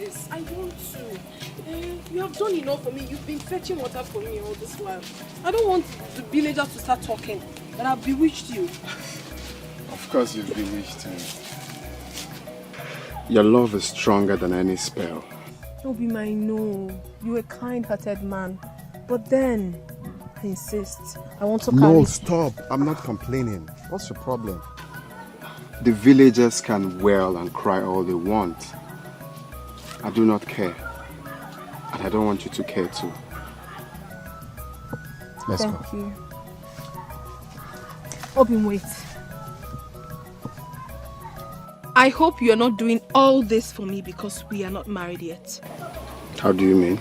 this. I want to. You have done enough for me. You've been fetching water for me all this while. I don't want the villagers to start talking that I've bewitched you. Of course you've bewitched me. Your love is stronger than any spell. Obi, I know. You're a kind-hearted man. But then, I insist. I want to carry... No, stop. I'm not complaining. What's your problem? The villagers can wail and cry all they want. I do not care. And I don't want you to care too. Let's go. Thank you. Obi, wait. I hope you're not doing all this for me because we are not married yet. How do you mean?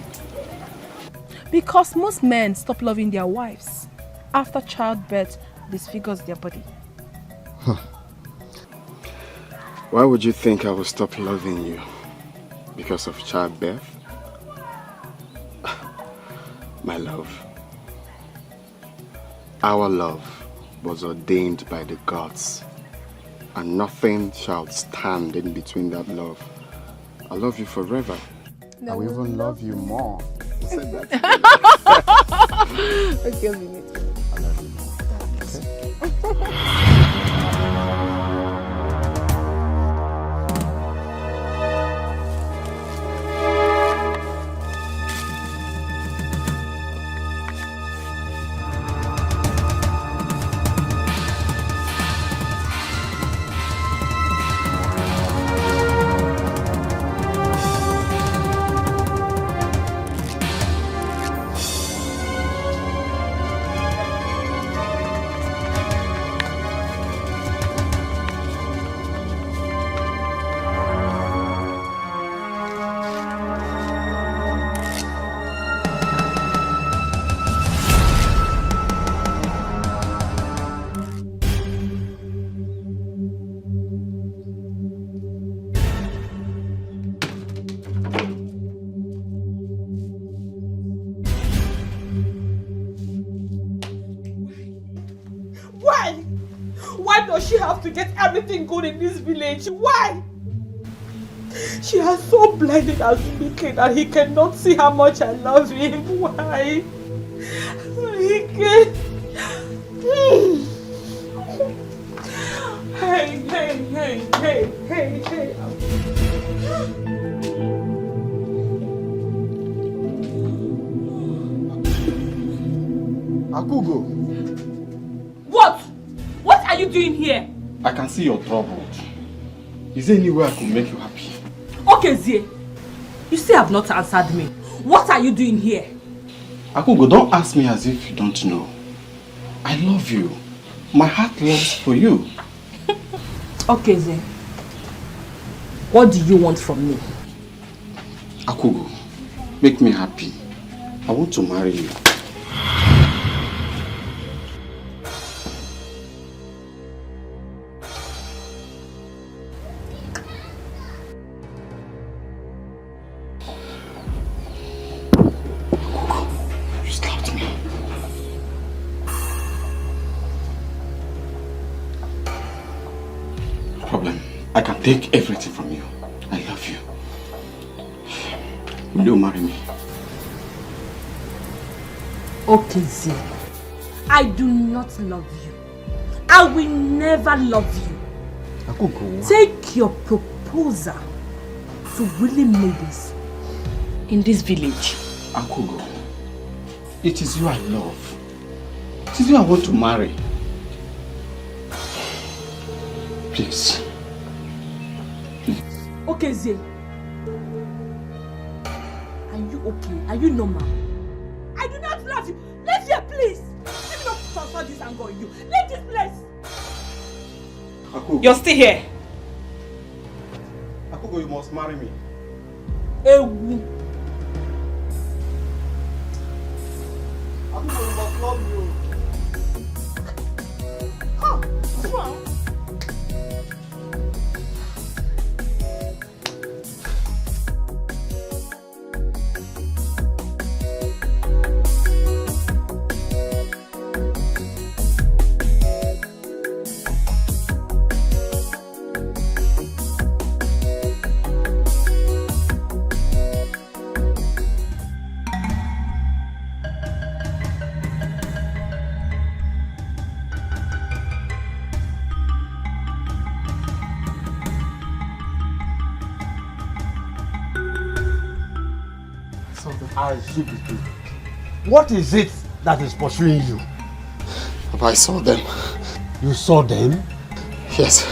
Because most men stop loving their wives. After childbirth disfigures their body. Huh. Why would you think I will stop loving you? Because of childbirth? My love. Our love was ordained by the gods. And nothing shall stand in between that love. I love you forever. I will even love you more. You said that. Okay, we meet. I love you more. Okay? To get everything good in this village. Why? She has so blinded as wicked that he cannot see how much I love him. Why? He can. Hey. Akugo. What are you doing here? I can see you're troubled. Is there any way I could make you happy? Okay, Zie. You still have not answered me. What are you doing here? Akugo, don't ask me as if you don't know. I love you. My heart loves for you. Okay, Zie. What do you want from me? Akugo, make me happy. I want to marry you. I can take everything from you. I love you. Will you marry me? Okay, Zie. I do not love you. I will never love you. Akugo. Take your proposal to Willie Mavis in this village. Akugo, it is you I love. It is you I want to marry. Please. Okay, Zie. Are you okay? Are you normal? I do not love you. Leave here, please. Let me not transfer this anger on you. Leave this place. Akugo. You're still here. Akugo, you must marry me. Ewu. Akugo, you must love me. Huh? What's wrong? Azubike, what is it that is pursuing you? Papa, I saw them. You saw them? Yes.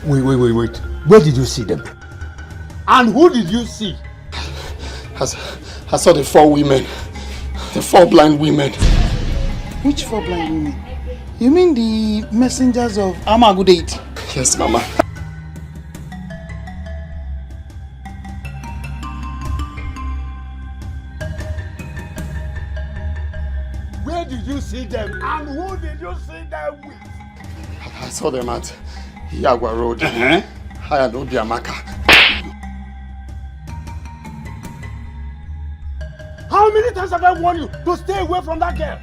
Wait. Where did you see them? And who did you see? I saw the 4 women. The 4 blind women. Which 4 blind women? You mean the messengers of Amagudate? Yes, Mama. Where did you see them? And who did you see them with? I saw them at Yagwa Road. I had Obiamaka. How many times have I warned you to stay away from that girl?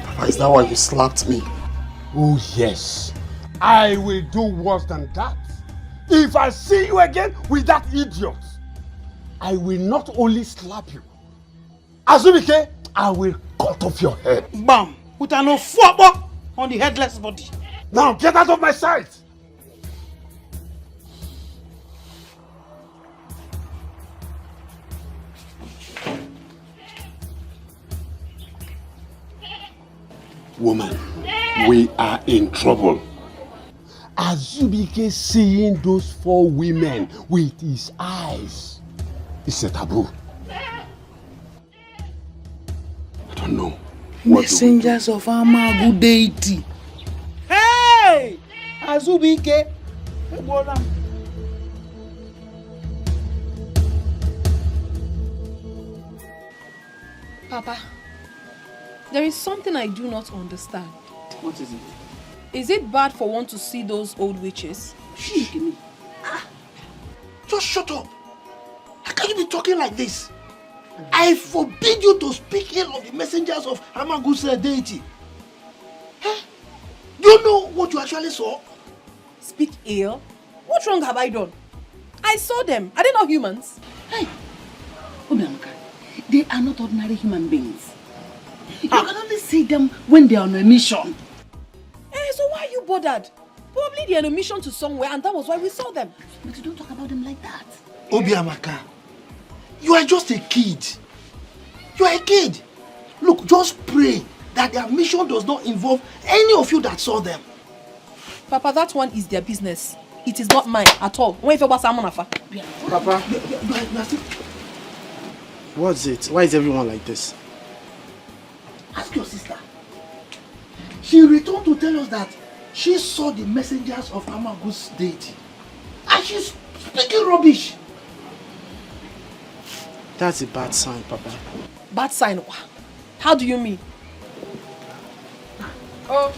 Papa, is that why you slapped me? Oh yes. I will do worse than that. If I see you again with that idiot, I will not only slap you. Azubike, I will cut off your head. Bam! With an ofwabo on the headless body. Now get out of my sight! Woman, we are in trouble. Azubike seeing those 4 women with his eyes is a taboo. I don't know. Messengers of Amagudate. Hey! Azubike. Papa, there is something I do not understand. What is it? Is it bad for one to see those old witches? Just shut up. How can you be talking like this? I forbid you to speak ill of the messengers of Amagusa deity. Huh? Do you know what you actually saw? Speak ill? What wrong have I done? I saw them. Are they not humans? Hey, Obiamaka, they are not ordinary human beings. You can only see them when they are on a mission. So why are you bothered? Probably they're on a mission to somewhere and that was why we saw them. But you don't talk about them like that. Obiamaka, you are just a kid. You are a kid. Look, just pray that their mission does not involve any of you that saw them. Papa, that one is their business. It is not mine at all. Papa, You are still... what's it? Why is everyone like this? Ask your sister. She returned to tell us that she saw the messengers of Amagu's deity. And she's speaking rubbish. That's a bad sign, Papa. Bad sign? How do you mean? Oh.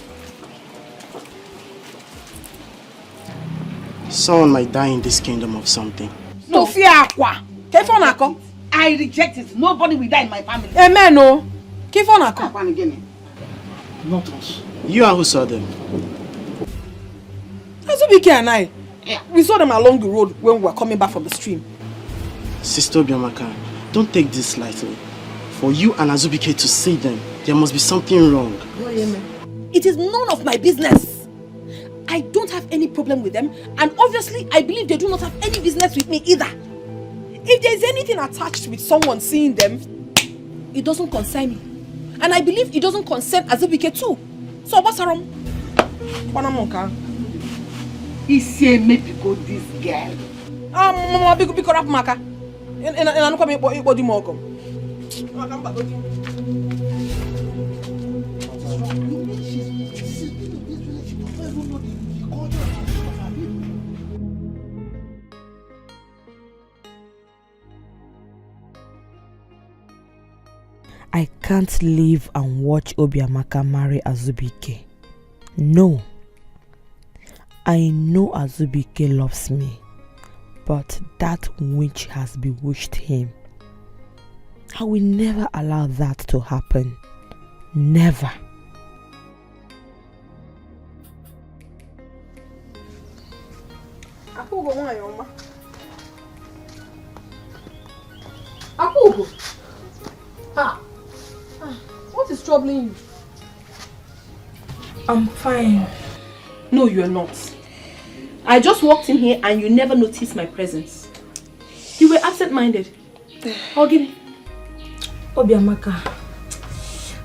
Someone might die in this kingdom of something. No. I reject it. Nobody will die in my family. Amen, no. Not us. You and who saw them? Azubike and I. Yeah. We saw them along the road when we were coming back from the stream. Sister Obiamaka, don't take this lightly. For you and Azubike to see them, there must be something wrong. It is none of my business. I don't have any problem with them, and obviously I believe they do not have any business with me either. If there is anything attached with someone seeing them, it doesn't concern me. And I believe it doesn't concern Azubike too. So what's wrong? He say maybe go this girl. Mama, pick up Maka. And I'm coming body more. I can't live and watch Obiamaka marry Azubike. No. I know Azubike loves me, but that witch has bewitched him. I will never allow that to happen. Never. What is troubling you? I'm fine. No, you are not. I just walked in here and you never noticed my presence. You were absent-minded. Ogini. Obiamaka,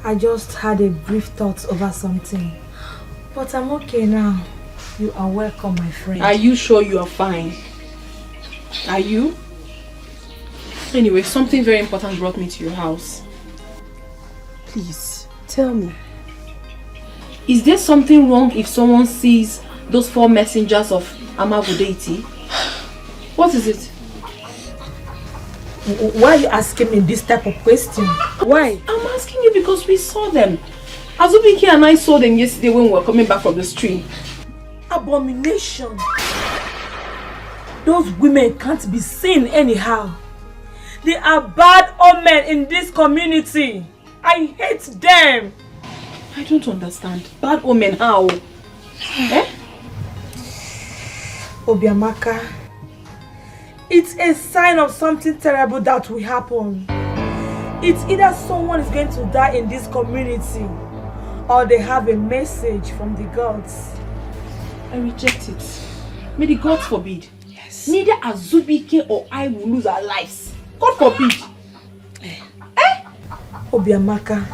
I just had a brief thought over something. But I'm okay now. You are welcome, my friend. Are you sure you are fine? Are you? Anyway, something very important brought me to your house. Please, tell me. Is there something wrong if someone sees those 4 messengers of Amavu deity? What is it? Why are you asking me this type of question? Why? I'm asking you because we saw them. Azubike and I saw them yesterday when we were coming back from the stream. Abomination. Those women can't be seen anyhow. They are bad omen in this community. I hate them. I don't understand. Bad omen how? Eh? Obiamaka, it's a sign of something terrible that will happen. It's either someone is going to die in this community or they have a message from the gods. I reject it. May the gods forbid. Yes. Neither Azubike or I will lose our lives. God forbid. Obiamaka,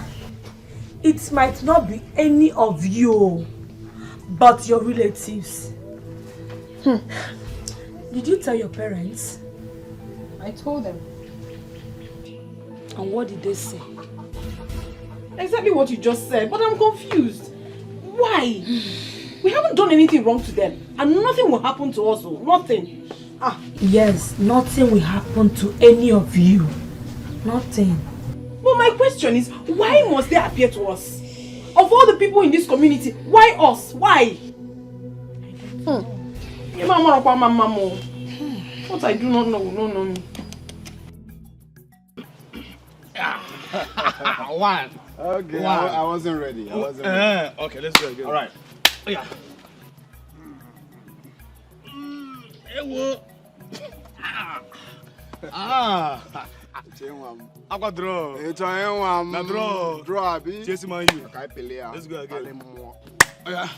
it might not be any of you, but your relatives. Did you tell your parents? I told them. And what did they say? Exactly what you just said, but I'm confused. Why? We haven't done anything wrong to them, and nothing will happen to us. Nothing. Yes, nothing will happen to any of you. Nothing. But my question is, why must they appear to us? Of all the people in this community, why us? Why? What I do not know will not know me. One. Okay, I wasn't ready. Okay, let's go again. All right. Yeah. Aqua draw. It's a draw. Draw, Abi. Chase man you. Let's go again. Oh yeah.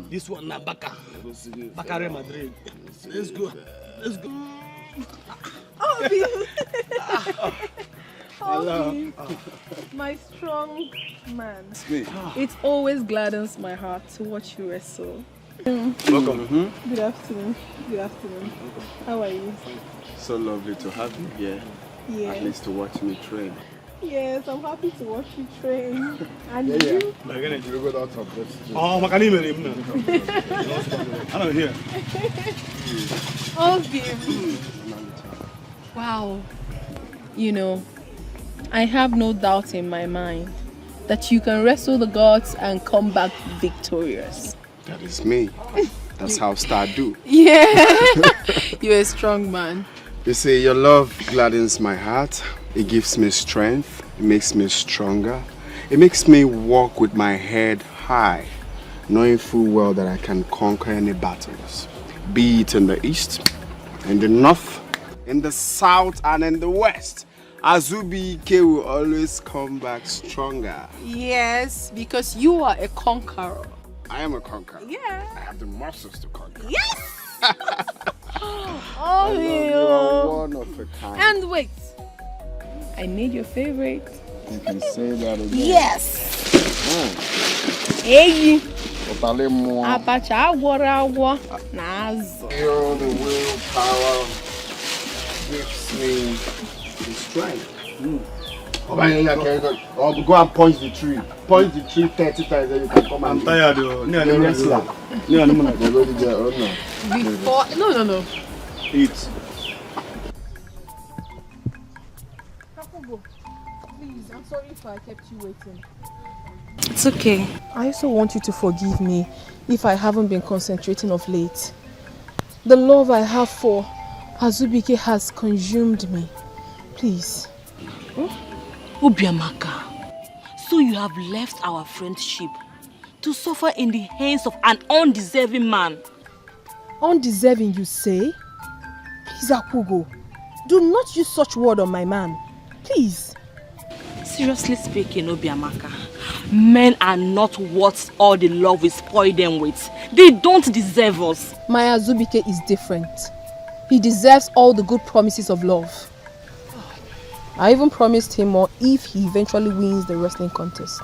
This one na Baka. Bakare Madrid. Let's go. Let's go. Oh, my strong man. It always gladdens my heart to watch you wrestle. Welcome. Good afternoon. Good afternoon. How are you? So lovely to have you here. Yeah. At least to watch me train. Yes, I'm happy to watch you train. And you? Oh, Makani Mary. I don't hear. Oh, baby. Wow. You know, I have no doubt in my mind that you can wrestle the gods and come back victorious. That is me. That's how Star do. Yeah. You're a strong man. You see, your love gladdens my heart. It gives me strength. It makes me stronger. It makes me walk with my head high, knowing full well that I can conquer any battles, be it in the east, in the north, in the south, and in the west. Azubike will always come back stronger. Yes, because you are a conqueror. I am a conqueror. Yeah. I have the muscles to conquer. Yes! Oh, you are one of a kind. And wait, I made your favorite. You can say that again. Yes. Hey. Parlez-moi. Abacha agwara nazo. The willpower gives me the strength. Or go and punch the tree. Punch the tree 30 times, then you can come and... I'm tired, though. Before... No. Eat. Please, I'm sorry if I kept you waiting. It's okay. I also want you to forgive me if I haven't been concentrating of late. The love I have for Azubike has consumed me. Please. Obiamaka, so you have left our friendship to suffer in the hands of an undeserving man. Undeserving, you say? Please, Akugo, do not use such word on my man. Please. Seriously speaking, Obiamaka, men are not worth all the love we spoil them with. They don't deserve us. My Azubike is different. He deserves all the good promises of love. I even promised him more if he eventually wins the wrestling contest.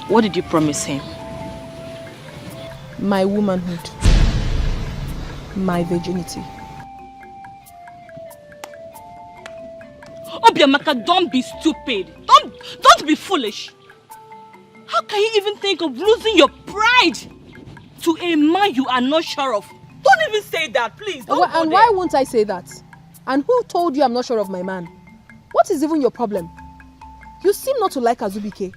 What did you promise him? My womanhood. My virginity. Obiamaka, don't be stupid. Don't be foolish. How can you even think of losing your pride to a man you are not sure of? Don't even say that, please. And why won't I say that? And who told you I'm not sure of my man? What is even your problem? You seem not to like Azubike.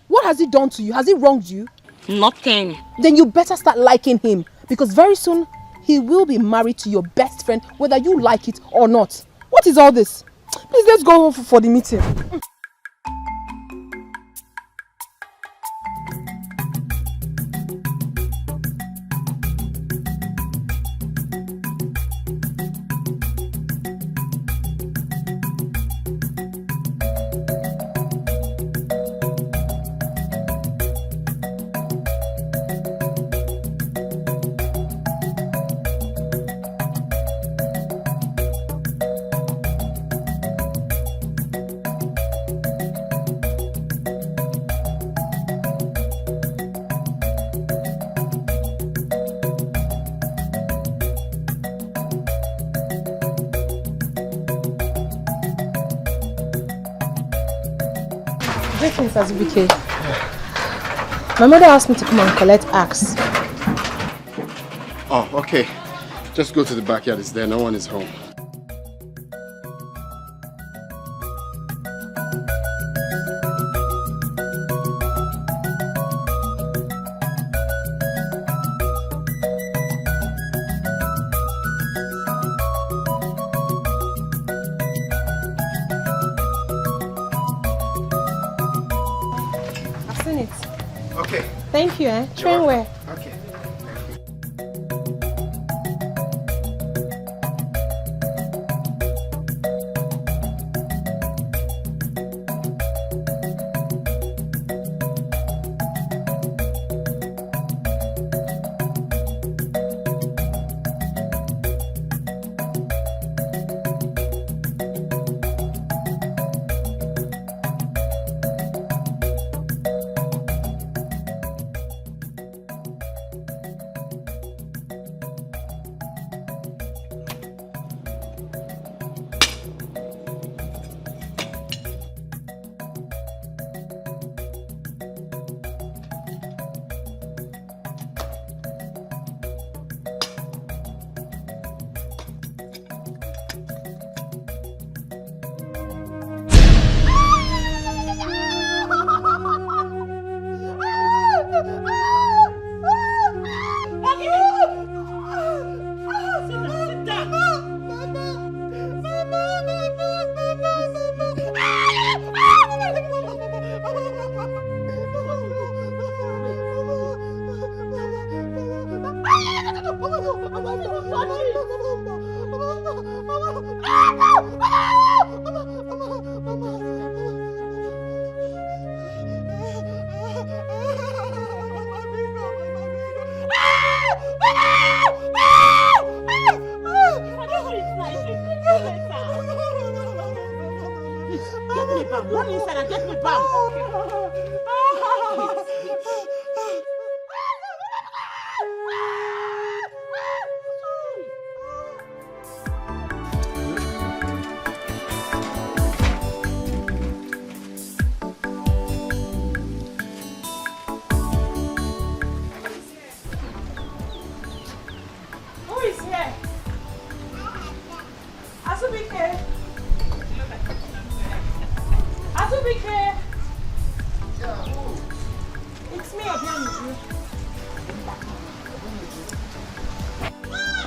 What has he done to you? Has he wronged you? Nothing. Then you better start liking him, because very soon he will be married to your best friend, whether you like it or not. What is all this? Please, let's go home for the meeting. Azubike. My mother asked me to come and collect axe. Oh, okay. Just go to the backyard. It's there. No one is home. Thank you, eh? Train where? Okay.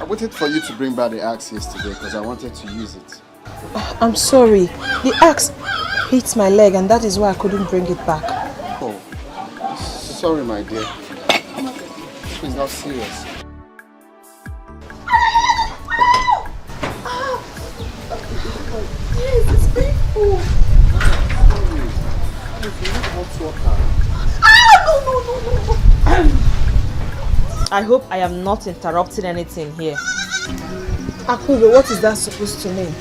I waited for you to bring back the axe yesterday because I wanted to use it. I'm sorry. The axe hit my leg and that is why I couldn't bring it back. Oh, sorry my dear. It's not serious. Yes, it's painful. I hope I am not interrupting anything here. Akugo, what is that supposed to mean?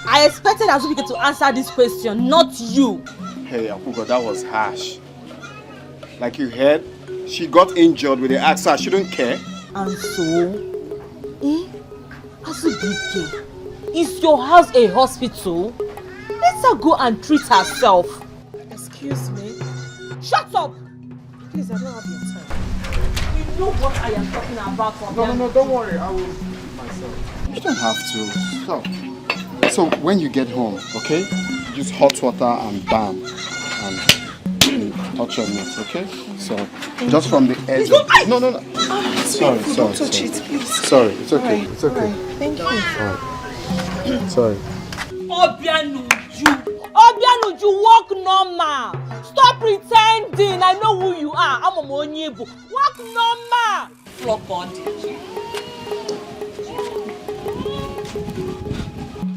I expected Azubike to answer this question, not you. Hey, Akugo, that was harsh. Like you heard, she got injured with the axe, so I shouldn't care. And so, Azubike, is your house a hospital? Let her go and treat herself. Excuse me? Shut up! Please, I don't have your time. You know what I am talking about. No, don't worry. I will do it myself. You don't have to. Stop. So when you get home, okay? Use hot water and bam. And touch your meat, okay? So, just from the edge. No. Sorry. Touch it, please. Sorry, it's okay. Right. It's okay. Right. Thank you. Sorry. Obianuju, walk normal. Stop pretending. I know who you are. I'm a Monyebu. Walk normal. Flop body.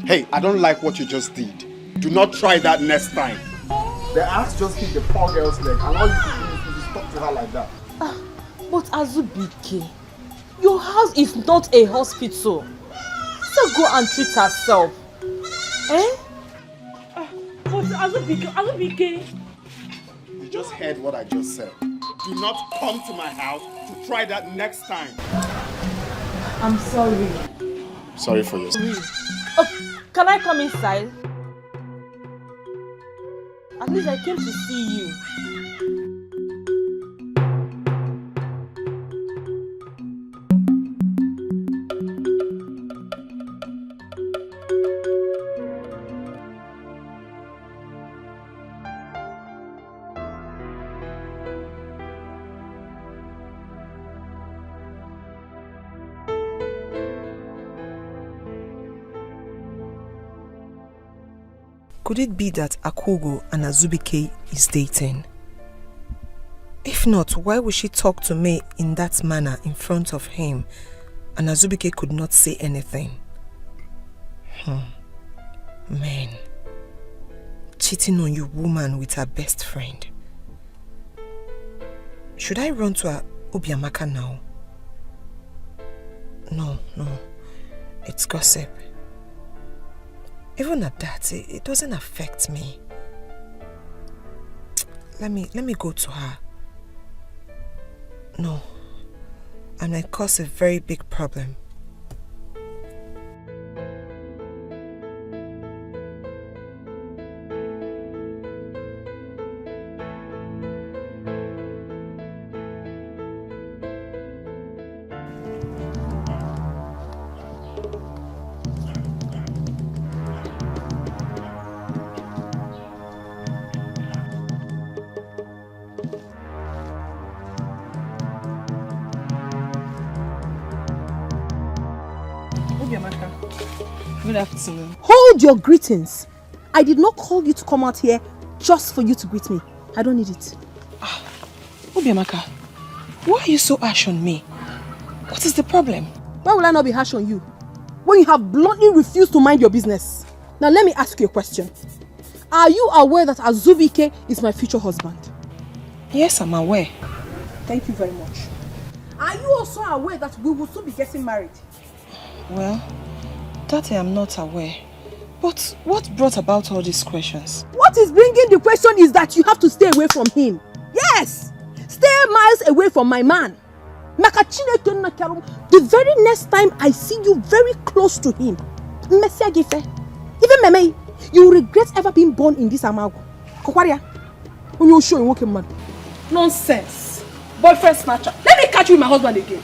Hey, I don't like what you just did. Do not try that next time. The axe just hit the poor girl's leg, and all you can do is talk to her like that. But Azubike, your house is not a hospital. So go and treat herself. But Azubike. You just heard what I just said. Do not come to my house to try that next time. I'm sorry. Sorry for you. Can I come inside? At least I came to see you. Could it be that Akugo and Azubike is dating? If not, why would she talk to me in that manner in front of him and Azubike could not say anything? Man, cheating on your woman with her best friend. Should I run to Obiamaka now? No, it's gossip. Even at that, it doesn't affect me. Let me go to her. No, I might cause a very big problem. Good afternoon. Hold your greetings. I did not call you to come out here just for you to greet me. I don't need it. Obiamaka, why are you so harsh on me? What is the problem? Why will I not be harsh on you when you have bluntly refused to mind your business? Now let me ask you a question. Are you aware that Azubike is my future husband? Yes, I'm aware. Thank you very much. Are you also aware that we will soon be getting married? Well, that I am not aware. But what brought about all these questions? What is bringing the question is that you have to stay away from him. Yes! Stay miles away from my man. The very next time I see you very close to him, even Meme, you will regret ever being born in this Amago. When you show him walking man. Nonsense. Boyfriend snatcher. Let me catch you with my husband again.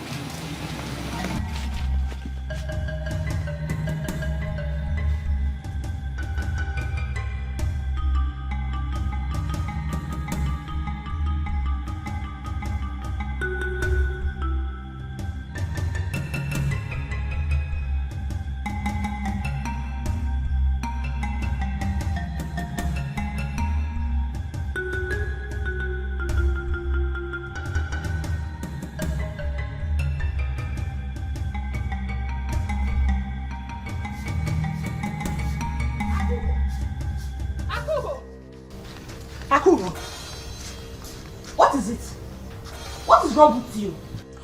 Akugo, what is it? What is wrong with you?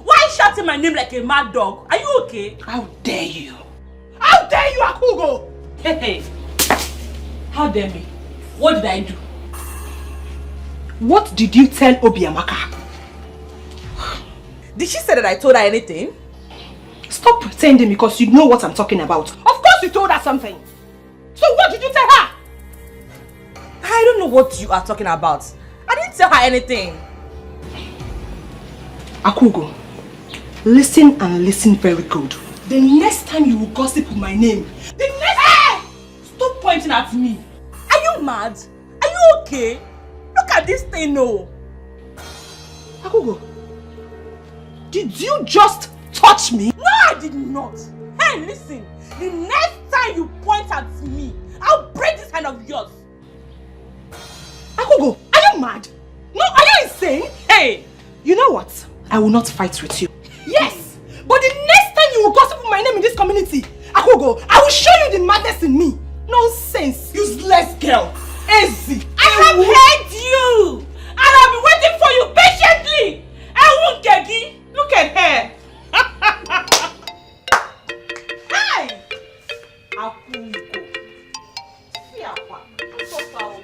Why are you shouting my name like a mad dog? Are you okay? How dare you? How dare you, Akugo? Hey. How dare me? What did I do? What did you tell Obiamaka? Did she say that I told her anything? Stop pretending because you know what I'm talking about. Of course you told her something. So what did you tell her? I don't know what you are talking about. I didn't tell her anything. Akugo, listen and listen very good. The next time you will gossip with my name, the next time... Stop pointing at me. Are you mad? Are you okay? Look at this thing, no. Akugo, did you just touch me? No, I did not. Hey, listen. The next time you point at me, I'll break this hand of yours. Akugo, are you mad? No, are you insane? Hey! You know what? I will not fight with you. Yes! But the next time you will gossip with my name in this community, Akugo, I will show you the madness in me. Nonsense, useless girl. Easy. I have heard you! And I've been waiting for you patiently! I won't get it. Look at her. Hi! Akugo. See Aqua. I'm so proud.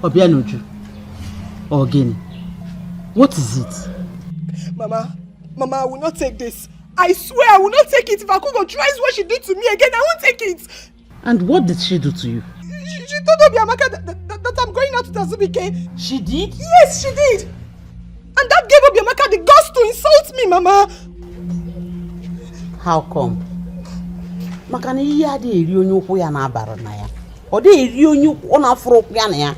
Obianoju, or again, what is it? Mama, I will not take this. I swear I will not take it. If Akugo tries what she did to me again, I won't take it. And what did she do to you? She told Obiamaka that I'm going out with Azubike. She did? Yes, she did. And that gave Obiamaka the guts to insult me, Mama. How come? Makana iya de eri onye ukwu ya na abara na ya. O de eri onye ukwu na afro ya na ya.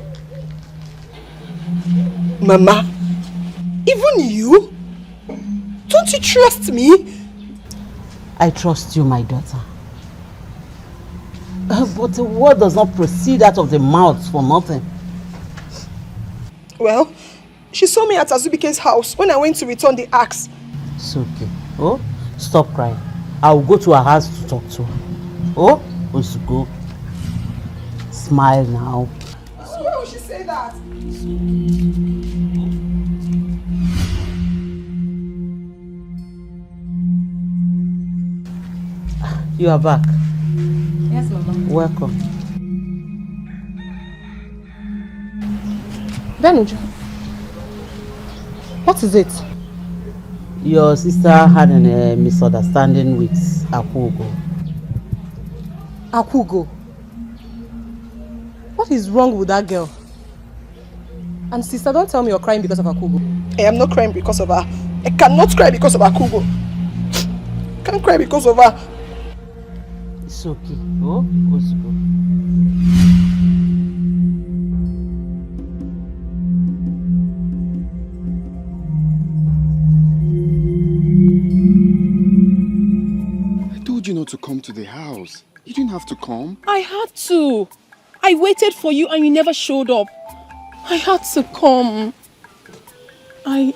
Mama, even you? Don't you trust me? I trust you, my daughter. But the word does not proceed out of the mouth for nothing. Well, she saw me at Azubike's house when I went to return the axe. It's okay. Oh, stop crying. I will go to her house to talk to her. Oh, let's go. Smile now. So why would she say that? You are back. Yes, Mama. Welcome. Benuju, what is it? Your sister had a misunderstanding with Akugo. Akugo? What is wrong with that girl? And sister, don't tell me you're crying because of Akugo. I am not crying because of her. I cannot cry because of Akugo. I can't cry because of her. It's okay. Oh, let's go. I told you not to come to the house. You didn't have to come. I had to. I waited for you and you never showed up. I had to come. Wait.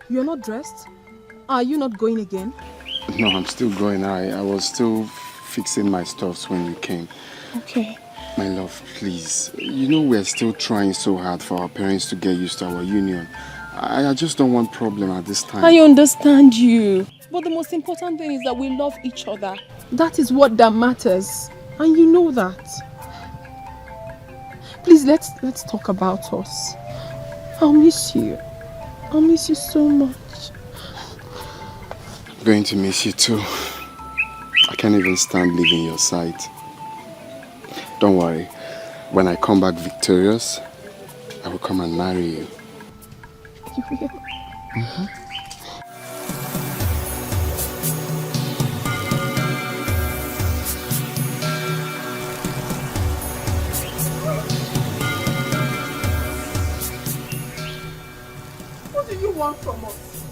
You're not dressed? Are you not going again? No, I'm still going. I was still fixing my stuffs when you came. Okay. My love, please. You know we're still trying so hard for our parents to get used to our union. I just don't want problem at this time. I understand you. But the most important thing is that we love each other. That is what that matters. And you know that. Please, let's talk about us. I'll miss you. I'll miss you so much. I'm going to miss you too. I can't even stand leaving your side. Don't worry. When I come back victorious, I will come and marry you. You will? Mm-hmm. What do you want from us?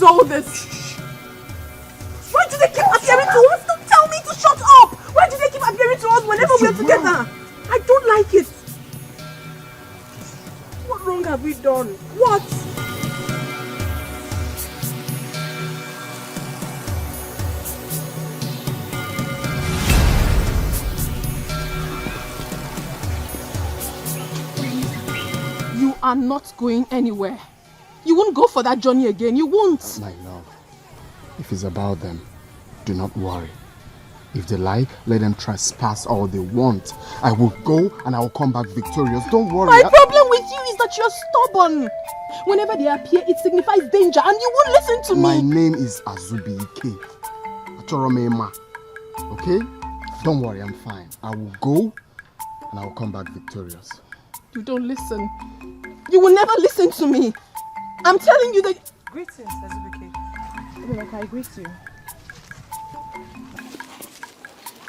is all this? Why do they keep appearing to us? Don't tell me to shut up! Why do they keep appearing to us whenever we're together? I don't like it. What wrong have we done? What? You are not going anywhere. You won't go for that journey again. You won't. My love, if it's about them, do not worry. If they like, let them trespass all they want. I will go and I will come back victorious. Don't worry. My problem with you is that you're stubborn. Whenever they appear, it signifies danger and you won't listen to me. My name is Azubike. Atoromema. Okay? Don't worry, I'm fine. I will go and I will come back victorious. You don't listen. You will never listen to me. I'm telling you that... Greetings, Azubike. Obimaka, I greet you.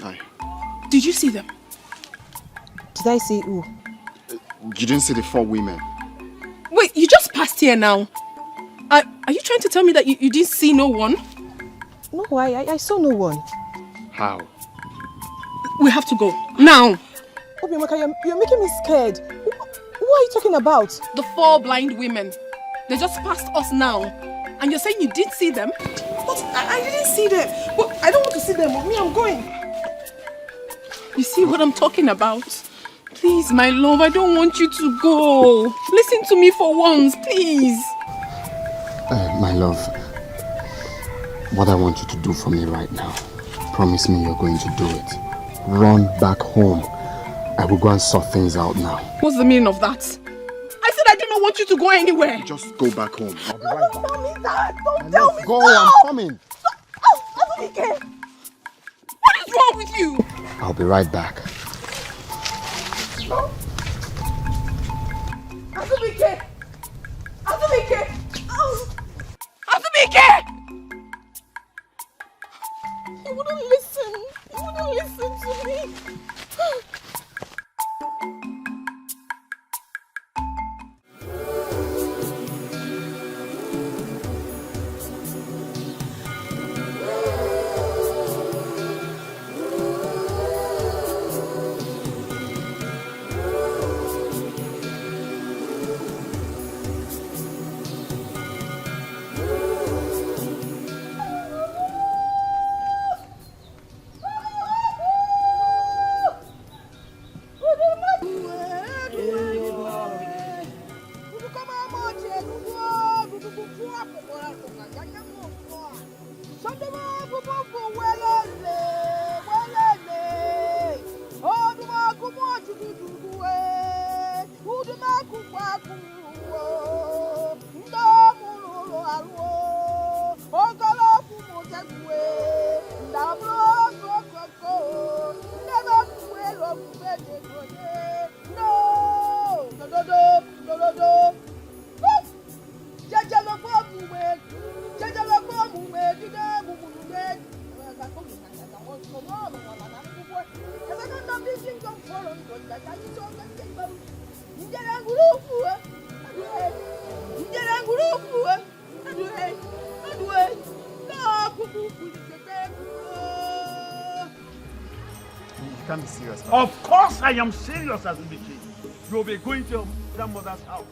Hi. Did you see them? Did I see who? You didn't see the 4 women? Wait, you just passed here now. Are you trying to tell me that you didn't see no one? No, I saw no one. How? We have to go. Now. Obimaka, you're making me scared. Who are you talking about? The 4 blind women. They just passed us now. And you're saying you did see them? But I didn't see them. But I don't want to see them. Me, I'm going. You see what I'm talking about? Please, my love, I don't want you to go. Listen to me for once, please. My love, what I want you to do for me right now, promise me you're going to do it. Run back home. I will go and sort things out now. What's the meaning of that? I said I do not want you to go anywhere. Just go back home. I'll be right back. Don't tell me that. Don't tell me. Go, Stop. I'm coming. Dikeh. What is wrong with you? I'll be right back. Azubike! Azubike! Azubike! You wouldn't listen. You wouldn't listen to me. Of course I am serious, Azubike. You will be going to your grandmother's house.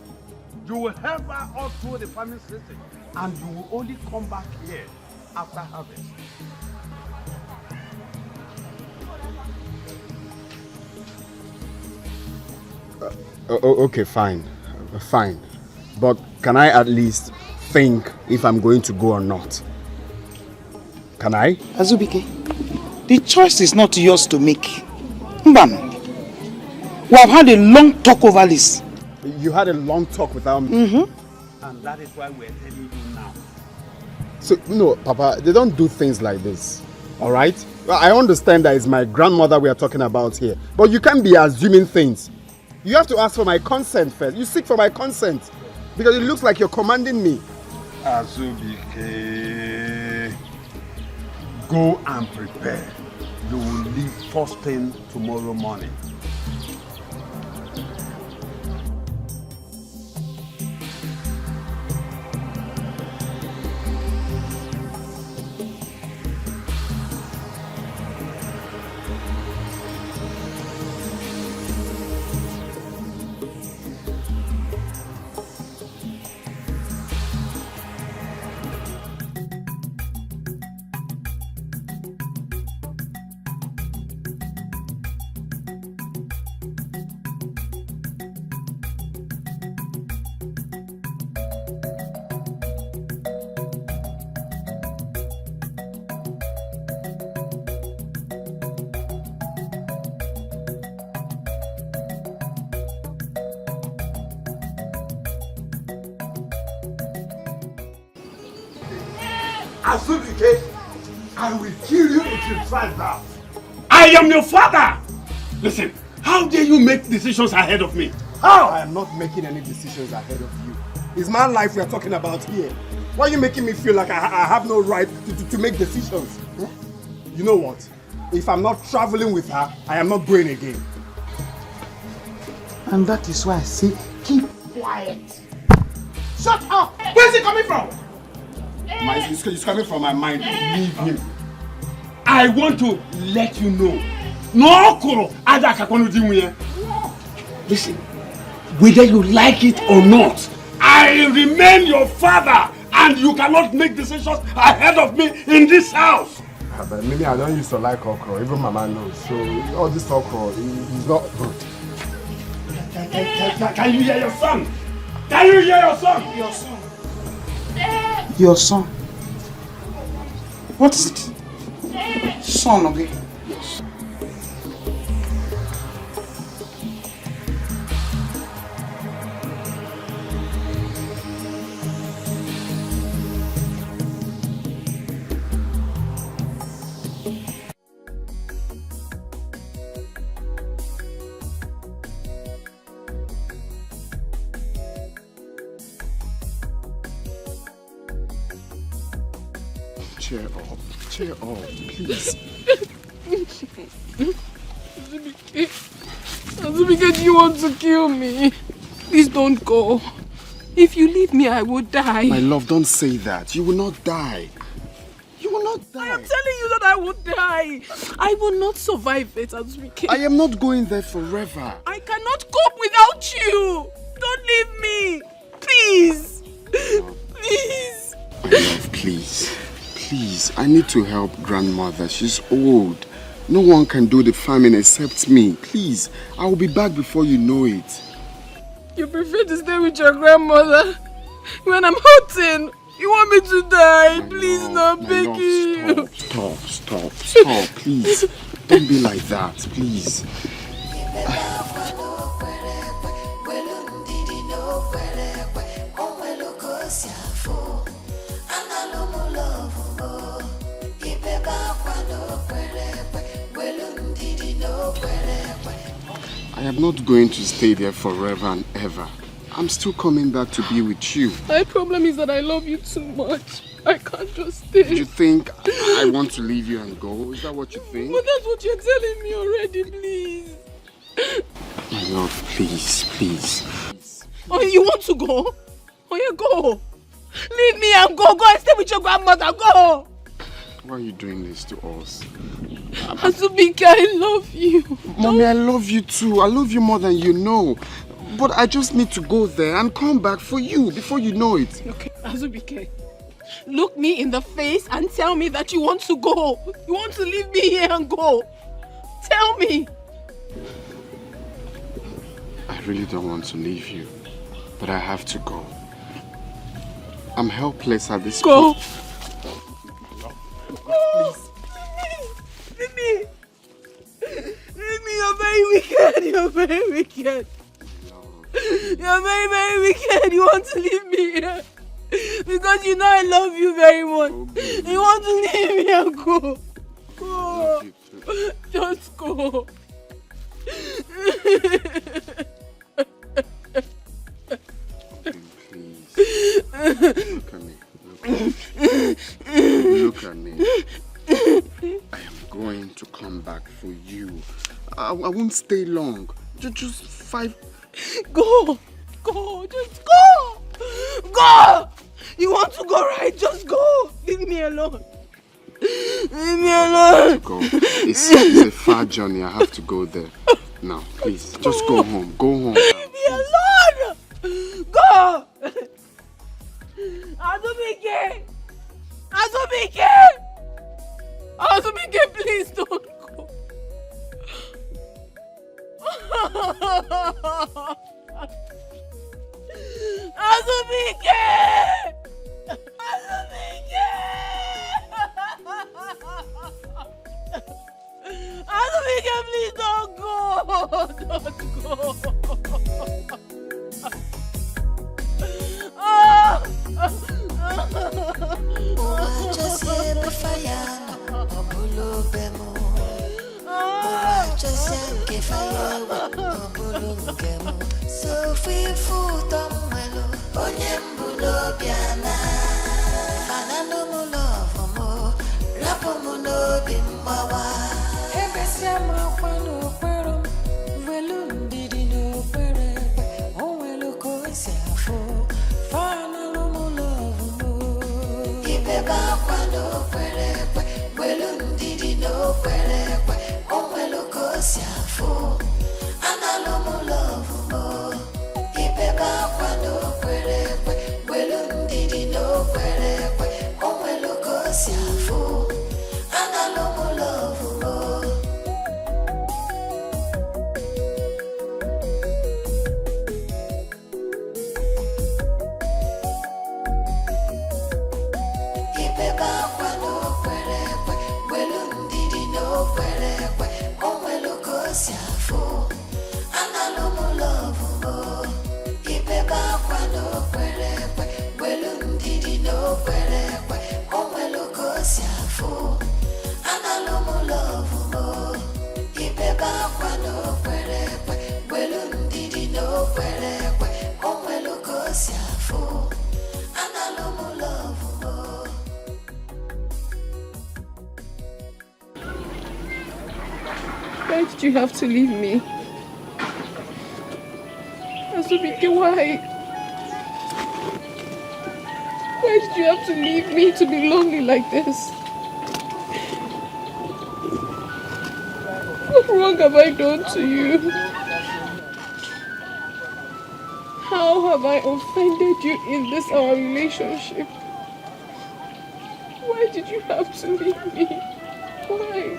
You will help her all through the family system. And you will only come back here after harvest. Okay, fine. Fine. But can I at least think if I'm going to go or not? Can I? Azubike, the choice is not yours to make. Mbano, we have had a long talk over this. You had a long talk without me? And that is why we're telling you now. So, no, Papa, they don't do things like this. Alright? Well, I understand that it's my grandmother we are talking about here. But you can't be assuming things. You have to ask for my consent first. You seek for my consent. Because it looks like you're commanding me. Azubike, go and prepare. You will leave first thing tomorrow morning. Azubike, I will kill you if you try that. I am your father! Listen, how dare you make decisions ahead of me? How? I am not making any decisions ahead of you. It's my life we are talking about here. Why are you making me feel like I have no right to make decisions? Huh? You know what? If I'm not traveling with her, I am not going again. And that is why I say, keep quiet. Shut up! Where's it coming from? It's coming from my mind. Leave him. I want to let you know. No koro listen, whether you like it or not, I remain your father and you cannot make decisions ahead of me in this house. But maybe I don't used to like okra, even Mama knows. So all this okra is not good. Can you hear your son? Can you hear your son? Your son. Your son? What is it? Son, okay? Yes. Cheer up, please. Azubike, do you want to kill me? Please don't go. If you leave me, I will die. My love, don't say that. You will not die. You will not die. I am telling you that I will die. I will not survive it, Azubike. I am not going there forever. I cannot cope without you. Don't leave me. Please. Please. My love, please. Please, I need to help grandmother. She's old. No one can do the farming except me. Please, I will be back before you know it. You prefer to stay with your grandmother when I'm hurting. You want me to die? Please, no, begging you. Stop, please. Don't be like that, please. I am not going to stay there forever and ever. I'm still coming back to be with you. My problem is that I love you too much. I can't just stay. You think I want to leave you and go? Is that what you think? But that's what you're telling me already, please. My love, please. Oh, you want to go? Oh, yeah, go. Leave me and go. Go and stay with your grandmother. Go. Why are you doing this to us? Azubike, I love you. Mommy, I love you too. I love you more than you know. But I just need to go there and come back for you before you know it. Okay, Azubike, look me in the face and tell me that you want to go. You want to leave me here and go. Tell me. I really don't want to leave you, but I have to go. I'm helpless at this point. Go. Leave me. Leave me, you're very wicked. You're very wicked. You're very, very wicked. You want to leave me here. Because you know I love you very much. You want to leave me and go. Go. Just go. Please. Look at me. Look at me. I am going to come back for you. I won't stay long. Just 5. Go. Just go. Go. You want to go, right? Just go. Leave me alone. Leave me alone. Go. It's a far journey. I have to go there. Now, please, just go home. Go home. Leave me alone. Go. Azubike, please don't go. Azubike, please don't go. Don't go. Why did you have to leave me? Azubike, why? Why did you have to leave me to be lonely like this? What wrong have I done to you? How have I offended you in this our relationship? Why did you have to leave me? Why?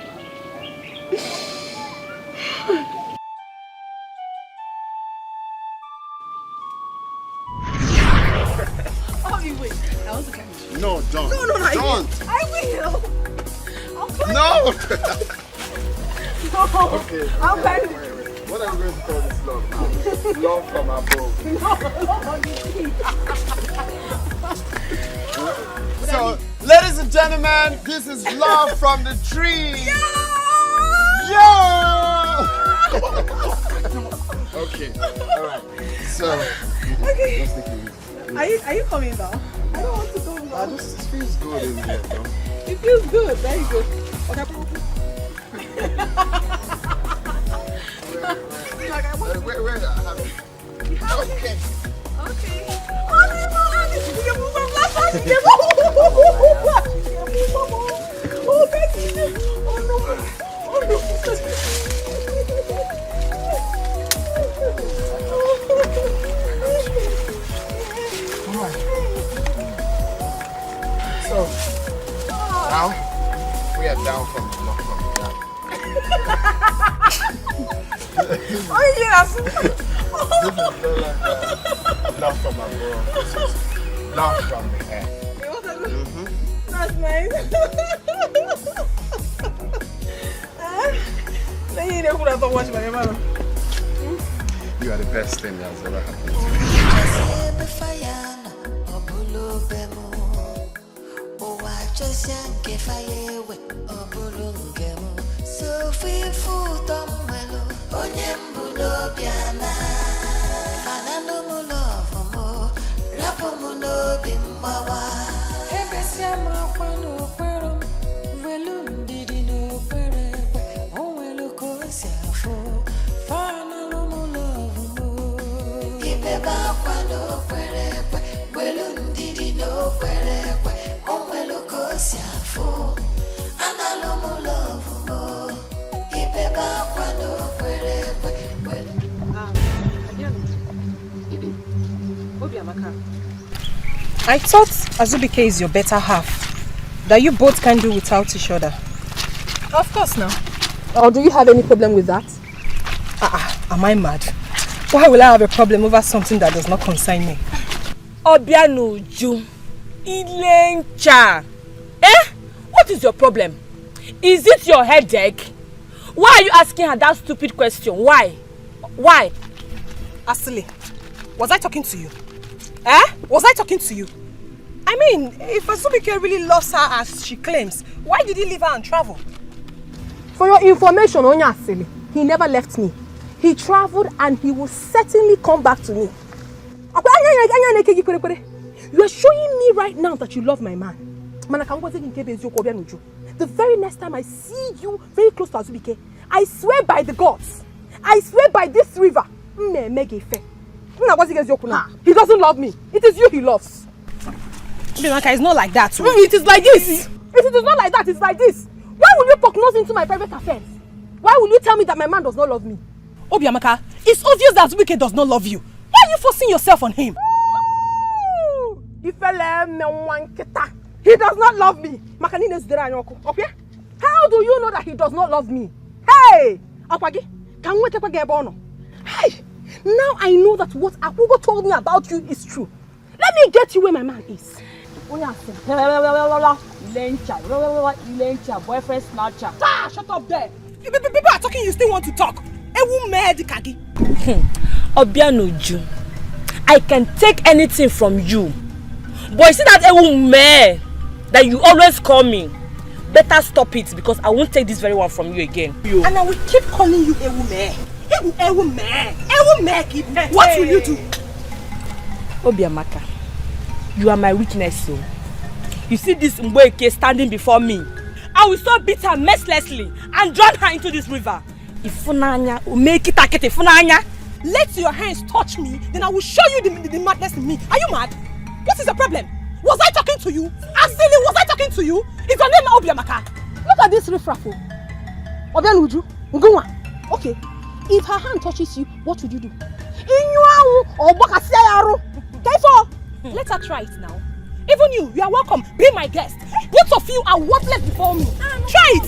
No, don't. No, don't. I will. I'll find No. No. Okay. I'll find wait. What are we going to call this love now? Love from above. No. So, ladies and gentlemen, this is love from the tree. Yo! Okay. All right. So. Okay. Let's take it easy. Are you coming down? I don't want to go down. This feels good in here, though. It feels good. Very good. Okay. Wait. Okay. Okay. So, now we are down from the block from down. This is love from above. This is love from the air. That's nice. You are the best thing that has ever happened to me. I thought Azubike is your better half, that you both can do without each other. Of course now. Or do you have any problem with that? Am I mad? Why will I have a problem over something that does not concern me? Obianuju, Ilencha. What is your problem? Is it your headache? Why are you asking her that stupid question? Why? Why? Asili, was I talking to you? Was I talking to you? I mean, if Azubike really loves her as she claims, why did he leave her and travel? For your information, Onya Asili, he never left me. He traveled and he will certainly come back to me. You are showing me right now that you love my man. The very next time I see you very close to Azubike, I swear by the gods, I swear by this river, he doesn't love me. It is you he loves. Bianca, it's not like that. It is like this. If it is not like that, it's like this. Why will you poke nose into my private affairs? Why will you tell me that my man does not love me? Obiamaka, it's obvious that Azubike does not love you. Why are you forcing yourself on him? He does not love me. Okay? How do you know that he does not love me? Hey! Hey! Now I know that what Akugo told me about you is true. Let me get you where my man is. Boyfriend snatcher. Ah, shut up there. People are talking, you still want to talk. Obianuju, I can take anything from you. But you see that Ewume that you always call me? Better stop it because I won't take this very one from you again. And I will keep calling you Ewume. Ewume. What will you do? Obiamaka, you are my weakness, so. You see this Mboeke standing before me. I will so beat her mercilessly and drown her into this river. Ifunanya, make it akete Ifunanya. Let your hands touch me, then I will show you the madness in me. Are you mad? What is the problem? Was I talking to you? Asili, was I talking to you? Is your name Obiamaka? Look at this riffraffle. Obianuju, Ngwa. Okay, if her hand touches you, what would you do? Let her try it now. Even you are welcome. Be my guest. Both of you are worthless before me. Try it.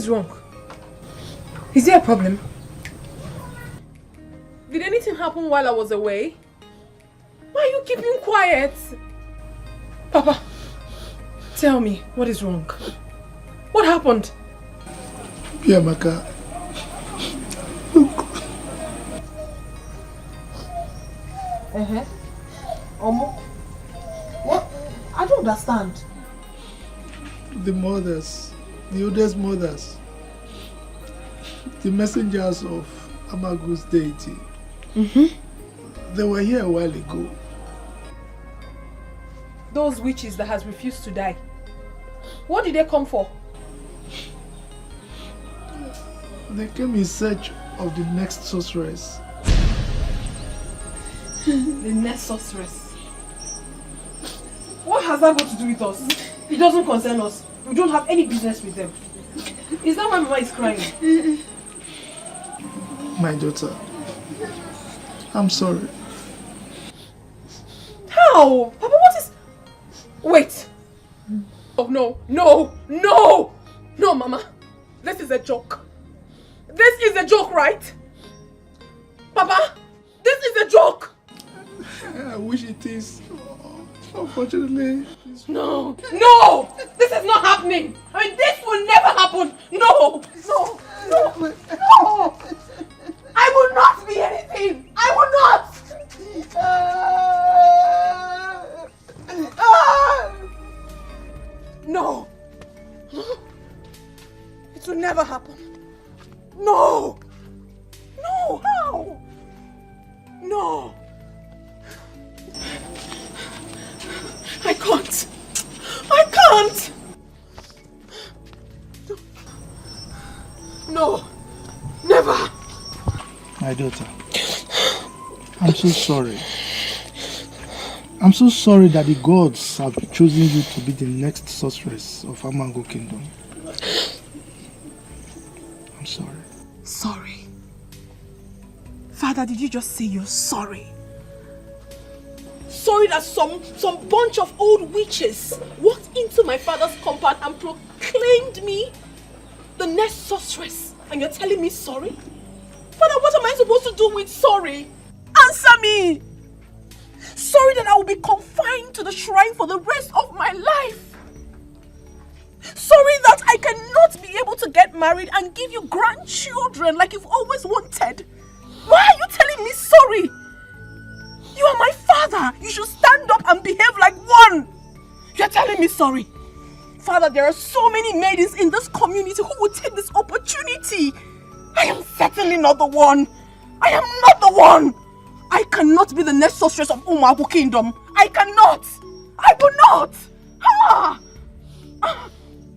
is wrong? Is there a problem? Did anything happen while I was away? Why are you keeping quiet? Papa, tell me, what is wrong? What happened? Biamaka, What? I don't understand. the mothers, the oldest mothers, the messengers of Amagu's deity, they were here a while ago. Those witches that has refused to die. What did they come for? They came in search of the next sorceress. The next sorceress. What has that got to do with us? It doesn't concern us. We don't have any business with them. Is that why Mama is crying? My daughter, I'm sorry. How? Papa, what is... Wait. Oh, no, no, no! No, Mama. This is a joke. This is a joke, right? Papa, this is a joke! I wish it is. Unfortunately, No, no! This is not happening! I mean, this will never happen! No, no, no, no! I will not be anything! I will not! No! It will never happen. No! No, how? No! I can't! I can't! No! Never! my daughter, I'm so sorry. I'm so sorry that the gods have chosen you to be the next sorceress of Amango Kingdom. I'm sorry. Sorry. Father, did you just say you're sorry? Sorry that some bunch of old witches walked into my father's compound and proclaimed me the next sorceress, and you're telling me sorry? Father, what am I supposed to do with sorry? Answer me! Sorry that I will be confined to the shrine for the rest of my life. Sorry that I cannot be able to get married and give you grandchildren like you've always wanted. Why are you telling me sorry? You are my father. You should stand up and behave like one. You're telling me sorry. Father, there are so many maidens in this community who will take this opportunity. I am certainly not the one. I am not the one. I cannot be the next sorceress of Umagu Kingdom. I cannot. I will not. Ah.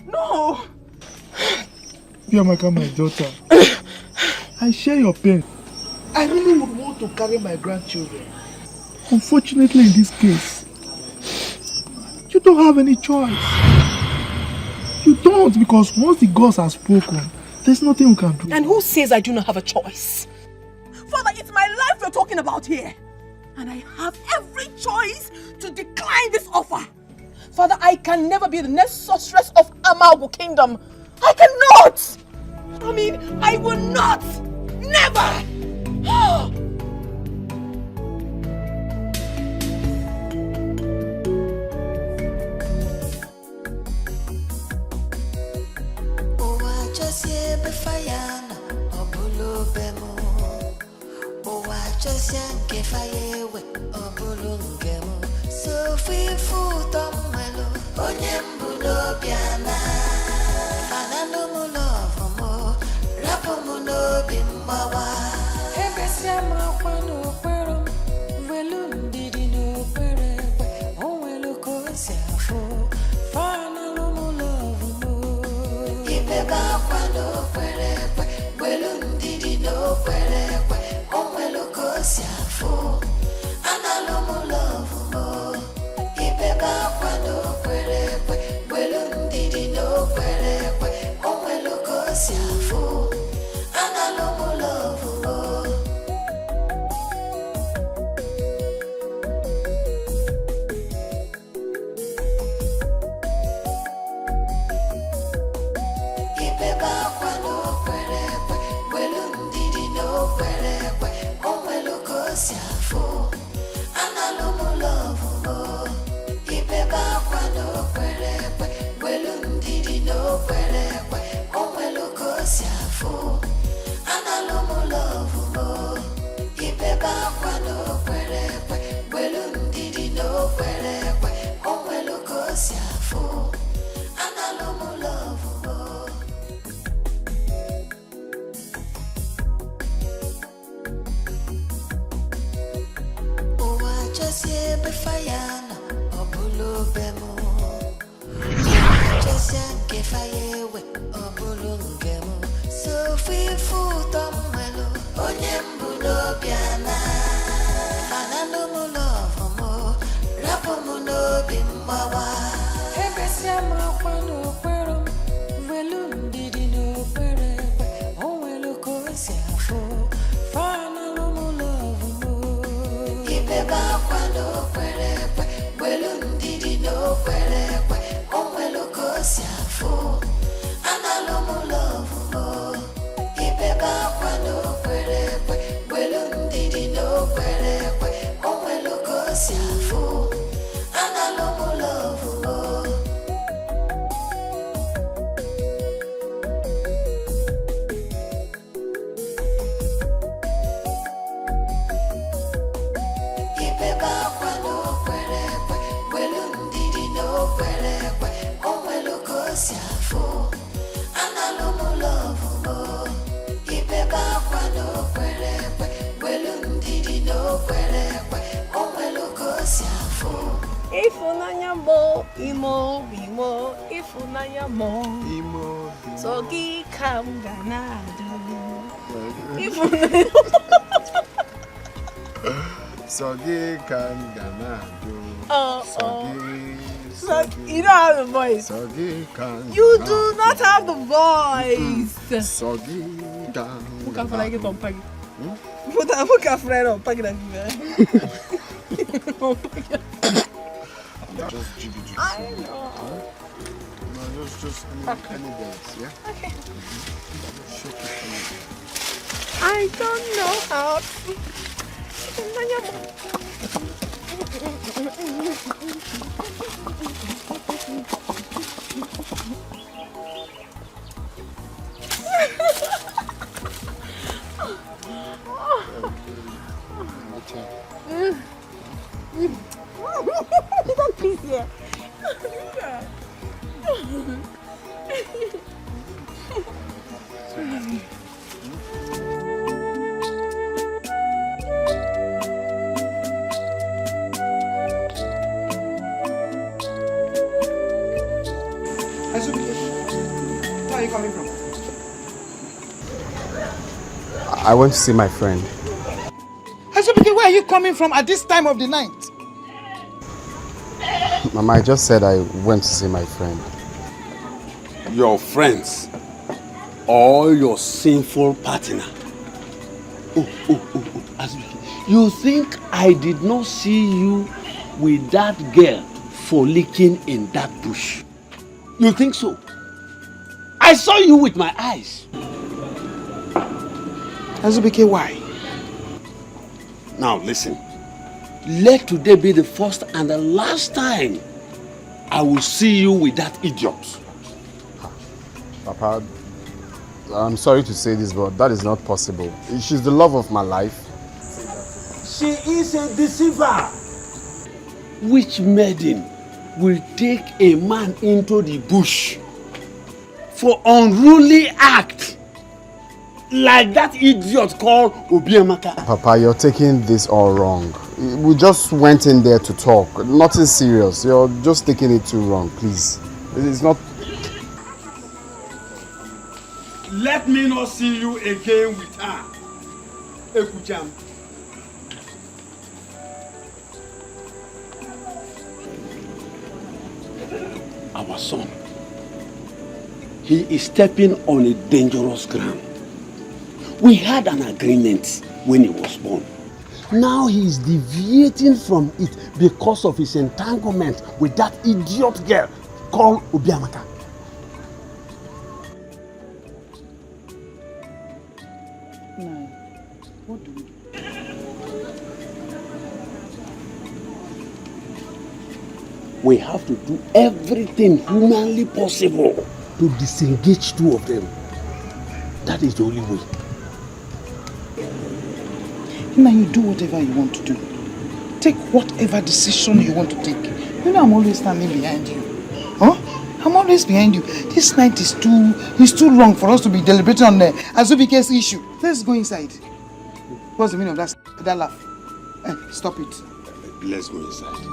No. Biamaka, my daughter, I share your pain. I really would want to carry my grandchildren. Unfortunately, in this case, you don't have any choice. You don't, because once the gods have spoken, there's nothing we can do. And who says I do not have a choice? Father, it's my life you're talking about here. And I have every choice to decline this offer. Father, I can never be the next sorceress of Amagu Kingdom. I cannot! I mean, I will not! Never! Keep it back. just here by fire, Obulu Bemo. Just yanke fire with Obulu Bemo. So free food on Melo, Onyembulo Piana. Anano Mulo, Mo, Rapomuno Bimbawa. Ebesiama Pano Perum, Velum Didino Pere, Oweluko Siafo, Fana Mulo, Ibeba Pano Pere, Velum Didino Pere, Oweluko Siafo, Analomulo, Ibeba Pano Pere, Velum Didino Pere, Oweluko Siafo, Analomulo. Ifunanya mo, imo, ifunanya mo, imo, sogi kam ganado. Sogi kam ganado. You don't have the voice. Sogi kam. You do not have the voice. Sogi kam. Look at like it on Peggy. Look at Fred on Peggy. Just jiggy. I know. No, just any dance, yeah? Okay. Shake it for me. I don't know how Don't please here. Where are you coming from? I went to see my friend. Azubike, where are you coming from at this time of the night? Mama, I just said I went to see my friend. Your friends or your sinful partner. Azubike, you think I did not see you with that girl frolicking in that bush? You think so? I saw you with my eyes. Azubike, why? Now listen. Let today be the first and the last time I will see you with that idiot. Papa, I'm sorry to say this, but that is not possible. She's the love of my life. She is a deceiver. Which maiden will take a man into the bush for unruly act like that idiot called Obiamaka? Papa, you're taking this all wrong. We just went in there to talk. Nothing serious. You're just taking it too wrong, please. It's not... Let me not see you again with her. Ekucham. Our son, he is stepping on a dangerous ground. We had an agreement when he was born. Now he is deviating from it because of his entanglement with that idiot girl called Obiamaka. What do we do? We have to do everything humanly possible to disengage two of them. That is the only way. Now you do whatever you want to do. Take whatever decision you want to take. You know I'm always standing behind you. Huh? I'm always behind you. This night is too long for us to be deliberating on the Azubike's issue. Let's go inside. What's the meaning of that laugh? Stop it. Let's go inside.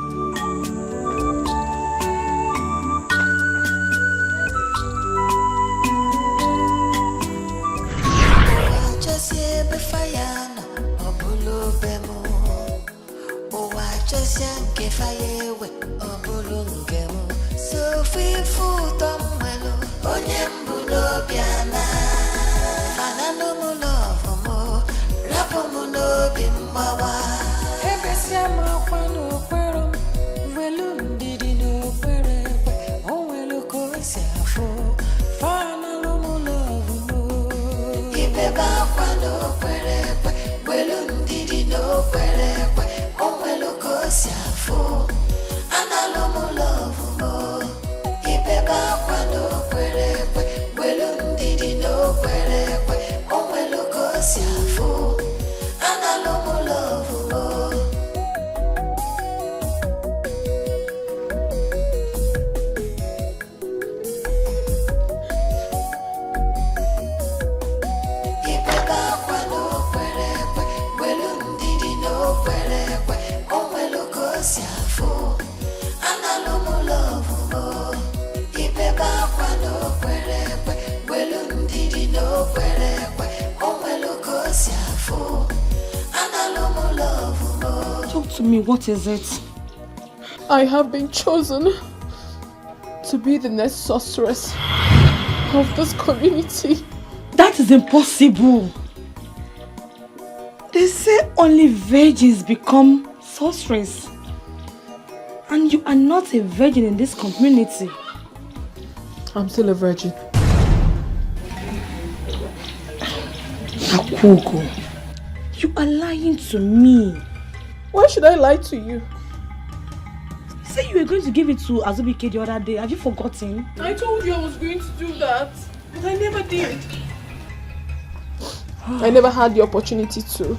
Talk to me, what is it? I have been chosen to be the next sorceress of this community. That is impossible. They say only virgins become sorcerers. And you are not a virgin in this community. I'm still a virgin. Akugo, you are lying to me. Why should I lie to you? You said you were going to give it to Azubike the other day. Have you forgotten? I told you I was going to do that, but I never did. I never had the opportunity to.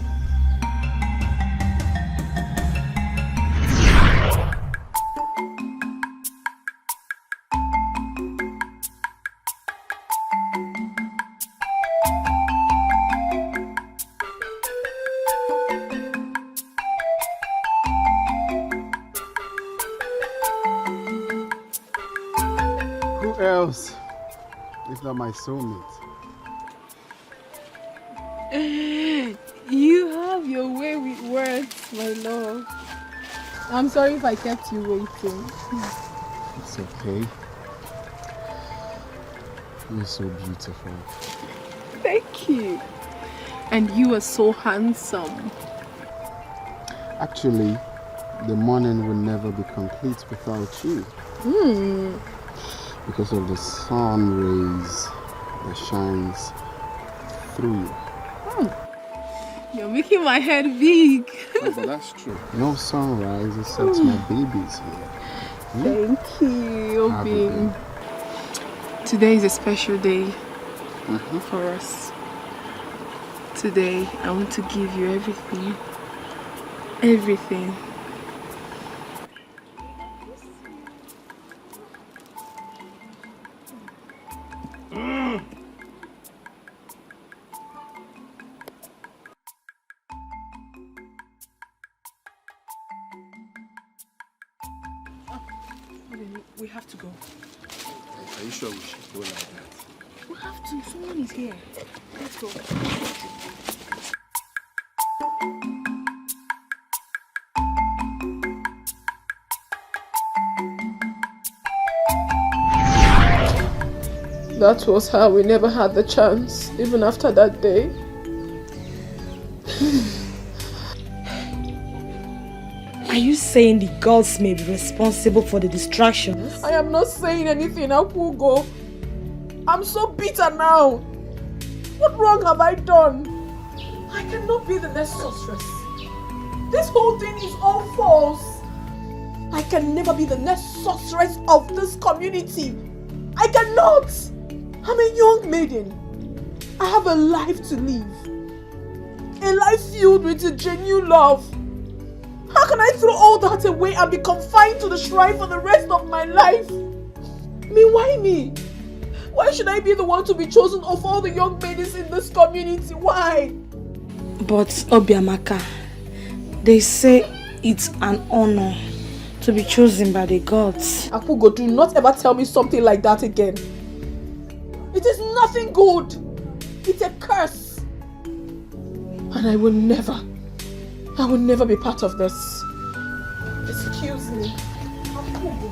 Else, if not my soulmate. You have your way with words, my love. I'm sorry if I kept you waiting. It's okay. You're so beautiful. Thank you. And you are so handsome. Actually, the morning will never be complete without you. Because of the sun rays that shines through you. You're making my head big. Oh, but that's true. No sunrise except my baby's here. Thank you, Obi. Today is a special day for us. Today, I want to give you everything. Everything. We have to go. Are you sure we should go like that? We have to. Someone is here. Let's go. That was how we never had the chance, even after that day. Are you saying the gods may be responsible for the distractions? I am not saying anything, Akugo. I'm so bitter now. What wrong have I done? I cannot be the next sorceress. This whole thing is all false. I can never be the next sorceress of this community. I cannot. I'm a young maiden. I have a life to live. A life filled with a genuine love. How can I throw all that away and be confined to the shrine for the rest of my life? Why me? Why should I be the one to be chosen of all the young maidens in this community? Why? But Obiamaka, they say It's an honor to be chosen by the gods. Akugo, do not ever tell me something like that again. It is nothing good. It's a curse. And I will never be part of this. Excuse me. Akugo.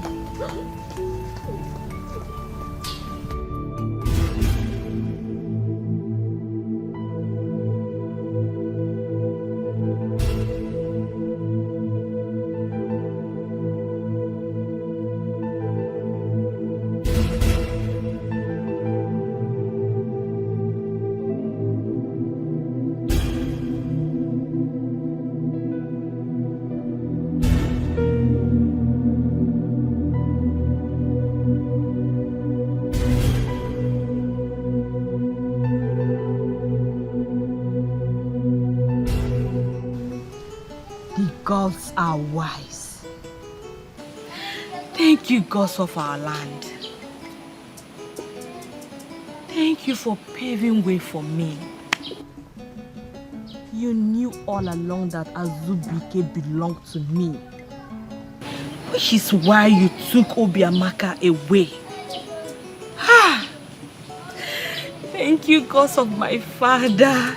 Gods are wise. Thank you, gods of our land. Thank you for paving way for me. You knew all along that Azubike belonged to me, which is why you took Obiamaka away. Thank you, gods of my father.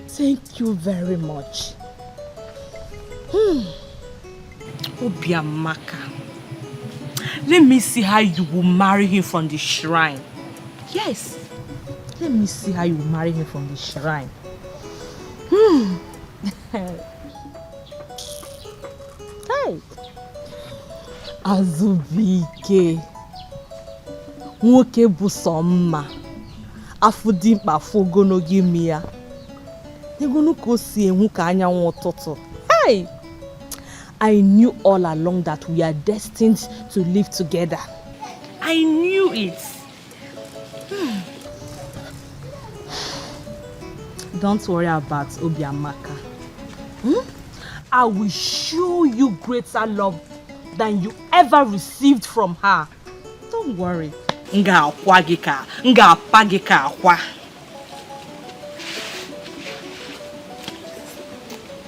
Thank you very much. Obiamaka, let me see how you will marry him from the shrine. Yes, let me see how you will marry him from the shrine. Hey, Azubike, nwoke bụ sọ mma, afọ dimkpa afọ ogologo imi ya. Negonu ka o si enwu ka anyanwụ ụtụtụ. Hey! I knew all along that we are destined to live together. I knew it. Don't worry about Obiamaka. I will show you greater love than you ever received from her. Don't worry. Nga akwa gị ka, nga apa gị ka akwa.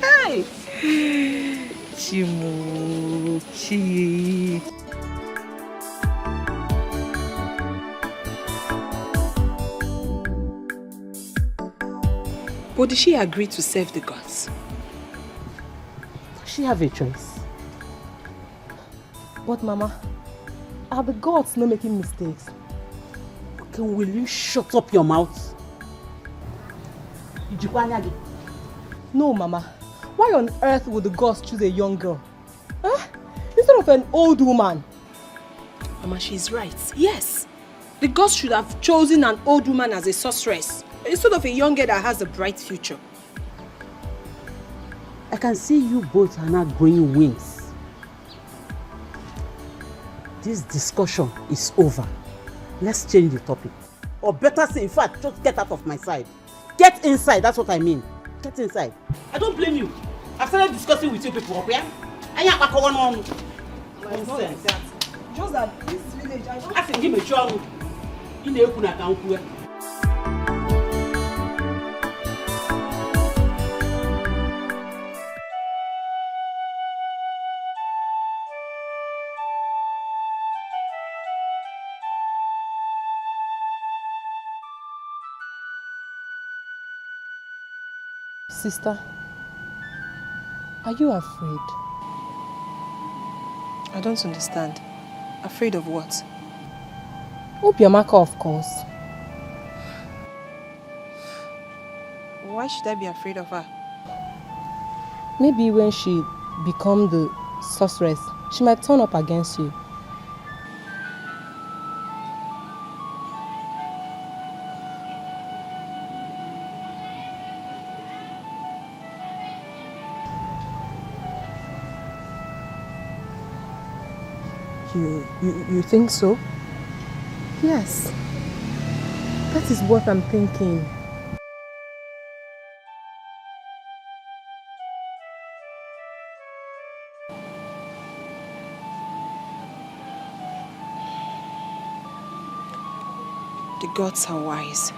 Hey! Chimuchi. But did she agree to serve the gods? Does she have a choice? But Mama, are the gods not making mistakes? Okay, will you shut up your mouth? No, Mama. Why on earth would the gods choose a young girl? Instead of an old woman? Mama, she's right. Yes. The gods should have chosen an old woman as a sorceress, instead of a young girl that has a bright future. I can see you both are now growing wings. This discussion is over. Let's change the topic. Or better say, in fact, just get out of my side. Get inside, that's what I mean. Get inside. I don't blame you. I've started discussing with you people, okay? I ain't back on. Nonsense. Just that this village, I don't... I think give me a job. In the open account. Sister, are you afraid? I don't understand. Afraid of what? Obiamaka, of course. Why should I be afraid of her? Maybe when she becomes the sorceress, she might turn up against you. You think so? Yes. That is what I'm thinking. The gods are wise.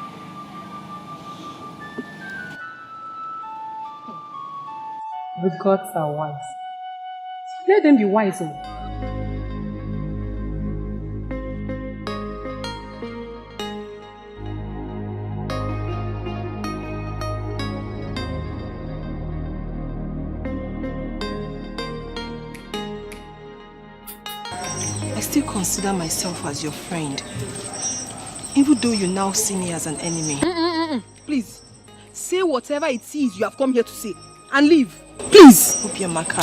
The gods are wise. Let them be wiser. I still consider myself as your friend, even though you now see me as an enemy. Please, say whatever it is you have come here to say and leave. Please. Obiamaka,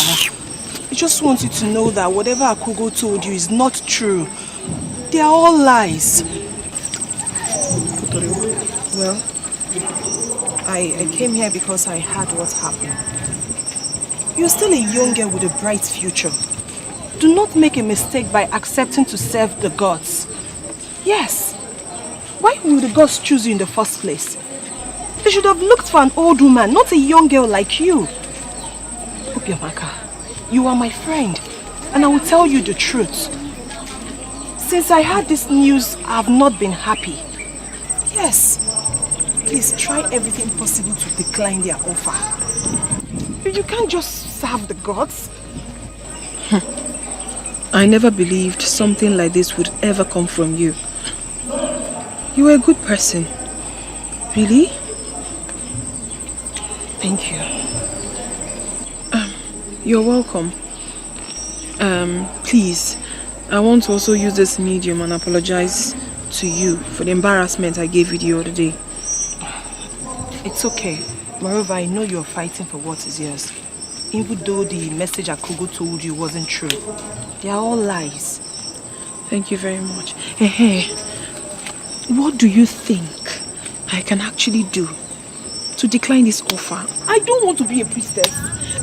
I just want you to know that whatever Akugo told you is not true. They are all lies. Well, I came here because I heard what happened. You're still a young girl with a bright future. Do not make a mistake by accepting to serve the gods. Yes. Why would the gods choose you in the first place? They should have looked for an old woman, not a young girl like you. Obiamaka, you are my friend, and I will tell you the truth. Since I heard this news, I have not been happy. Yes. Please try everything possible to decline their offer. You can't just serve the gods. I never believed something like this would ever come from you. You are a good person. Really? Thank you. You're welcome. Please, I want to also use this medium and apologize to you for the embarrassment I gave you the other day. It's okay. Moreover, I know you're fighting for what is yours. Even though the message Akugo told you wasn't true. They are all lies. Thank you very much. What do you think I can actually do to decline this offer? I don't want to be a priestess.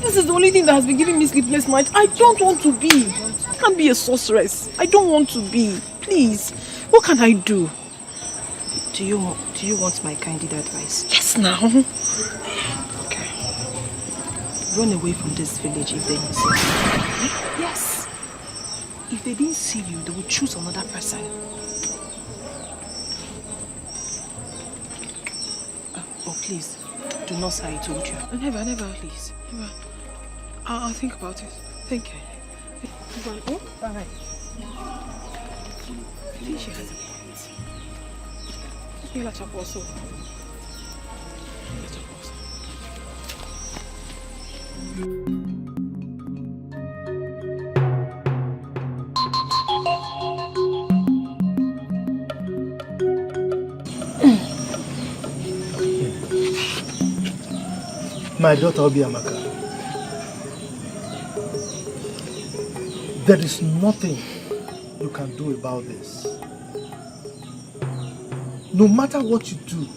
This is the only thing that has been giving me sleepless nights. I don't want to be. I can't be a sorceress. I don't want to be. Please, what can I do? Do you want my candid advice? Yes, now. Okay. Run away from this village if they insist. Yes. If they didn't see you, they would choose another person. Oh, please. Do not say I told you. Never, please. Never. I'll think about it. Thank you. Oh, bye. Please, she has a point. Let's also. My daughter Obiamaka, there is nothing you can do about this. No matter what you do,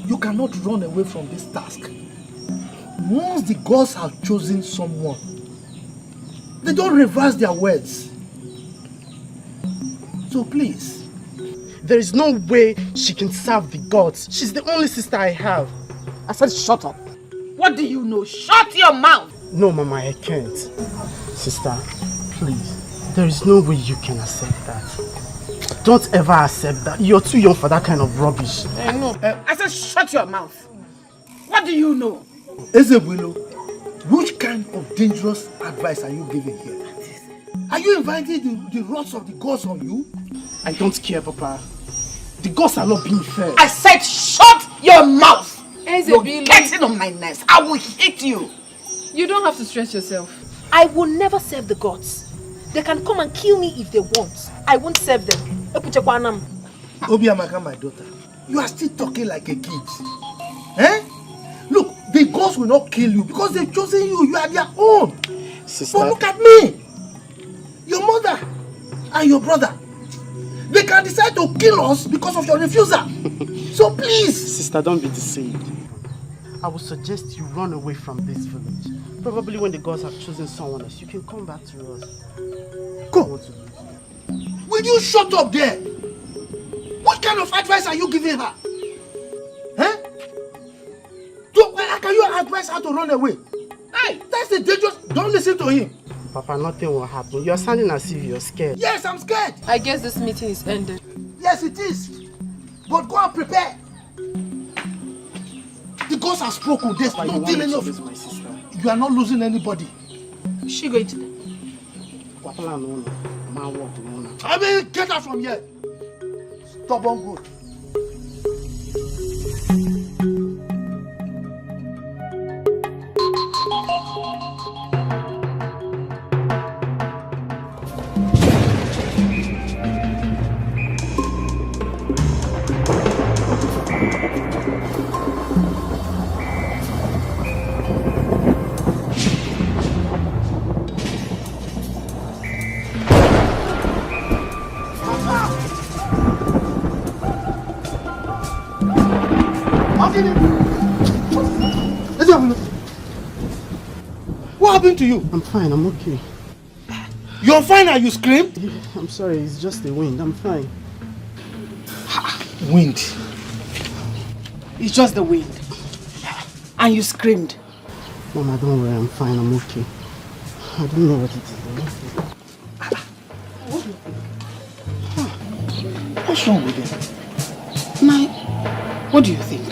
you cannot run away from this task. Once the gods have chosen someone, they don't reverse their words. So please. There is no way she can serve the gods. She's the only sister I have. I said shut up. What do you know? Shut your mouth! No, Mama, I can't. Sister, please. There is no way you can accept that. Don't ever accept that. You're too young for that kind of rubbish. I know. I said shut your mouth. What do you know? Ezebwilo, which kind of dangerous advice are you giving here? Are you inviting the wrath of the gods on you? I don't care, Papa. The gods are not being fair. I said shut your mouth! You're getting on my nerves. I will hit you. You don't have to stress yourself. I will never serve the gods. They can come and kill me if they want. I won't serve them. Obiamaka, my daughter, you are still talking like a kid. Eh? Look, the gods will not kill you because they've chosen you. You are their own. Sister. But look at me. Your mother and your brother. They can decide to kill us because of your refusal. So please. Sister, don't be deceived. I would suggest you run away from this village. Probably when the gods have chosen someone else, you can come back to us. Go. Will you shut up there? What kind of advice are you giving her? Huh? So, how can you advise her to run away? Hey, that's the dangerous. Don't listen to him. Papa, nothing will happen. You're sounding as if you're scared. Yes, I'm scared. I guess this meeting is ended. Yes, it is. But go and prepare. The gods have spoken. There's no dealing of it. You are not losing anybody. Is she going to? I mean, get out from here. Stubborn good. What happened to you? I'm fine, I'm okay. You're fine and you screamed? I'm sorry, it's just the wind. I'm fine. Wind. It's just the wind. And you screamed. Mama, don't worry, I'm fine, I'm okay. I don't know what it is. What's wrong with him? What do you think?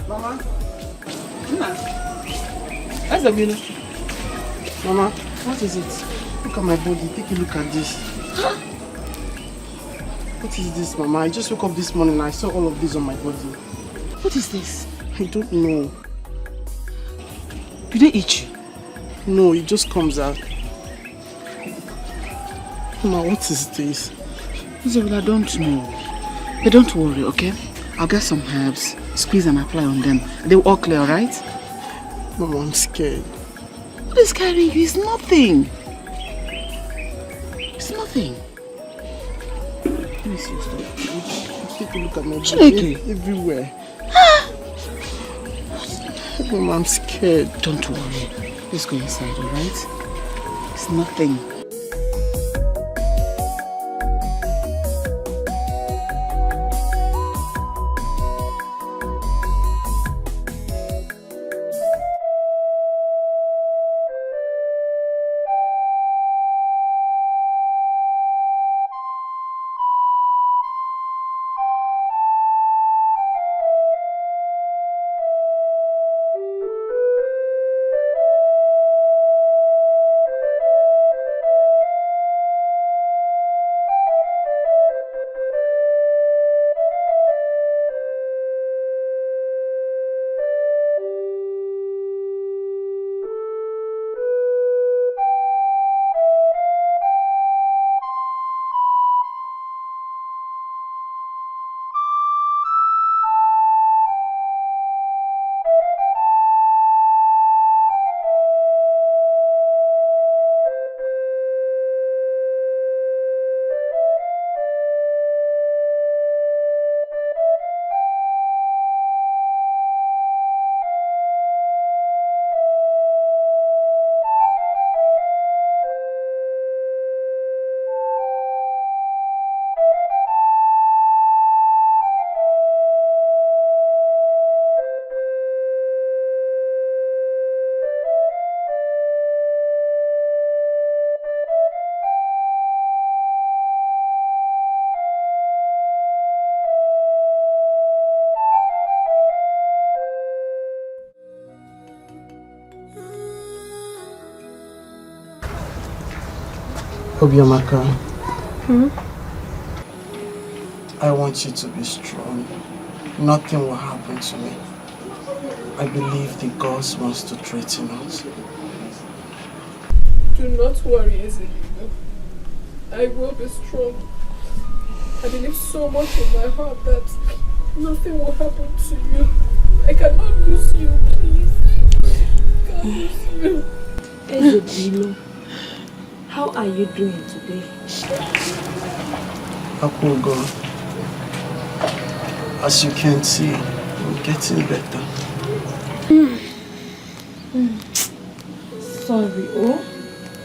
Mama? Mama, what is it? Look at my body. Take a look at this. What is this, Mama? I just woke up this morning and I saw all of this on my body. What is this? I don't know. Did they eat you? No, it just comes out. Mama, what is this? Isabella, I don't know. But don't worry, okay? I'll get some herbs, squeeze and apply on them. They'll all clear, alright? Mama, I'm scared. What is scaring you? It's nothing. It's nothing. Let me see your stomach. Take a look at my body. Everywhere. Mama, I'm scared. Don't worry. Let's go inside, alright? It's nothing. Obiamaka, I want you to be strong. Nothing will happen to me. I believe the gods wants to threaten us. Do not worry, Ezekiel. I will be strong. I believe so much in my heart that nothing will happen to you. I cannot lose you, please. I can't lose you. Ezekiel, how are you doing today? Akogo, as you can see, I'm getting better. Sorry, oh?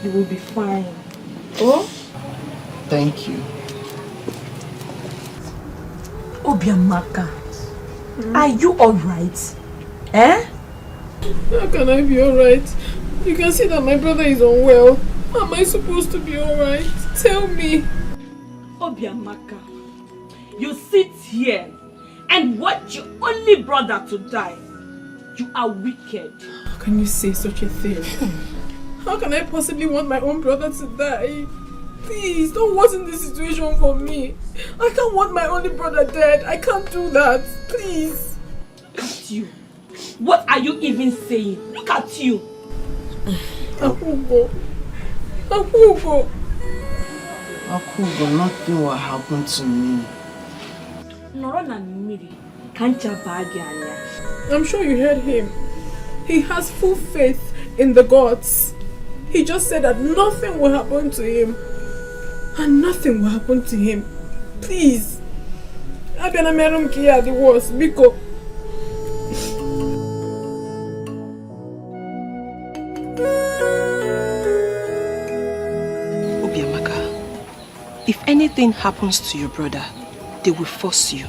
You will be fine. Oh? Thank you. Obiamaka, are you alright? Eh? How can I be alright? You can see that my brother is unwell. How am I supposed to be alright? Tell me. Obiamaka, you sit here and watch your only brother to die. You are wicked. How can you say such a thing? How can I possibly want my own brother to die? Please, don't worsen the situation for me. I can't want my only brother dead. I can't do that. Please. Look at you. What are you even saying? Look at you. Akugo. Akugo. Akugo, nothing will happen to me. I'm sure you heard him. He has full faith in the gods. He just said that nothing will happen to him. And nothing will happen to him. Please. Abena merum kia the worst. Biko. Obiamaka, if anything happens to your brother, they will force you.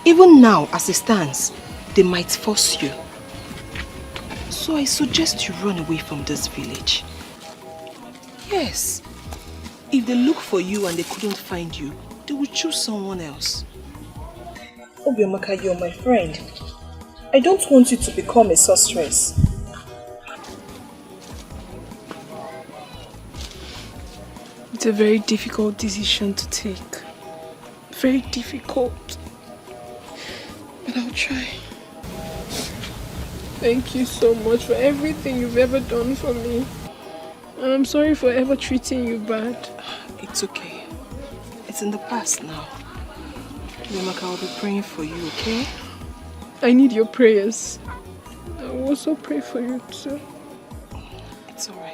Even now, as it stands, they might force you. So I suggest you run away from this village. Yes. If they look for you and they couldn't find you, they will choose someone else. Obiamaka, you're my friend. I don't want you to become a sorceress. It's a very difficult decision to take. Very difficult. But I'll try. Thank you so much for everything you've ever done for me. And I'm sorry for ever treating you bad. It's okay. It's in the past now. Obiamaka, I'll be praying for you, okay? I need your prayers. I will also pray for you too. It's alright.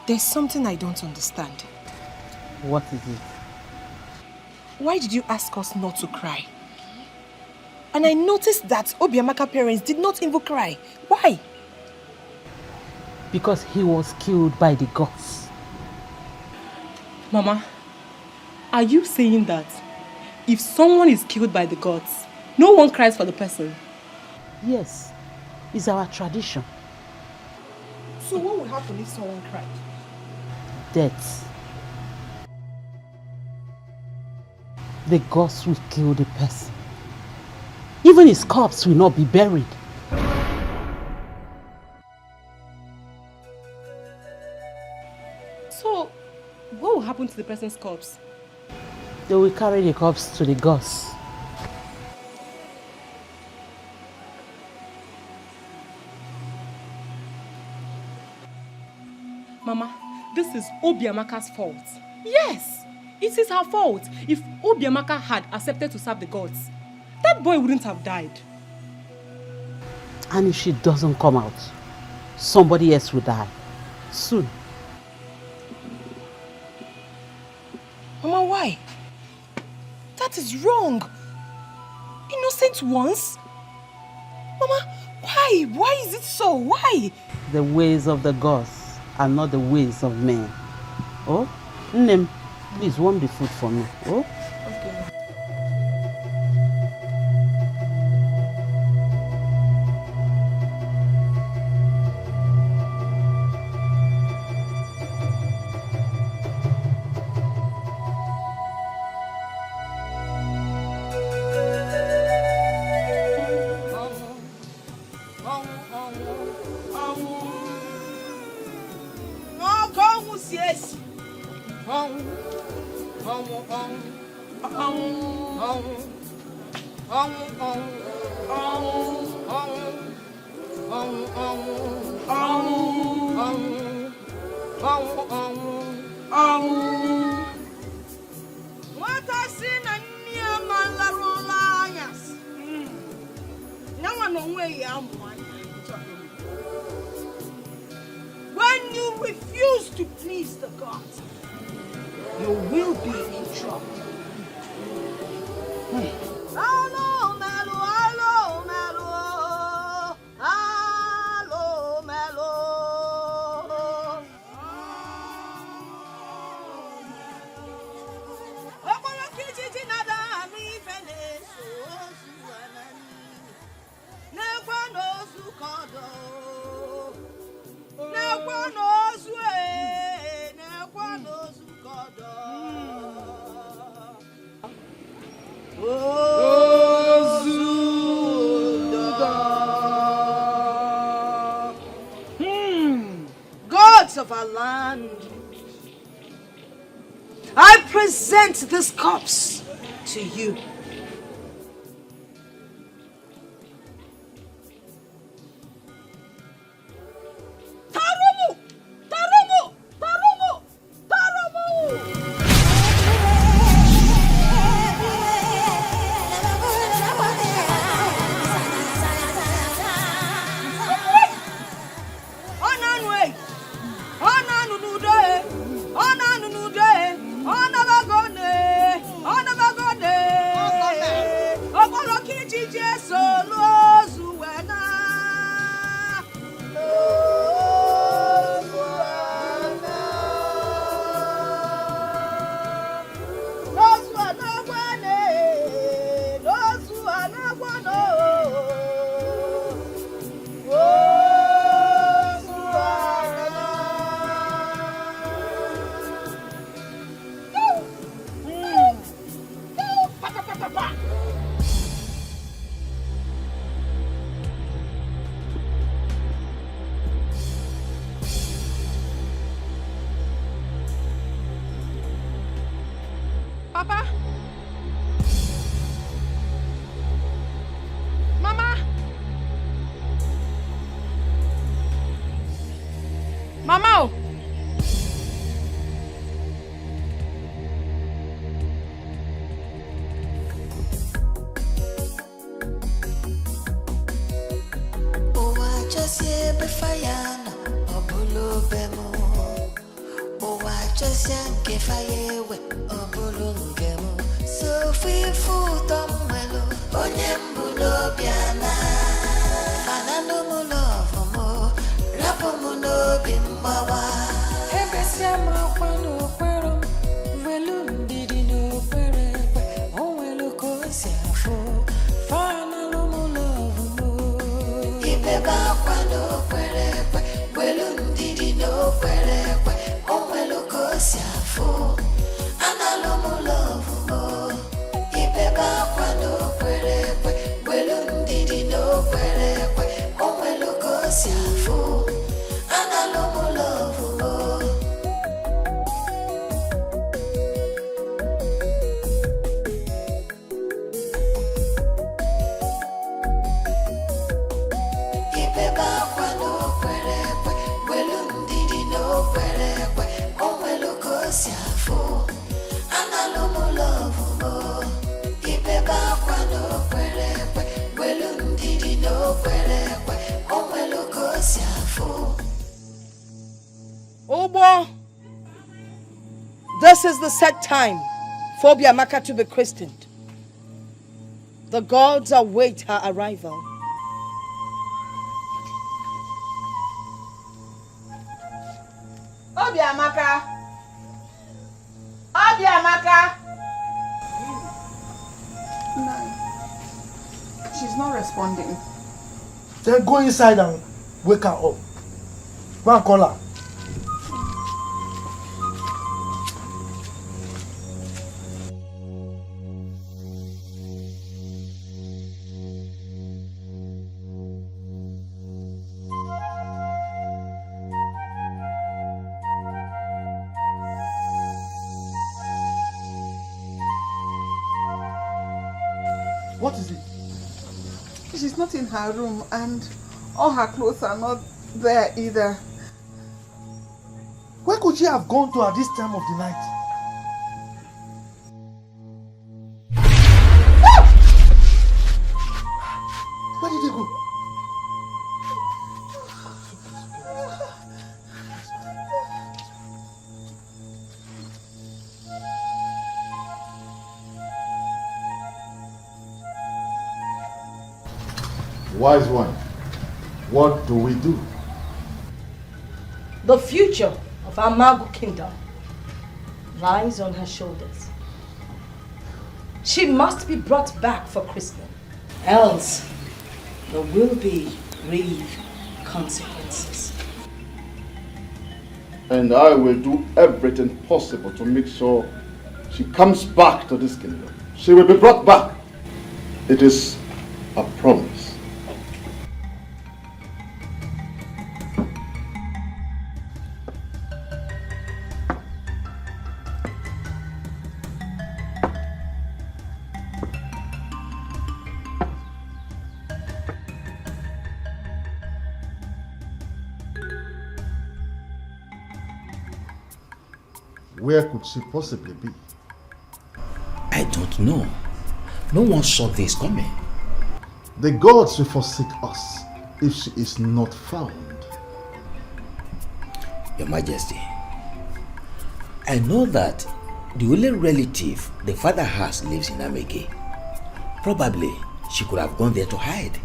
There's something I don't understand. What is it? Why did you ask us not to cry? And I noticed that Obiamaka's parents did not even cry. Why? Because he was killed by the gods. Mama, Are you saying that if someone is killed by the gods, no one cries for the person? Yes, it's our tradition. So what would happen if someone cried? Death. The gods will kill the person. Even his corpse will not be buried. So, what will happen to the person's corpse? They will carry the corpse to the gods. Mama, this is Obiamaka's fault. Yes, it is her fault. If Obiamaka had accepted to serve the gods, that boy wouldn't have died. And if she doesn't come out, somebody else will die. Soon. Mama, why? That is wrong. Innocent ones? Mama, why? Why is it so? Why? The ways of the gods are not the ways of men. Oh, Nnem, please warm the food for me. Oh? Okay. When you refuse to please the gods, you will be in trouble. Hello, Melo, hello, Melo, hello, Melo. Gods of our land, I present this corpse to you. Papa? Mama? Mama? Obo, this is the set time for Obiamaka to be christened. The gods await her arrival. Obiamaka! Obiamaka! No. She's not responding. Then go inside and wake her up. Go and call her. What is it? She's not in her room and all her clothes are not there either. Where could she have gone to at this time of the night? Where did they go? Wise one, what do we do? The future of our Magu kingdom lies on her shoulders. She must be brought back for christening, else there will be grave consequences. And I will do everything possible to make sure she comes back to this kingdom. She will be brought back. It is a promise. Where could she possibly be? I don't know. No one saw this coming. The gods will forsake us if she is not found. Your Majesty, I know that the only relative the father has lives in Ameke. Probably she could have gone there to hide.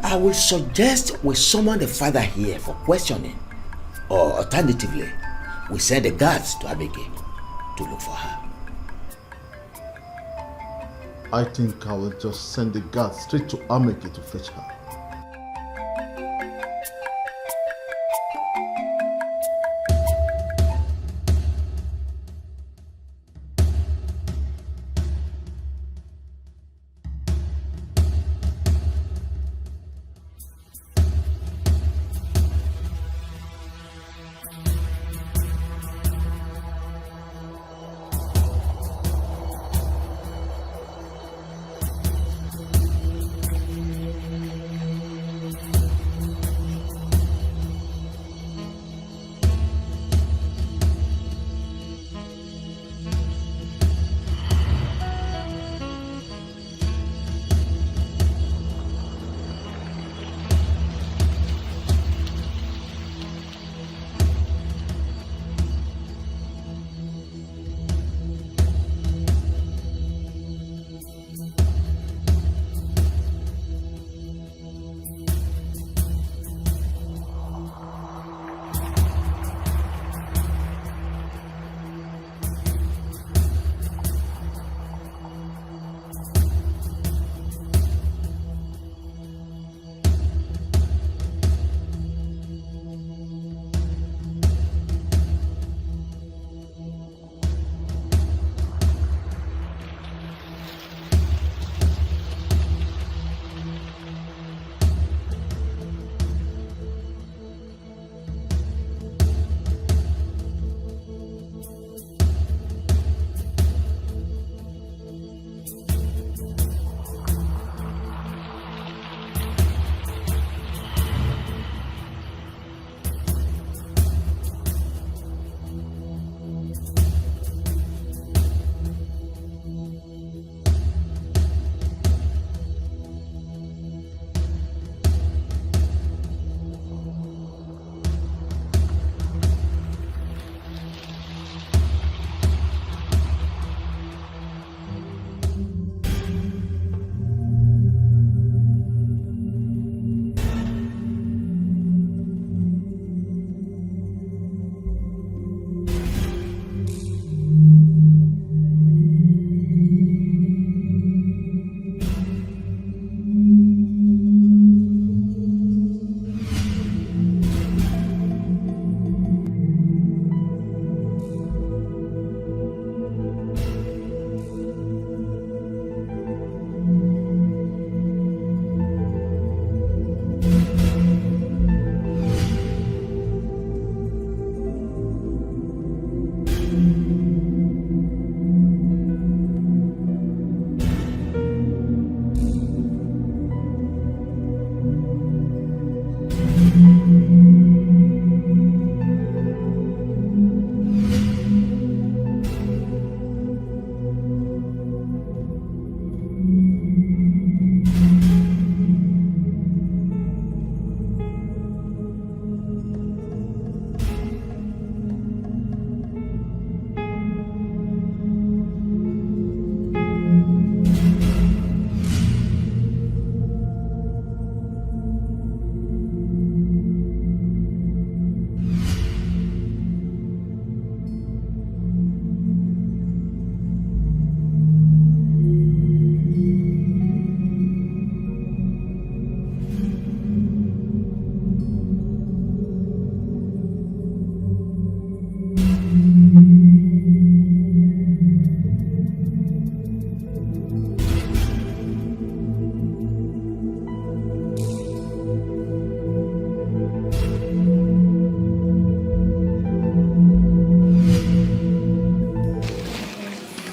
I will suggest we summon the father here for questioning, or alternatively, we send the guards to Ameke to look for her. I think I will just send the guards straight to Ameke to fetch her.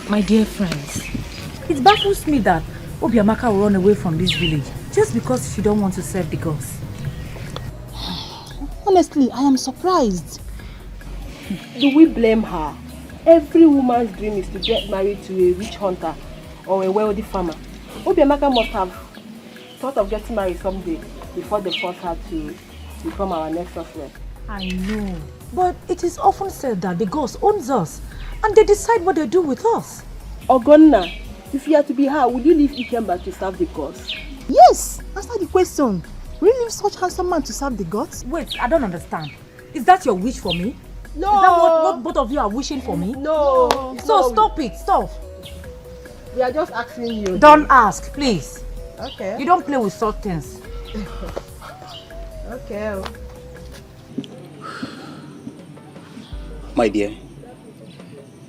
My dear friends, it baffles me that Obiamaka will run away from this village just because she don't want to serve the gods. Honestly, I am surprised. Do we blame her? Every woman's dream is to get married to a witch hunter or a wealthy farmer. Obiamaka must have thought of getting married someday before they forced her to become our next success. I know, but it is often said that the gods owns us and they decide what they do with us. Ogonna, if you are to be her, would you leave Ikemba to serve the gods? Yes, answer the question. Will you leave such handsome man to serve the gods? Wait, I don't understand. Is that your wish for me? No. Is that what both of you are wishing for me? No. So stop it, stop. We are just asking you. Don't ask, please. Okay. You don't play with such things. Okay. My dear,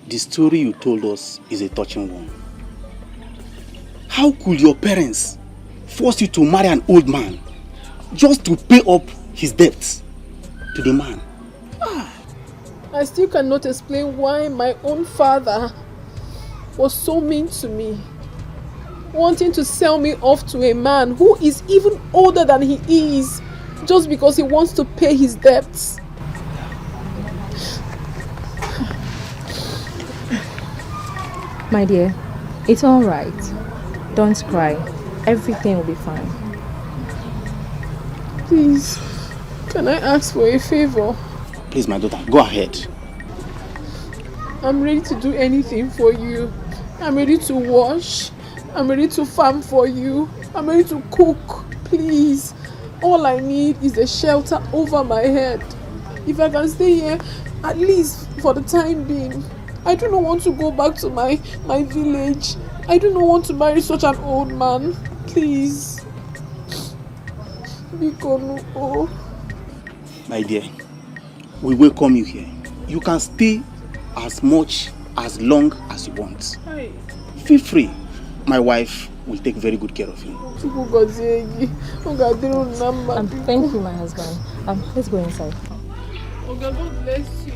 the story you told us is a touching one. How could your parents force you to marry an old man just to pay up his debts to the man? I still cannot explain why my own father was so mean to me, wanting to sell me off to a man who is even older than he is, just because he wants to pay his debts. My dear, it's all right. Don't cry. Everything will be fine. Please, can I ask for a favor? Please, my daughter, go ahead. I'm ready to do anything for you. I'm ready to wash. I'm ready to farm for you. I'm ready to cook. Please. All I need is a shelter over my head. If I can stay here, at least for the time being. I do not want to go back to my village. I do not want to marry such an old man. Please. Bikono. My dear, we welcome you here. You can stay as much, as long as you want. Hi. Feel free. My wife will take very good care of you. Thank you, my husband. Let's go inside. Oh God, God bless you.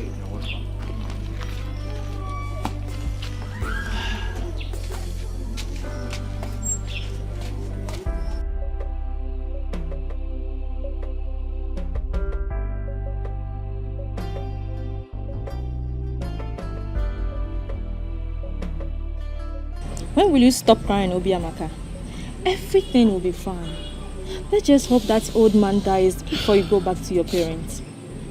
When will you stop crying, Obiamaka? Everything will be fine. Let's just hope that old man dies before you go back to your parents.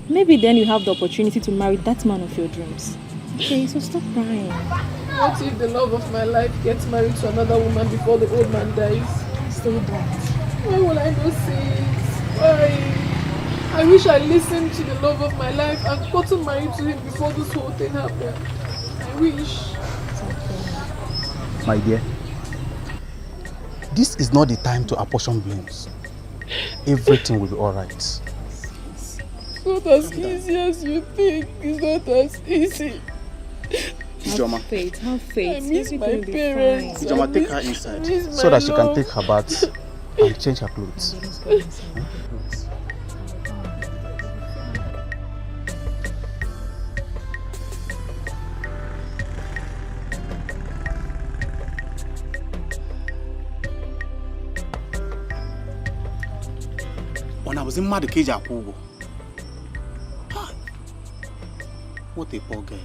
Maybe then you have the opportunity to marry that man of your dreams. Okay, so stop crying. What if the love of my life gets married to another woman before the old man dies? Say that. Why will I not say it? Why? I wish I listened to the love of my life and gotten married to him before this whole thing happened. I wish. My dear, this is not the time to apportion blames. Everything will be alright. It's not as easy as you think. It's not as easy. Ijoma. Have faith. I miss my parents. Ijoma, take her inside so that she can take her bath and change her clothes. When I was in Mad Cage Akugo. What a poor girl.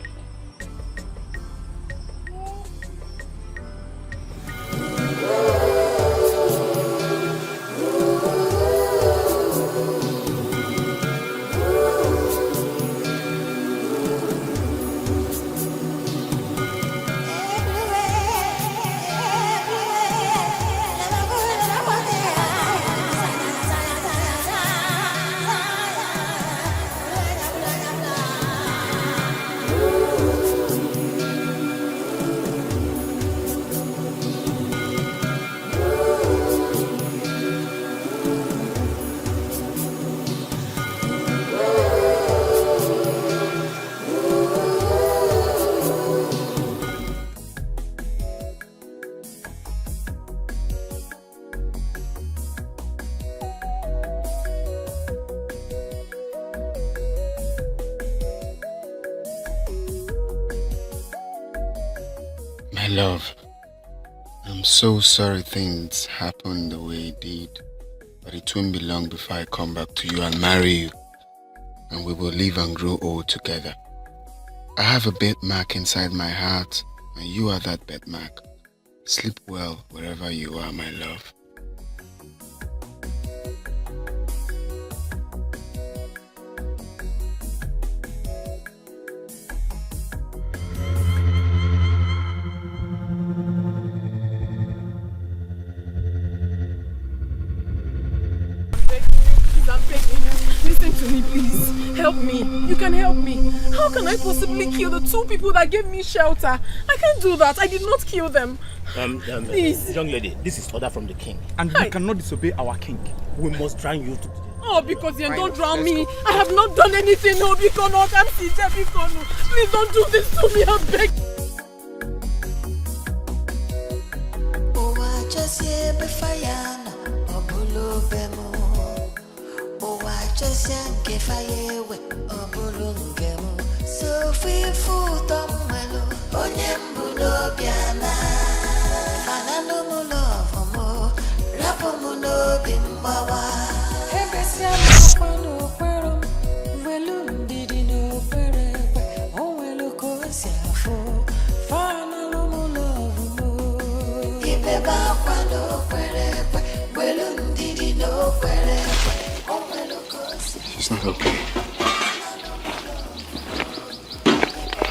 My love, I'm so sorry things happened the way it did. But it won't be long before I come back to you and marry you. And we will live and grow old together. I have a birthmark inside my heart, and you are that birthmark. Sleep well wherever you are, my love. I'm begging you. Listen to me, please. Help me. You can help me. How can I possibly kill the 2 people that gave me shelter? I can't do that. I did not kill them. Please. Young lady, this is order from the king. And we cannot disobey our king. We must drown you today. Oh, because you don't drown me. I have not done anything. No, because not. I'm Sita Bikonu. Please don't do this to me. I beg. Oh, I just hear Defying. Oh, Bulu Bemo. Oh, I just yank fire with a bulungemo. So feel food on Melo. Oh, Nyambuno Biana. Anano love mo. Rapomuno Bimbawa. Hebesia Mapano Perum. Velum Didino Pere. Oh, Weluko Siafo. Fanalomo love mo. Ibeba Pano Pere. Velum Didino Pere. She's not okay.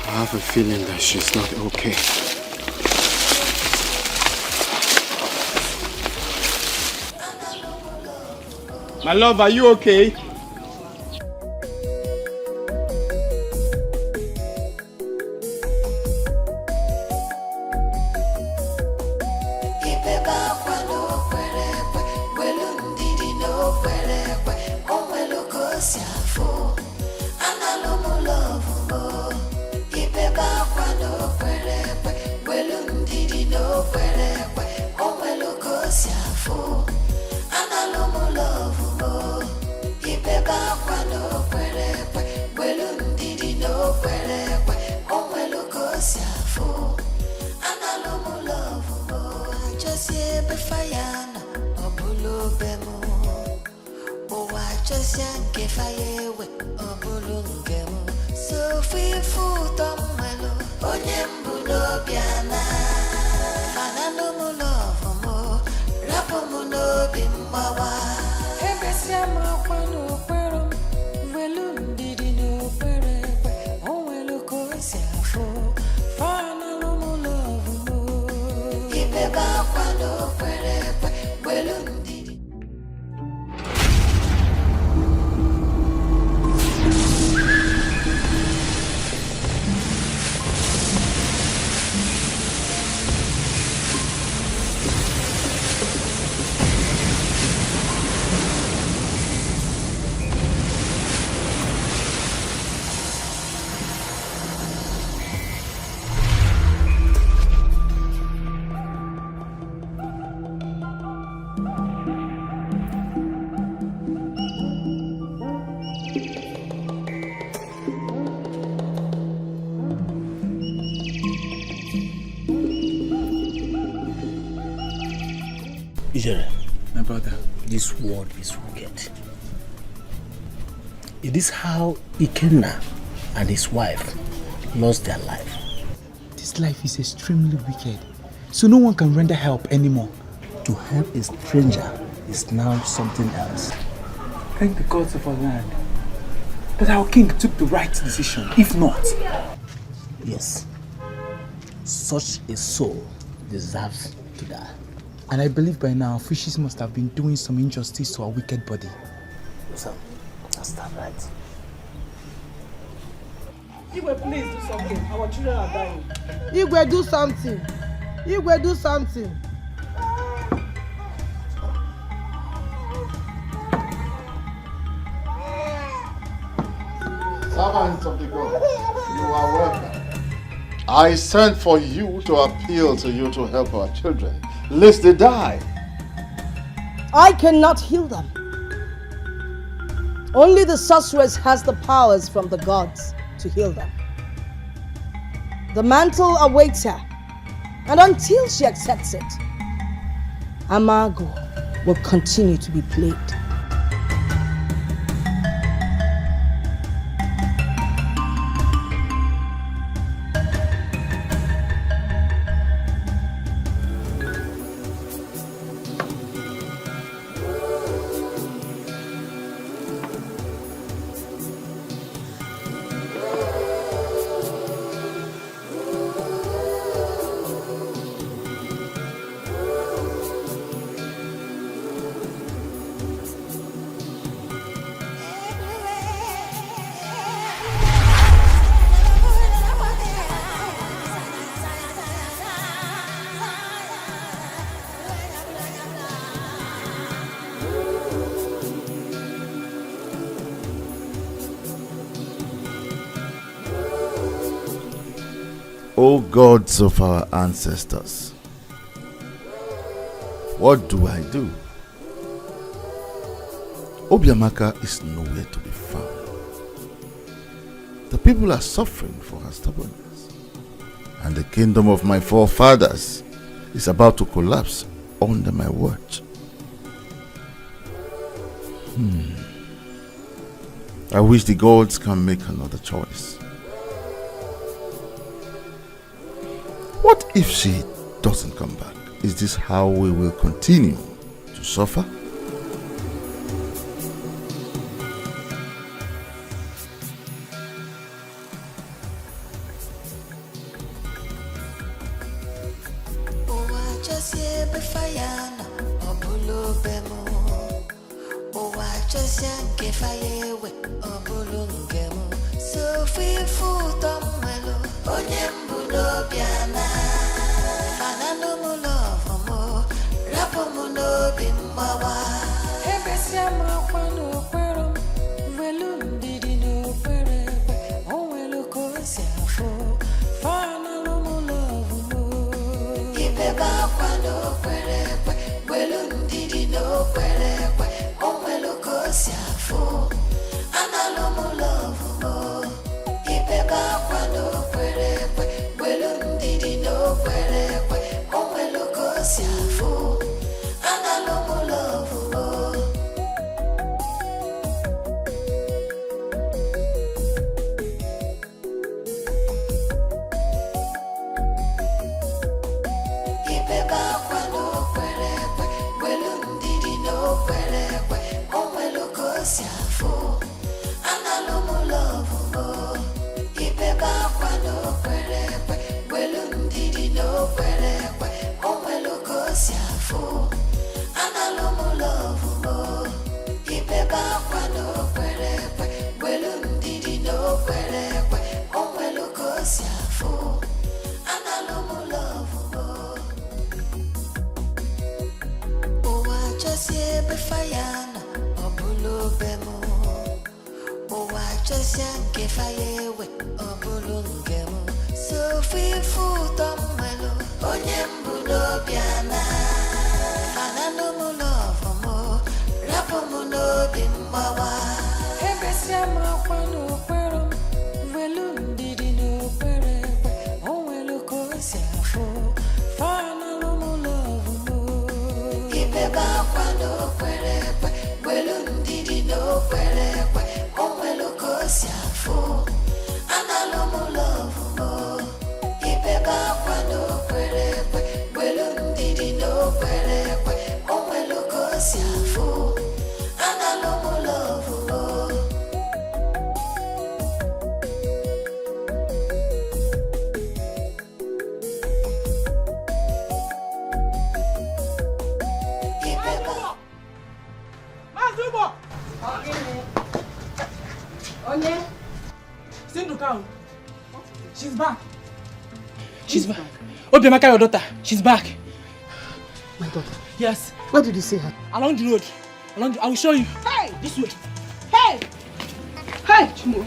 I have a feeling that she's not okay. My love, are you okay? My brother, this world is wicked. It is how Ikenna and his wife lost their life. This life is extremely wicked, so no one can render help anymore. To help a stranger is now something else. Thank the gods of our land that our king took the right decision. If not, yes, such a soul deserves to die. And I believe by now, fishes must have been doing some injustice to our wicked body. So, that's that right. Igwe, please do something. Our children are dying. Igwe, do something. Igwe, do something. Servants of the God, you are welcome. I sent for you to appeal to you to help our children, lest they die. I cannot heal them. Only the sorceress has the powers from the gods to heal them. The mantle awaits her, And until she accepts it, Amago will continue to be played. O gods of our ancestors, what do I do? Obiamaka is nowhere to be found. The people are suffering for her stubbornness, and the kingdom of my forefathers is about to collapse under my watch. I wish the gods can make another choice. What if she doesn't come back? Is this how we will continue to suffer? She's back. She's back. Obiamaka, your daughter. She's back. My daughter? Yes. Where did you see her? Along the road. I will show you. Hey! This way. Hey! Hey! Chimo.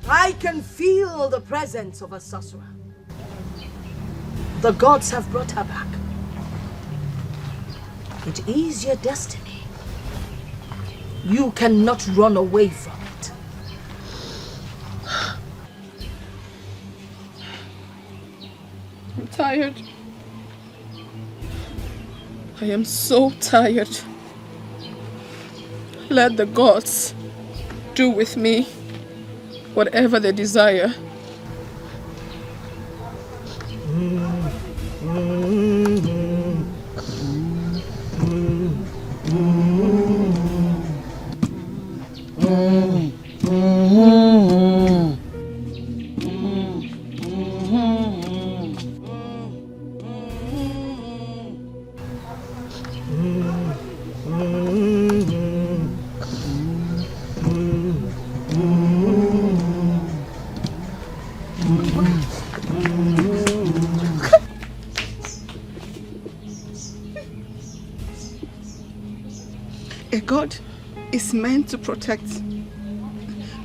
I can feel the presence of a sorcerer. The gods have brought her back. It is your destiny. You cannot run away from it. I'm tired. I am so tired. Let the gods do with me whatever they desire. A God is meant to protect,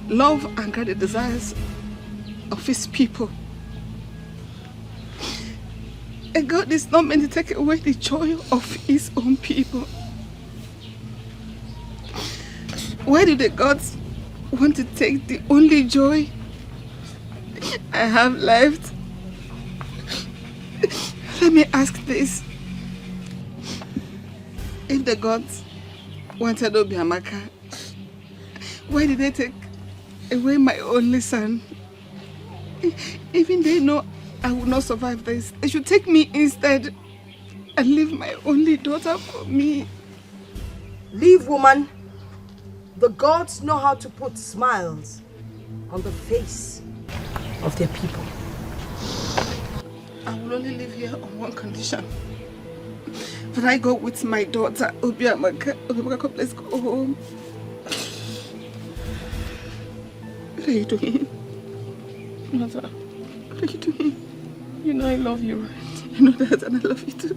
love and guard the desires of his people. A God is not meant to take away the joy of his own people. Why do the gods want to take the only joy I have left? Let me ask this. If the gods wanted Obiamaka, why did they take away my only son? Even they know I will not survive this. They should take me instead and leave my only daughter for me. Leave, woman. The gods know how to put smiles on the face of their people. I will only live here on one condition. When I go with my daughter, Obiamaka, let's go home. What are you doing? Mother, what are you doing? You know I love you, right? I know that, and I love you too.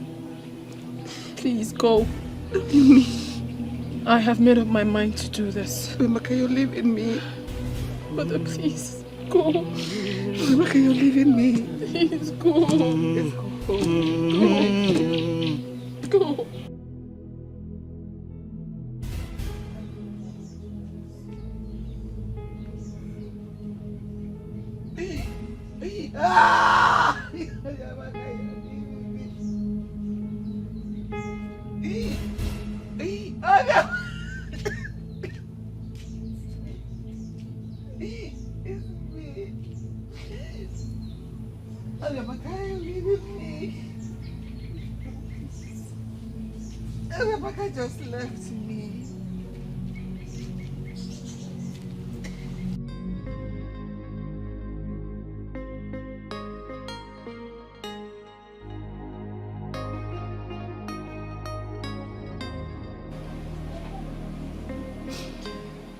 Please go. Don't leave me. I have made up my mind to do this. Obiamaka, you're leaving me. Mother, please, go. Obiamaka, you're leaving me. Please, go. Go. Go. Ah! Rebecca just left me.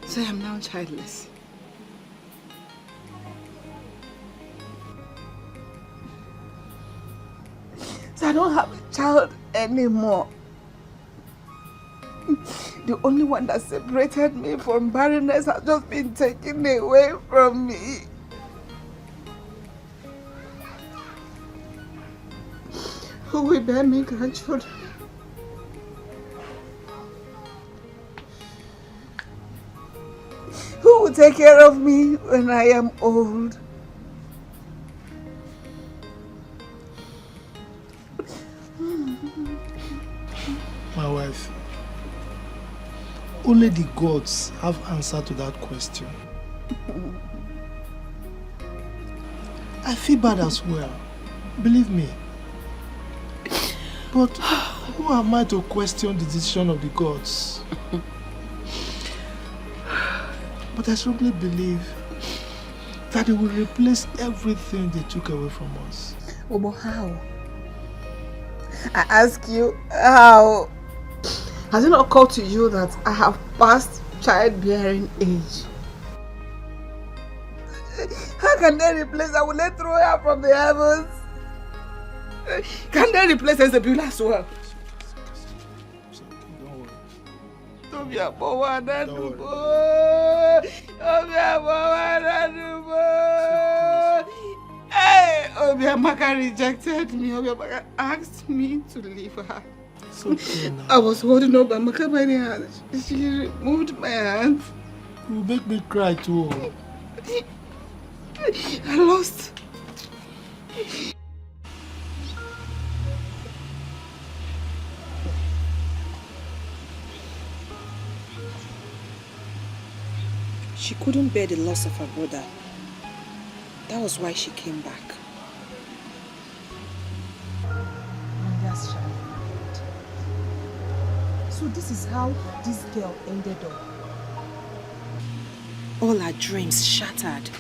So I am now childless. So I don't have a child anymore. The only one that separated me from barrenness has just been taken away from me. Who will bear me grandchildren? Who will take care of me when I am old? My wife, only the gods have answer to that question. I feel bad as well, believe me. But who am I to question the decision of the gods? But I strongly believe that they will replace everything they took away from us. Oh, but how? I ask you, how? Has it not occurred to you that I have passed childbearing age? How can they replace her? Will they throw her from the heavens? Can they replace Ezebule as well? Don't be a boy, Hey, Obiamaka rejected me. Obiamaka asked me to leave her. It's okay now. I was holding Obiamaka by the hand. She removed my hand. You make me cry too. I lost. She couldn't bear the loss of her brother. That was why she came back. And that's child. So this is how this girl ended up. All her dreams shattered.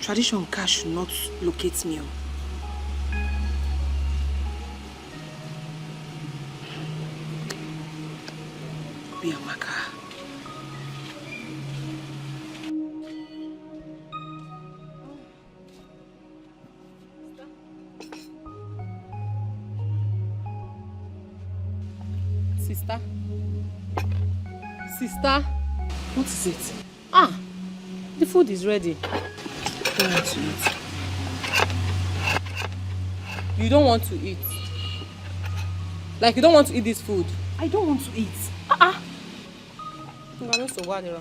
Tradition cash should not locate me. Obiamaka. Sister? Sister? What is it? Ah, the food is ready. I don't want to eat. You don't want to eat? Like you don't want to eat this food? I don't want to eat. I'm going to go there.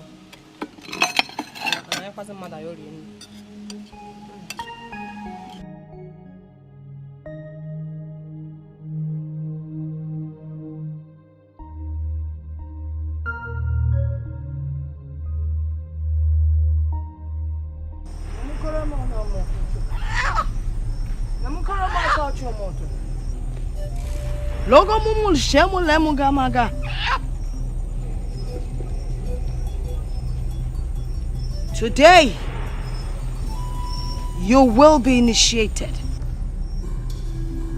Logo mumul shemu lemu gamaga. Today, you will be initiated.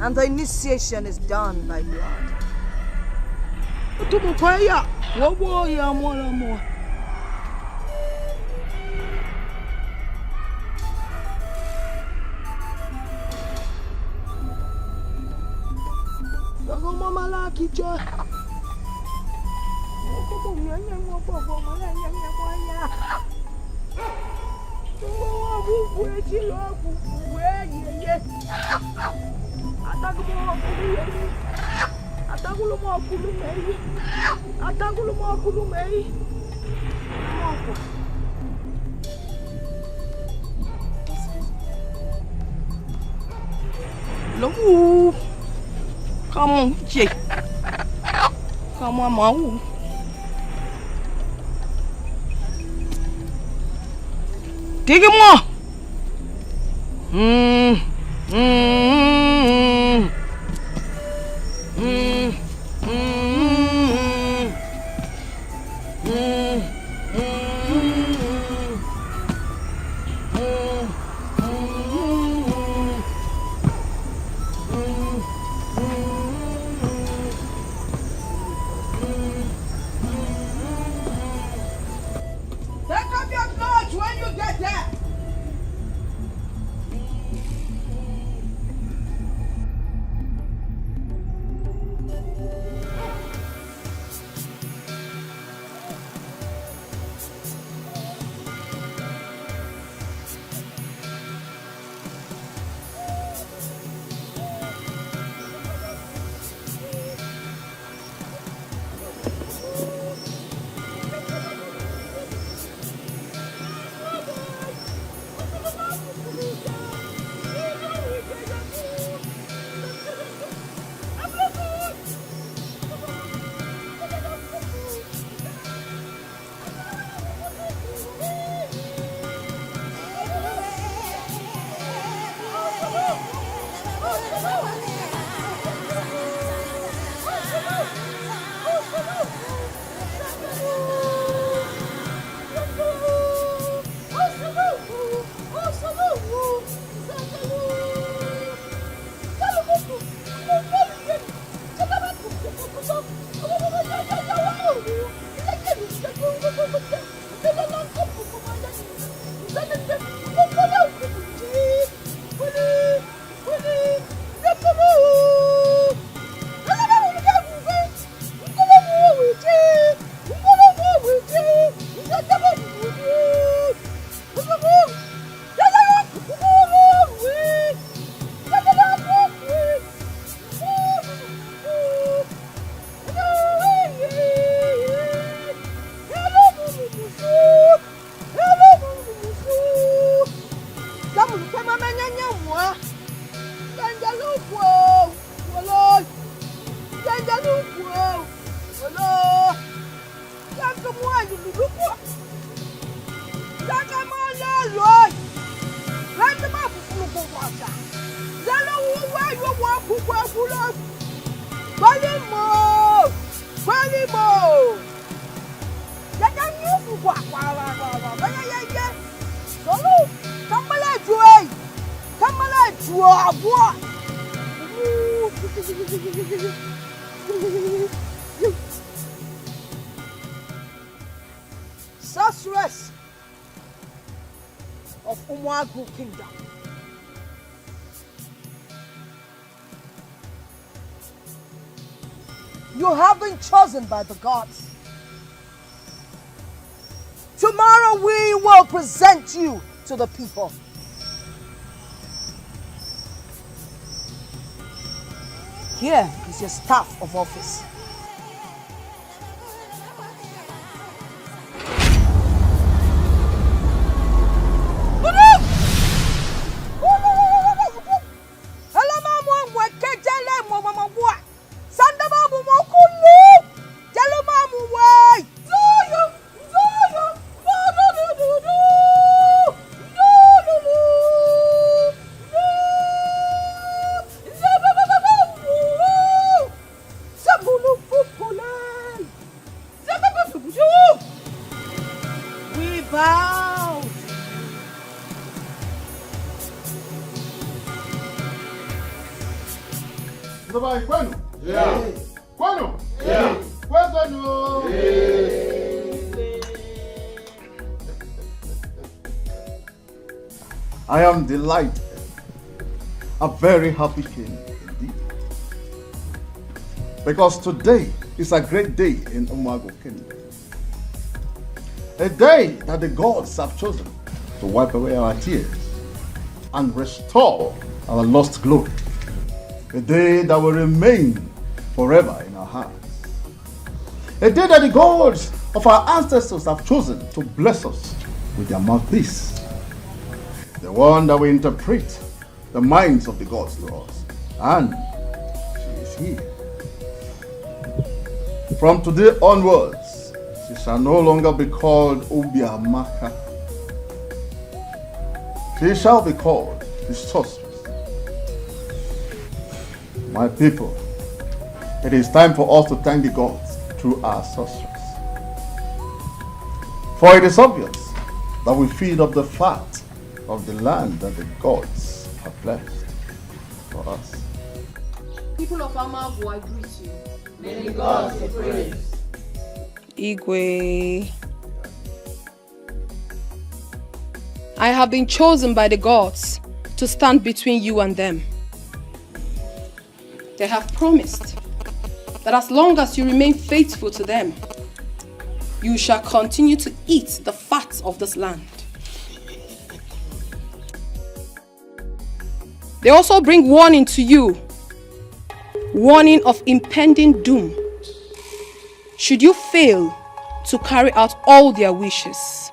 And the initiation is done by blood. Look, come on, Jake. Come on, Mom. Dig him more. Sorceress of Umuagu Kingdom. You have been chosen by the gods. Tomorrow we will present you to the people. Here is your staff of office. I am delighted. A very happy king indeed. Because today is a great day in Umuagu Kingdom. A day that the gods have chosen to wipe away our tears and restore our lost glory. A day that will remain forever in our hearts. A day that the gods of our ancestors have chosen to bless us with their mouthpiece. The one that will interpret the minds of the gods to us. And she is here. From today onwards, she shall no longer be called Obiamaka. She shall be called the sorceress. My people, it is time for us to thank the gods through our sorceress. For it is obvious that we feed up the fat of the land that the gods have blessed for us. People of Amagu, I greet you. May the gods be praised. Igwe. I have been chosen by the gods to stand between you and them. They have promised that as long as you remain faithful to them, you shall continue to eat the fat of this land. They also bring warning to you, warning of impending doom, should you fail to carry out all their wishes.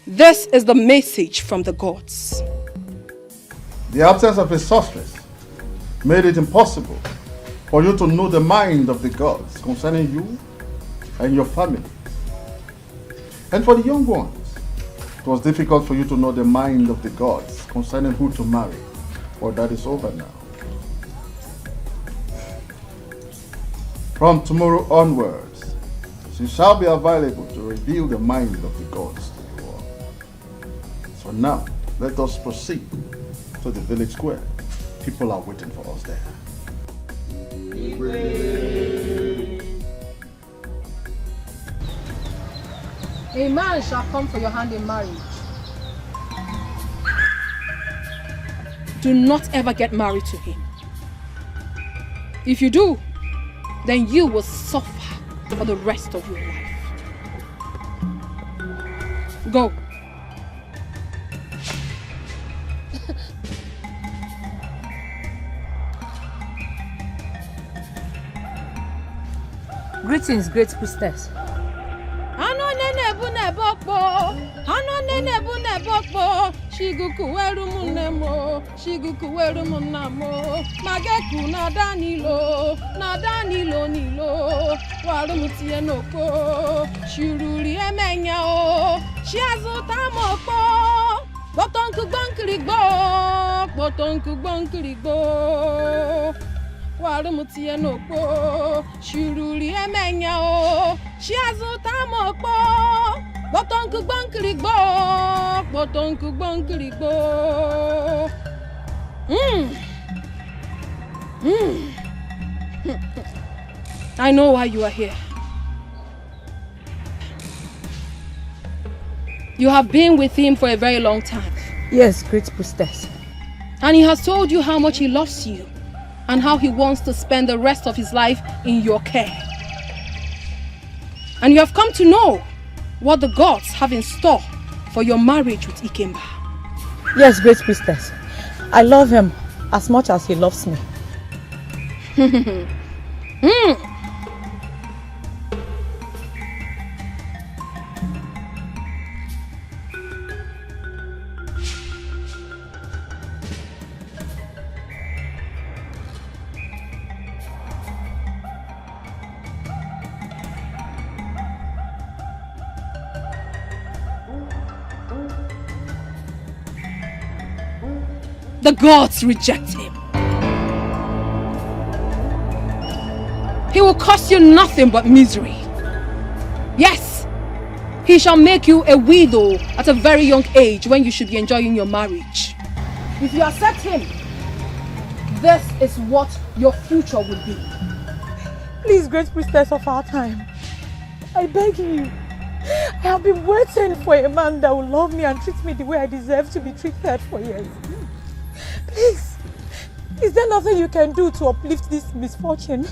This is the message from the gods. The absence of a sorceress made it impossible for you to know the mind of the gods concerning you and your family. And for the young ones, it was difficult for you to know the mind of the gods concerning who to marry, for that is over now. From tomorrow onwards, she shall be available to reveal the mind of the gods to you all. So now, let us proceed to the village square. People are waiting for us there. A man shall come for your hand in marriage. Do not ever get married to him. If you do, then you will suffer for the rest of your life. Go. Greetings, great priestess. Shiguku weru munemo, shiguku weru munamo. Mageku na danilo nilo. Warumuti enoko, shururi emenya o. Shiazuta moko, botonku bonkirigbo. Warumuti enoko, shururi emenya o. Shiazuta moko. Botonku bonkirigbo. I know why you are here. You have been with him for a very long time. Yes, great priestess. And he has told you how much he loves you and how he wants to spend the rest of his life in your care. And you have come to know what the gods have in store for your marriage with Ikemba. Yes, great priestess. I love him as much as he loves me. The gods reject him. He will cost you nothing but misery. Yes, he shall make you a widow at a very young age when you should be enjoying your marriage. If you accept him, this is what your future will be. Please, great priestess of our time, I beg you. I have been waiting for a man that will love me and treat me the way I deserve to be treated for years. Please, is there nothing you can do to uplift this misfortune?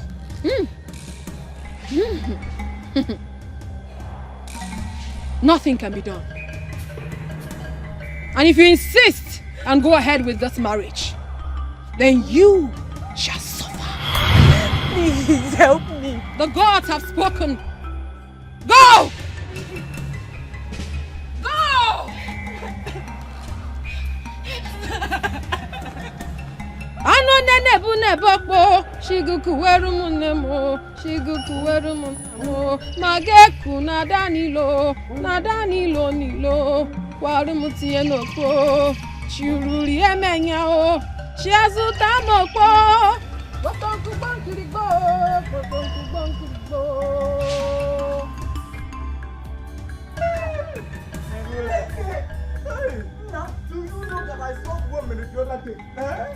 Nothing can be done. And if you insist and go ahead with this marriage, then you shall suffer. Please help me. The gods have spoken. Go! Go! Ano nebu nebokpo, shiguku weru munemo, mageku nadanilo nilo, warumuti enoko, shururi emenya o, shiazuta mokpo, botonku bonkirigbo. Now, do you know that I saw women the other day? Hey!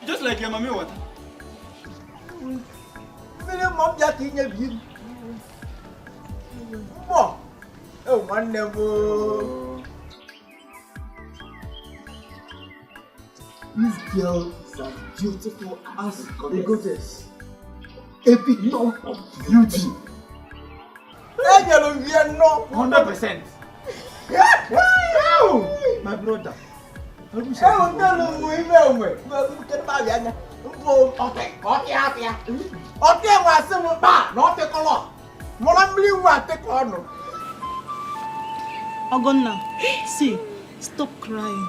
Just like your mommy water. These girls are beautiful as a goddess. Epitome of beauty. 100%. My brother. Ogonna, see, stop crying.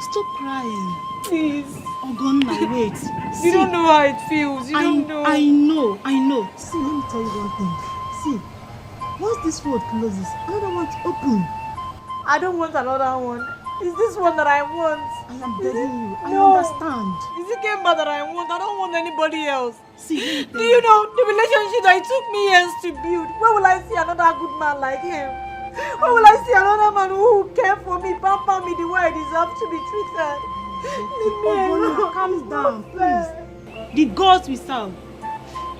Stop crying. Please. Ogonna, wait. You don't know how it feels. You don't know. I know. See, let me tell you one thing. See, once this road closes, another one's open. I don't want another one. It's this one that I want. I am begging you. I No. understand. Is it Kemba that I want? I don't want anybody else. See, do you know the relationship that it took me years to build? Where will I see another good man like him? Where will I see another man who will care for me, pamper me the way I deserve to be treated? Leave me alone. Calm down, please. The gods we serve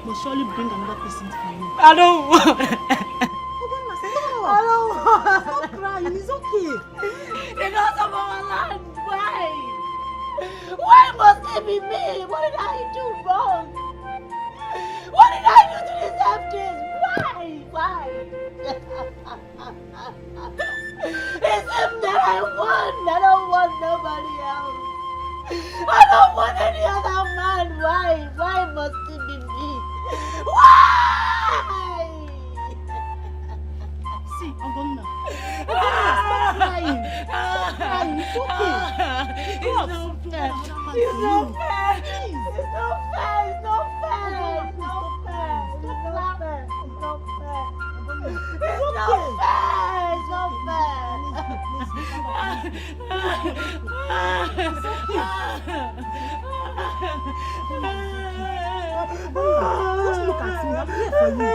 will surely bring another person for you. I don't want. Stop. I don't want. Stop crying. It's okay. Because of our land. Why? Why must it be me? What did I do wrong? What did I do to deserve this? Why? It's him that I want. I don't want nobody else. I don't want any other man. Why must it be me? Why? See, Ogonna. Stop crying. Stop crying. It's okay. It's not fair. It's not fair. It's not fair. It's not fair. It's not fair. It's not fair. It's not fair. It's not fair. It's not fair. Just look at me. I'm here for you.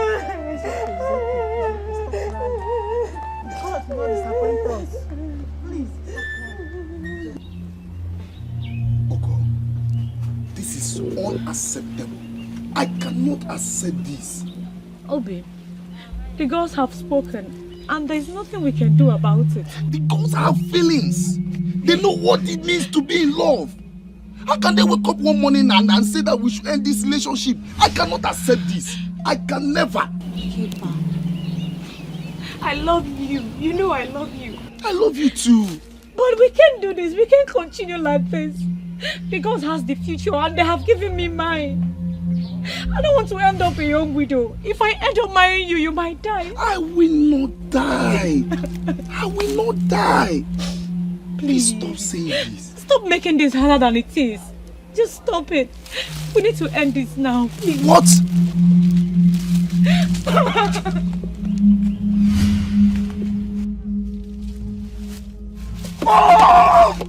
It's okay. God will not disappoint us. Please. This is unacceptable. I cannot accept this. Obi, the girls have spoken, and there is nothing we can do about it. The girls have feelings. They know what it means to be in love. How can they wake up one morning and say that we should end this relationship? I cannot accept this. I can never. Keeper, I love you. You know I love you. I love you too. But we can't do this. We can't continue like this. The girls has the future and they have given me mine. I don't want to end up a young widow. If I end up marrying you, you might die. I will not die. I will not die. Please stop saying this. Stop making this harder than it is. Just stop it. We need to end this now, please. What? Oh!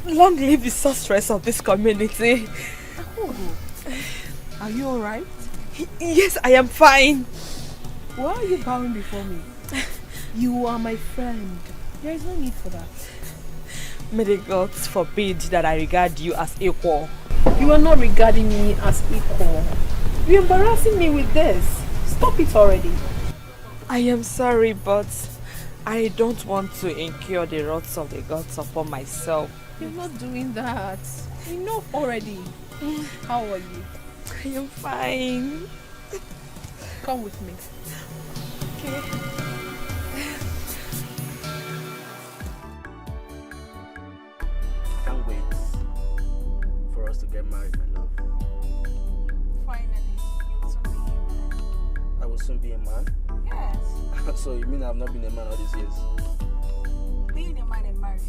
Long live the sorceress of this community. Are you alright? Yes, I am fine. Why are you bowing before me? You are my friend. There is no need for that. May the gods forbid that I regard you as equal. You are not regarding me as equal. You're embarrassing me with this. Stop it already. I am sorry, but I don't want to incur the wrath of the gods upon myself. You're not doing that. Enough already. How are you? I am fine. Come with me. Okay. Can't wait for us to get married, my love. Finally, you'll soon be a man. I will soon be a man? Yes. So you mean I've not been a man all these years? Being a man in marriage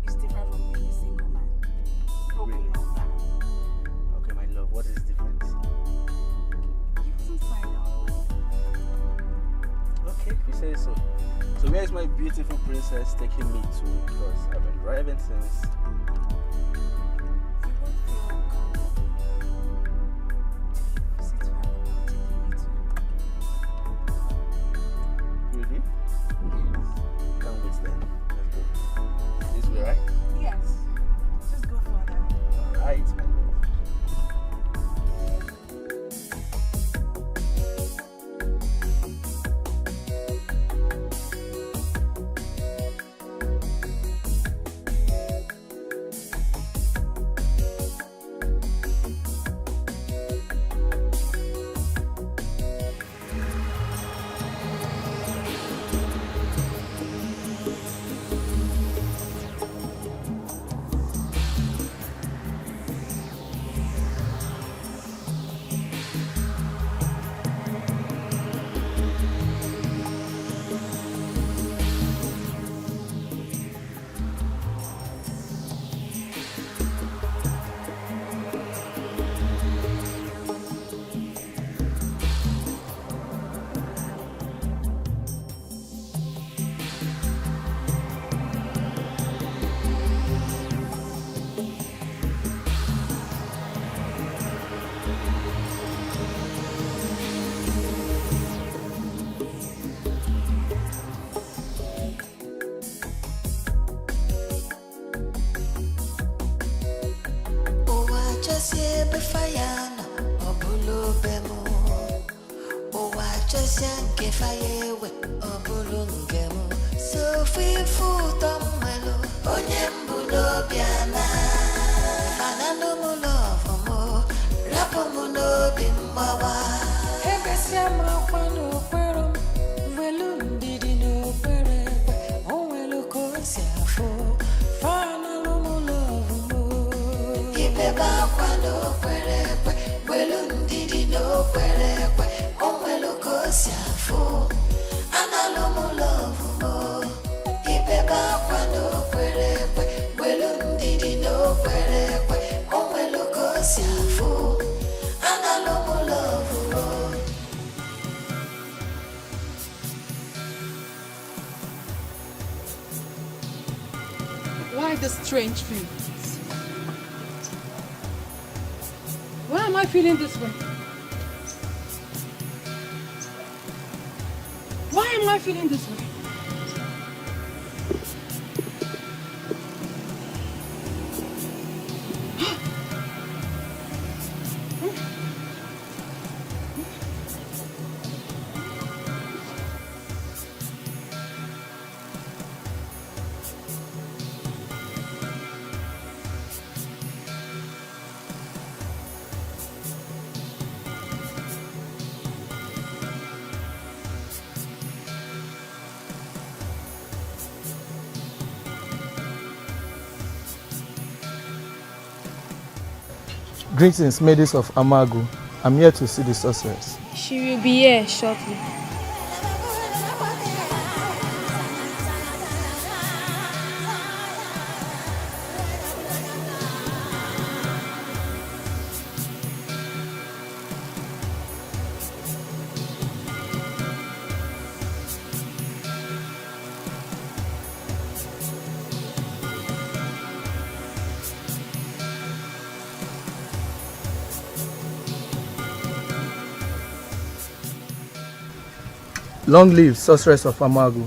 is different from being a single man. Hope you know that. Okay, my love, what is the difference? You will find out. Okay, if you say so. So where is my beautiful princess taking me to? Because I've been driving since... Really? Can't wait then. Let's go. This way, right? Yes. Just go further. chosie befayano obulu bemu. Owa chosie nke fayewe obulu ngemu. So feel food on melo onye mbulo biana. Fanano mo love mo rapo mo no bimbawa. Hebesia ma kwano kwero velu ndidi no kwere onwelo kosiafo. Fanano mo love mo ibeba kwano kwere velu ndidi no kwere onwelo kosiafo. Analo mo love mo ibeba kwano kwere velu ndidi no kwere onwelo kosiafo. Analo mo love mo. Why the strange feelings? Why am I feeling this way? Why am I feeling this way? Greetings, maidens of Amagu. I'm here to see the sorceress. She will be here shortly. Long live sorceress of Amagu.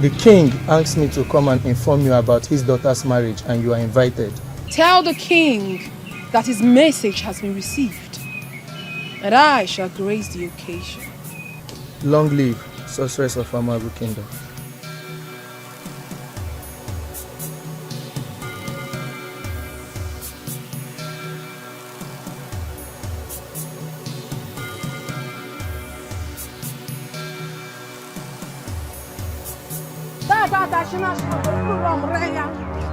The king asked me to come and inform you about his daughter's marriage, and you are invited. Tell the king that his message has been received, and I shall grace the occasion. Long live sorceress of Amagu Kingdom.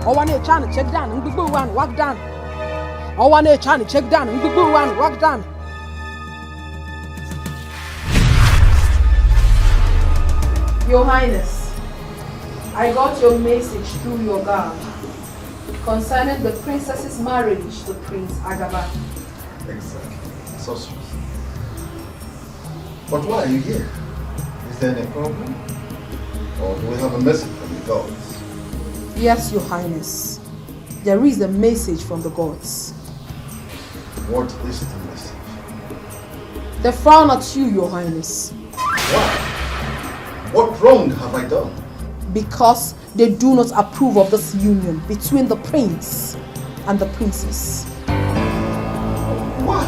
I want to check down and go and walk down. I want to check down and go and walk down. Your Highness, I got your message through your guard concerning the princess's marriage to Prince Agaba. Exactly. Sorceress. But why are you here? Is there any problem? Or do we have a message from the gods? Yes, Your Highness. There is a message from the gods. What is the message? They frown at you, Your Highness. Why? What wrong have I done? Because they do not approve of this union between the prince and the princess. Why?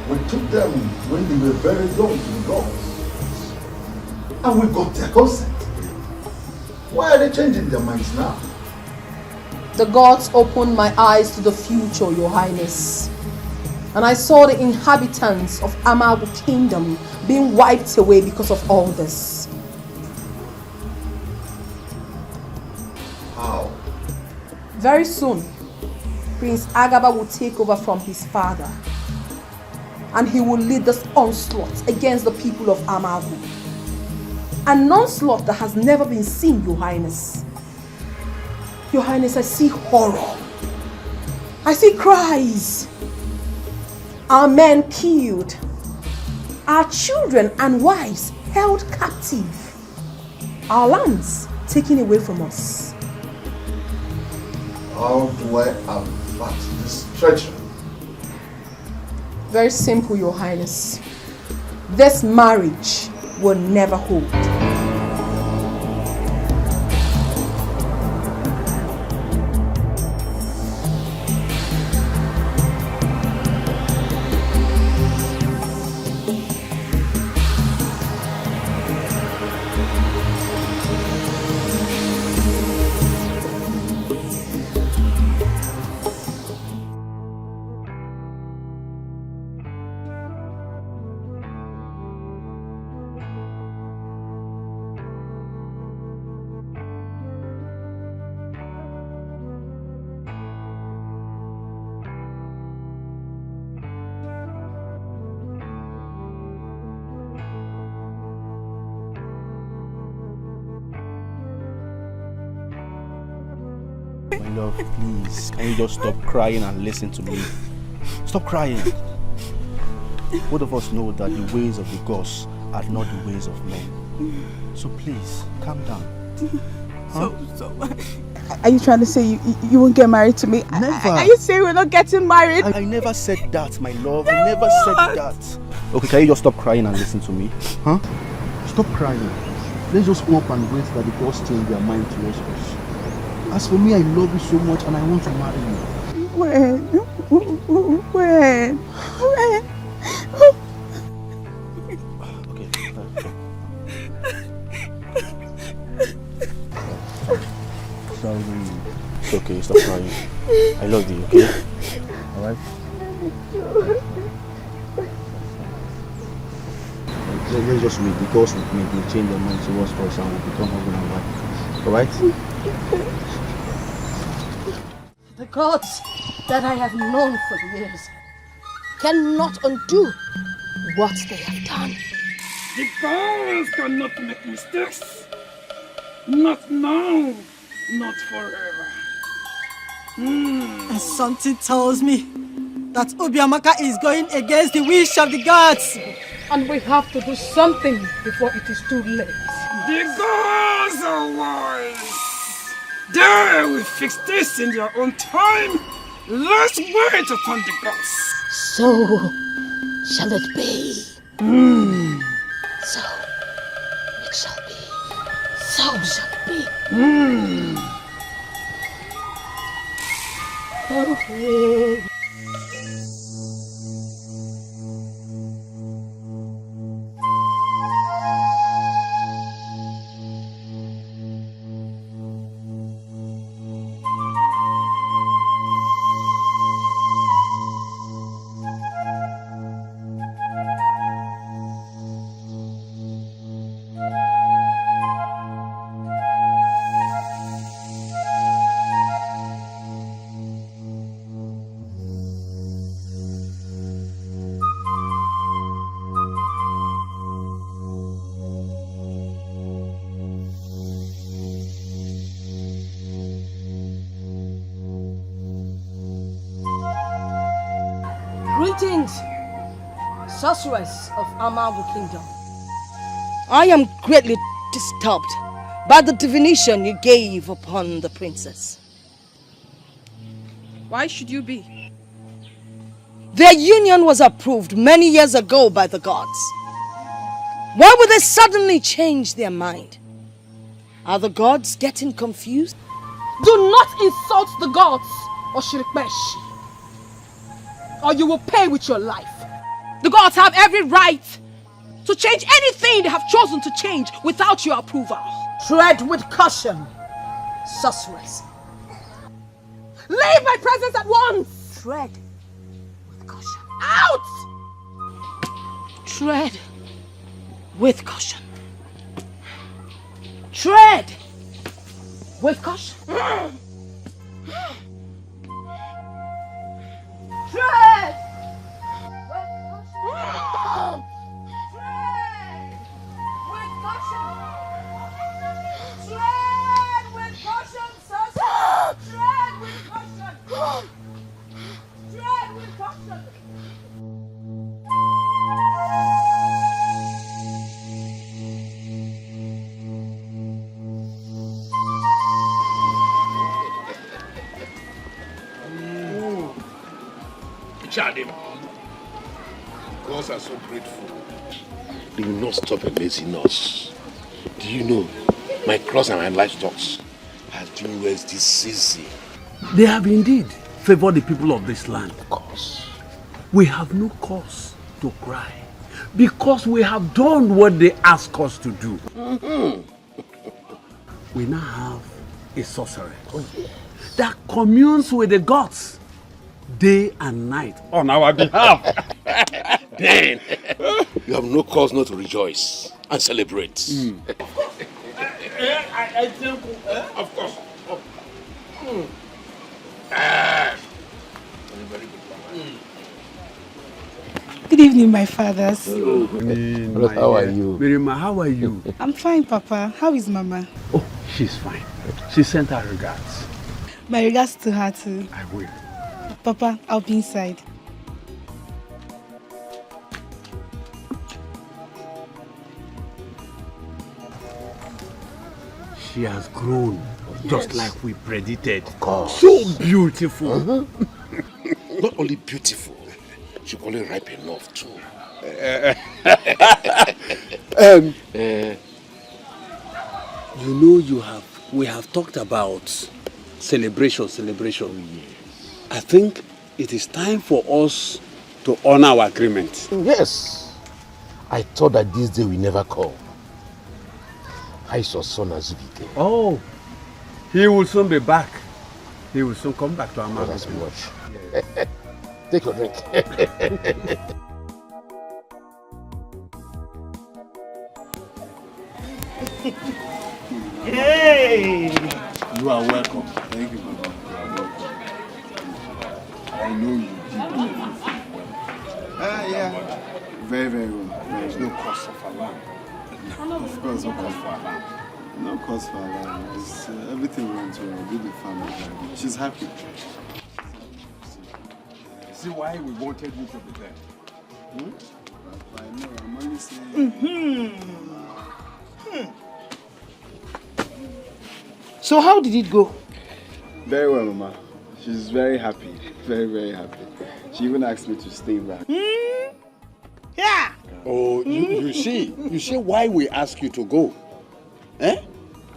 We took them when they were very young to the gods. And we got their consent. Why are they changing their minds now? The gods opened my eyes to the future, Your Highness. And I saw the inhabitants of Amagu Kingdom being wiped away because of all this. How? Very soon, Prince Agaba will take over from his father. And he will lead this onslaught against the people of Amagu. An onslaught that has never been seen, Your Highness. Your Highness, I see horror. I see cries. Our men killed. Our children and wives held captive. Our lands taken away from us. How do I avert this treachery? Very simple, Your Highness. This marriage will never hold. love, please. Can you just stop crying and listen to me? Stop crying. Both of us know that the ways of the gods are not the ways of men. So please, calm down. Huh? Are you trying to say you won't get married to me? Never. Are you saying we're not getting married? I never said that, my love. I never said that. Okay, can you just stop crying and listen to me? Huh? Stop crying. Let's just hope and wait that the gods change their mind towards us. As for me, I love you so much and I want to marry you. When? Sorry. It's okay, stop crying. I love you, okay? Alright? Let's just wait. The gods will change their mind towards us and will become husband and wife. Alright? The gods that I have known for years cannot undo what they have done. The gods cannot make mistakes. Not now, not forever. And something tells me that Obiamaka is going against the wish of the gods. And we have to do something before it is too late. The gods are wise. They will fix this in their own time. Let's wait upon the gods. So shall it be. So it shall be. So shall it be. Greetings, sorceress of Amagu Kingdom. I am greatly disturbed by the divination you gave upon the princess. Why should you be? Their union was approved many years ago by the gods. Why would they suddenly change their mind? Are the gods getting confused? Do not insult the gods, Oshirikmesh, or you will pay with your life. The gods have every right to change anything they have chosen to change without your approval. Tread with caution, sorceress. Leave my presence at once! Tread with caution. Out! Tread with caution. Tread with caution. Tread! Chadim, gods are so grateful. They will not stop amazing us. Do you know, my cross and my livestock are doing well this season. They have indeed favored the people of this land. Of course. We have no cause to cry because we have done what they ask us to do. We now have a sorceress that communes with the gods day and night on our behalf. Then you have no cause not to rejoice and celebrate. I think, of course. Good evening, my fathers. How are you? Mirima, how are you? I'm fine, Papa. How is Mama? Oh, she's fine. She sent her regards. My regards to her too. I will. Papa, I'll be inside. She has grown just like we predicted. So beautiful. Not only beautiful, she only ripe enough too. You know, we have talked about celebration. I think it is time for us to honor our agreement. Yes. I thought that this day will never come. I saw son Azubike. Oh, he will soon be back. He will soon come back to our mother. That's much. Yes. Take your drink. Hey! You are welcome. Thank you, Baba. You are welcome. I know you did. Yeah. Very, very well. There is no cause of alarm. Of course, no cause for alarm. No cause for alarm. Everything went well. We did the family. She's happy. See why we wanted you to be there. I know. I'm only saying. So how did it go? Very well, Mama. She's very happy. Very, very happy. She even asked me to stay back. Yeah. Oh, you see why we ask you to go. Eh?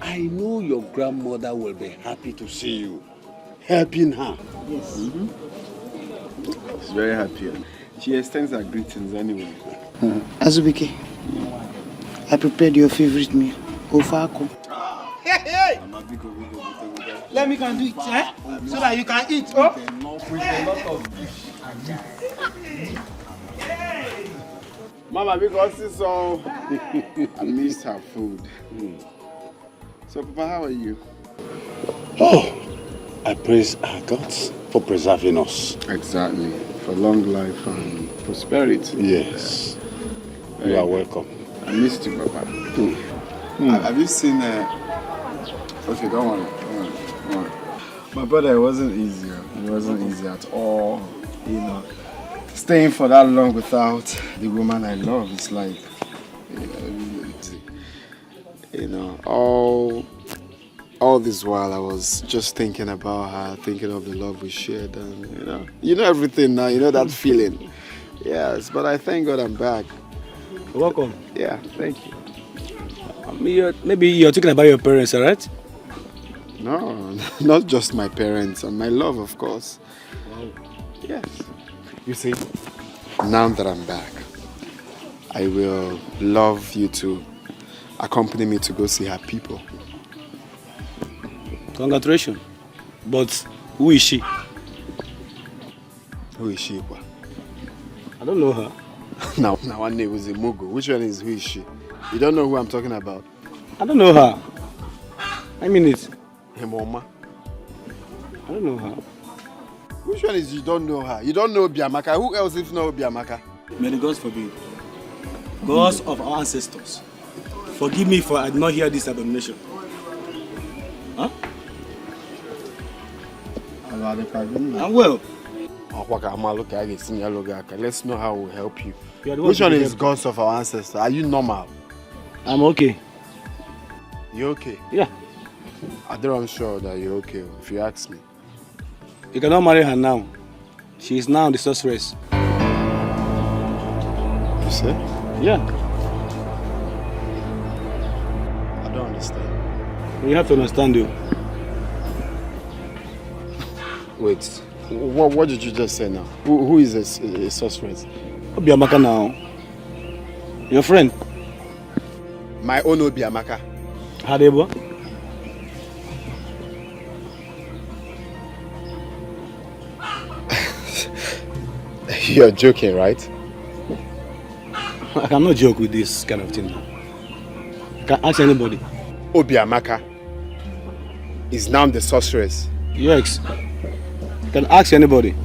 I know your grandmother will be happy to see you, helping her. Yes. She's very happy. She extends her greetings anyway. Azubike, I prepared your favorite meal, Ofako. Hey! Let me can do it, eh? So that you can eat. Oh? With a lot of Mama, because so I missed her food. So, Papa, how are you? Oh, I praise our gods for preserving us. Exactly. For long life and prosperity. Yes. You are welcome. I missed you, Papa. Have you seen... Okay, don't worry. My brother, it wasn't easy. It wasn't easy at all. You know, staying for that long without the woman I love, it's like... You know, all this while I was just thinking about her, thinking of the love we shared, and you know everything now. You know that feeling. Yes, but I thank God I'm back. Welcome. Yeah, thank you. Maybe you're talking about your parents, alright? No, not just my parents and my love, of course. Wow. Yes. You see, now that I'm back, I will love you to accompany me to go see her people. Congratulations. But who is she? Who is she? I don't know her. Now one name was a Mugo. Which one is who is she? You don't know who I'm talking about? I don't know her. I mean it. Her mama. I don't know her. Which one is you don't know her? You don't know Biamaka. Who else if not Biamaka? May the gods forbid. Gods of our ancestors, forgive me for I did not hear this abomination. Huh? I'm well. Let's know how we'll help you. Which one is gods of our ancestors? Are you normal? I'm okay. You okay? Yeah. I'm sure that you're okay, if you ask me. You cannot marry her now. She is now the sorceress. You say? Yeah. I don't understand. You have to understand, you. Wait, what did you just say now? Who is a sorceress? Obiamaka now. Your friend. My own Obiamaka. Hadebo. You're joking, right? I cannot joke with this kind of thing now. You can ask anybody. Obiamaka is now the sorceress. Yes. You can ask anybody.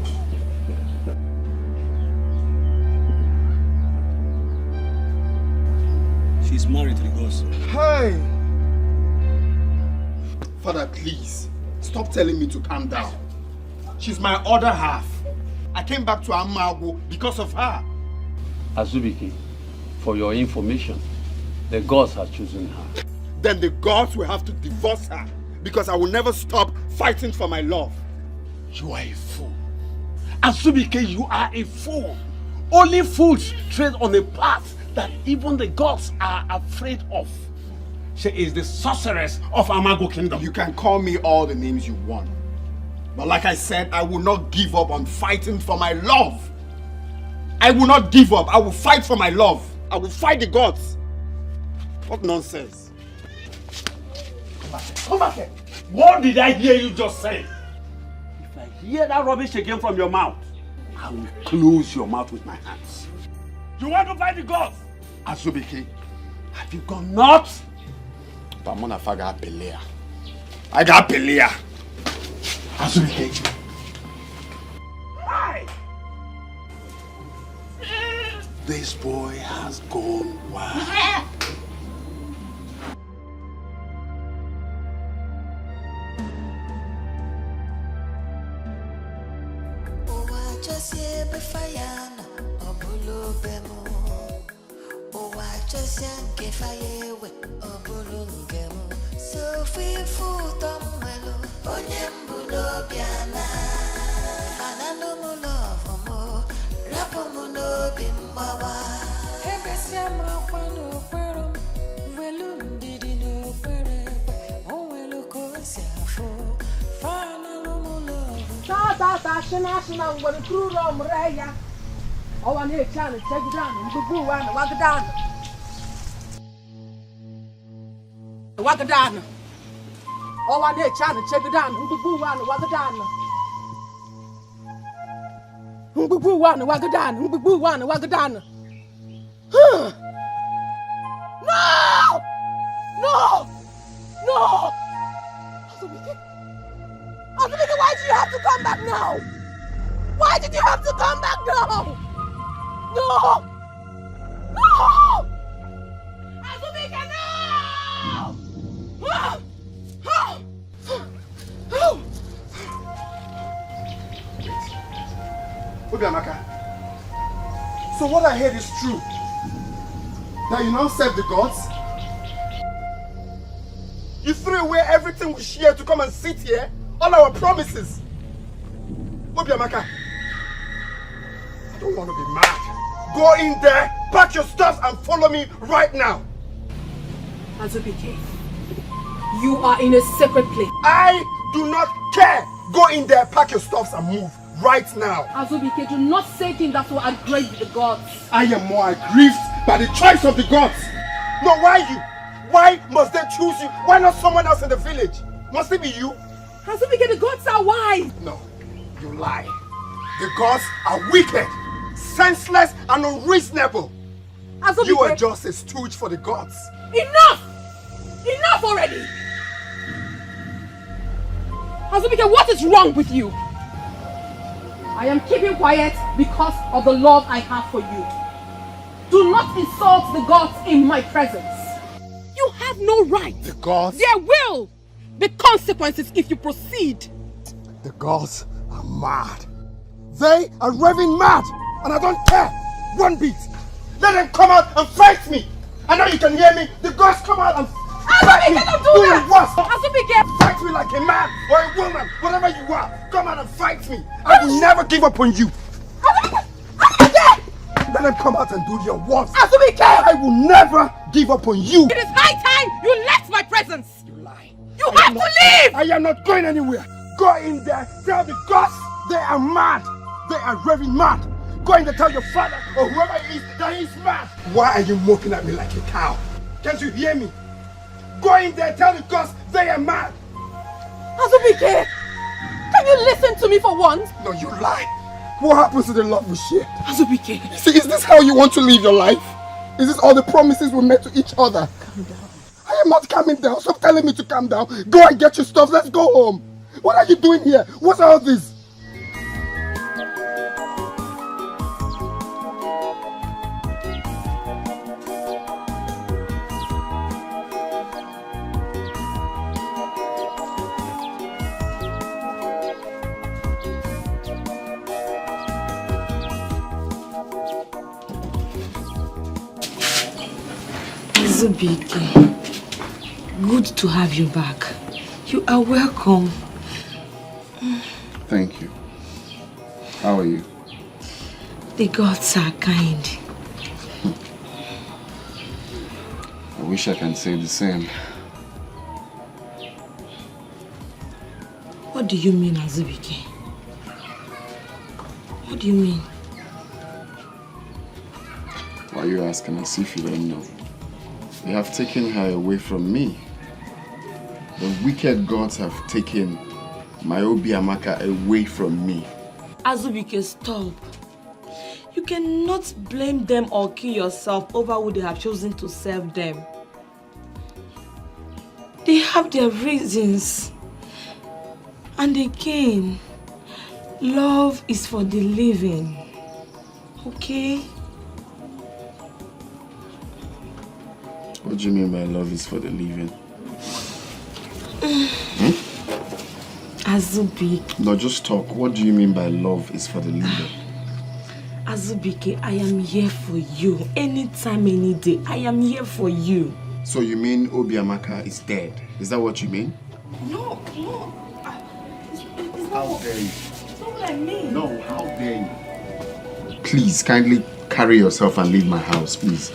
She's married to the ghost. Hey! Father, please. Stop telling me to calm down. She's my other half. I came back to Amago because of her. Azubike, for your information, the gods have chosen her. Then the gods will have to divorce her because I will never stop fighting for my love. You are a fool. Azubike, you are a fool. Only fools tread on a path that even the gods are afraid of. She is the sorceress of Amago Kingdom. You can call me all the names you want. But like I said, I will not give up on fighting for my love. I will not give up. I will fight for my love. I will fight the gods. What nonsense. Come back here. Come back here. What did I hear you just say? If I hear that rubbish again from your mouth, I will close your mouth with my hands. You want to fight the gods? Azubike, have you gone nuts? But I'm gonna figure Pelea. I got Pelea. Azubike. Hi! This boy has gone wild. Wagadana. Oh, I need China, check it down. Wagadana. Wagadana. No! No! No! Azubike, why did you have to come back now? Why did you have to come back now? No! No! Azubike, no! Obiamaka, so what I heard is true. That you now serve the gods? You threw away everything we shared to come and sit here? All our promises? Obiamaka, I don't want to be mad. Go in there, pack your stuff and follow me right now. Azubike, you are in a sacred place. I do not care. Go in there, pack your stuffs and move right now. Azubike, do not say things that will aggrieve the gods. I am more aggrieved by the choice of the gods. No, why you? Why must they choose you? Why not someone else in the village? Must it be you? Azubike, the gods are wise. No, you lie. The gods are wicked, senseless and unreasonable. Azubike, you are just a stooge for the gods. Enough! Enough already! Azubike, what is wrong with you? I am keeping quiet because of the love I have for you. Do not insult the gods in my presence. You have no right. The gods? There will be consequences if you proceed. The gods are mad. They are raving mad, and I don't care one bit. Let them come out and fight me. I know you can hear me. The gods come out and fight me. Don't do that. Azubike, fight me like a man or a woman, whatever you are. Come out and fight me. I will never give up on you. Let them come out and do their worst. Azubike, I will never give up on you. It is high time you left my presence. You lie. You have to leave. I am not going anywhere. Go in there. Tell the gods they are mad. They are raving mad. Go in there, tell your father or whoever it is that he's mad. Why are you mocking at me like a cow? Can't you hear me? Go in there, tell the gods they are mad. Azubike, can you listen to me for once? No, you lie. What happens to the love we share? Azubike. See, is this how you want to live your life? Is this all the promises we made to each other? Calm down. I am not calming down. Stop telling me to calm down. Go and get your stuff. Let's go home. What are you doing here? What's all this? Azubike, good to have you back. You are welcome. Thank you. How are you? The gods are kind. I wish I can say the same. What do you mean, Azubike? What do you mean? Why are you asking as if you don't know? They have taken her away from me. The wicked gods have taken my Obiamaka away from me. Azubike, stop. You cannot blame them or kill yourself over who they have chosen to serve them. They have their reasons. And again, love is for the living. Okay? What do you mean by love is for the living? Azubike. No, just talk. What do you mean by love is for the living? Azubike, I am here for you. Anytime, any day, I am here for you. So you mean Obiamaka is dead? Is that what you mean? No. How dare you? That's not what I mean. No, how dare you? Please, kindly carry yourself and leave my house, please.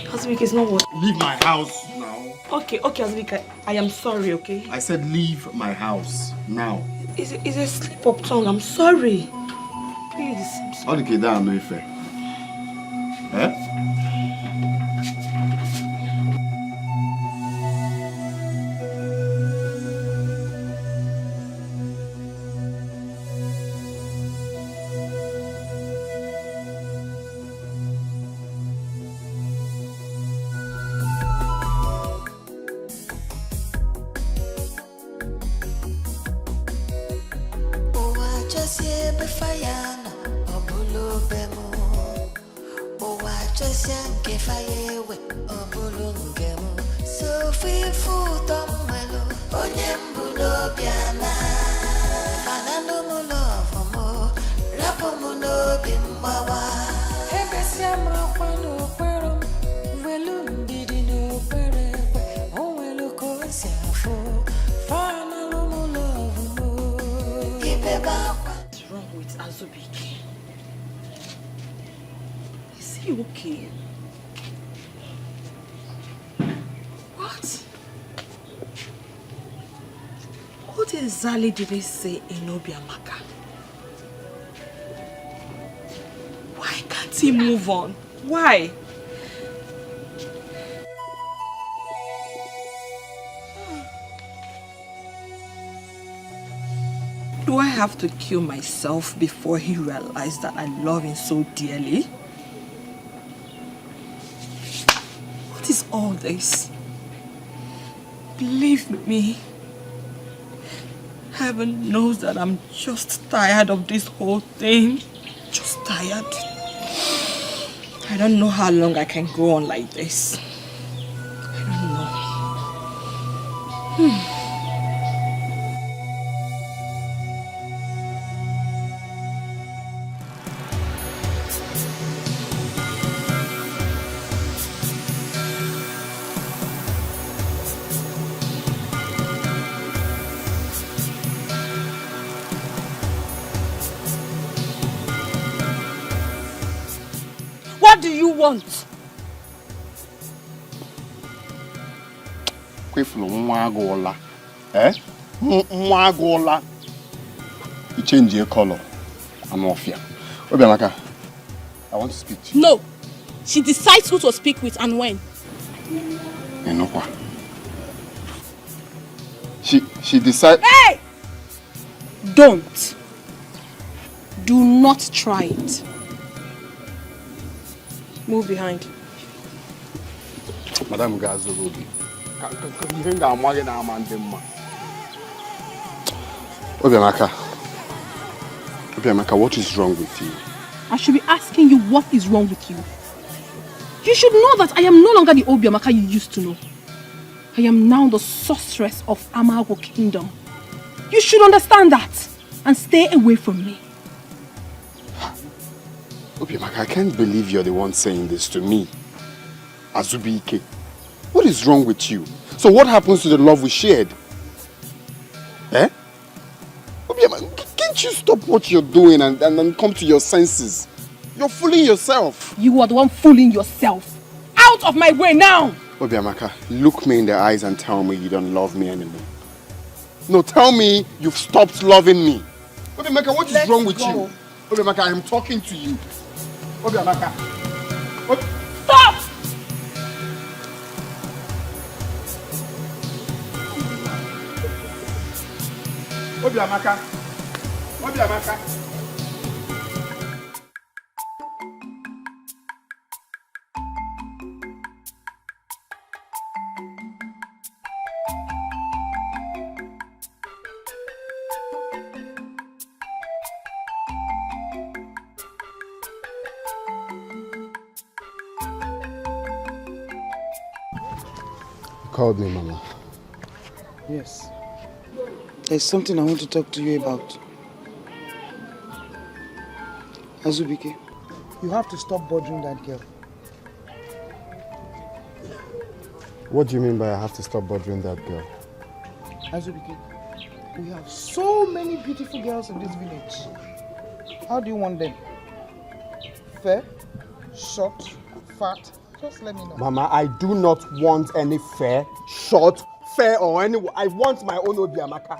Azubike, it's not what... Leave my house now. Okay, Azubike, I am sorry, okay? I said leave my house now. It's a slip of tongue, I'm sorry. Please. Okay, that no fair. Eh? What's wrong with Azubike? Is he okay? What? What exactly did they say in Obiamaka? Why can't he move on? Why? Do I have to kill myself before he realized that I love him so dearly? What is all this? Believe me, heaven knows that I'm just tired of this whole thing. Just tired. I don't know how long I can go on like this. I don't know. What do you want? You change your color. I'm off here. Obiamaka, I want to speak to you. No. She decides who to speak with and when. She decides. Hey! Don't. Do not try it. Move behind. Madam Gazogobi. Obiamaka, what is wrong with you? I should be asking you what is wrong with you. You should know that I am no longer the Obiamaka you used to know. I am now the sorceress of Amago Kingdom. You should understand that and stay away from me. Obiamaka, I can't believe you're the one saying this to me. Azubike. What is wrong with you? So what happens to the love we shared? Eh? Can't you stop what you're doing and then come to your senses? You're fooling yourself. You are the one fooling yourself. Out of my way now! Obiamaka, look me in the eyes and tell me you don't love me anymore. No, tell me you've stopped loving me. Obiamaka, what is wrong with you? Obiamaka, I am talking to you. Obiamaka. Stop! Obiamaka. Obiamaka. Called me, Mama. Yes. There's something I want to talk to you about. Azubike, you have to stop bothering that girl. What do you mean by I have to stop bothering that girl? Azubike, we have so many beautiful girls in this village. How do you want them? Fair, short, fat? Just let me know. Mama, I do not want any fair, short, fair or any. I want my own Obiamaka.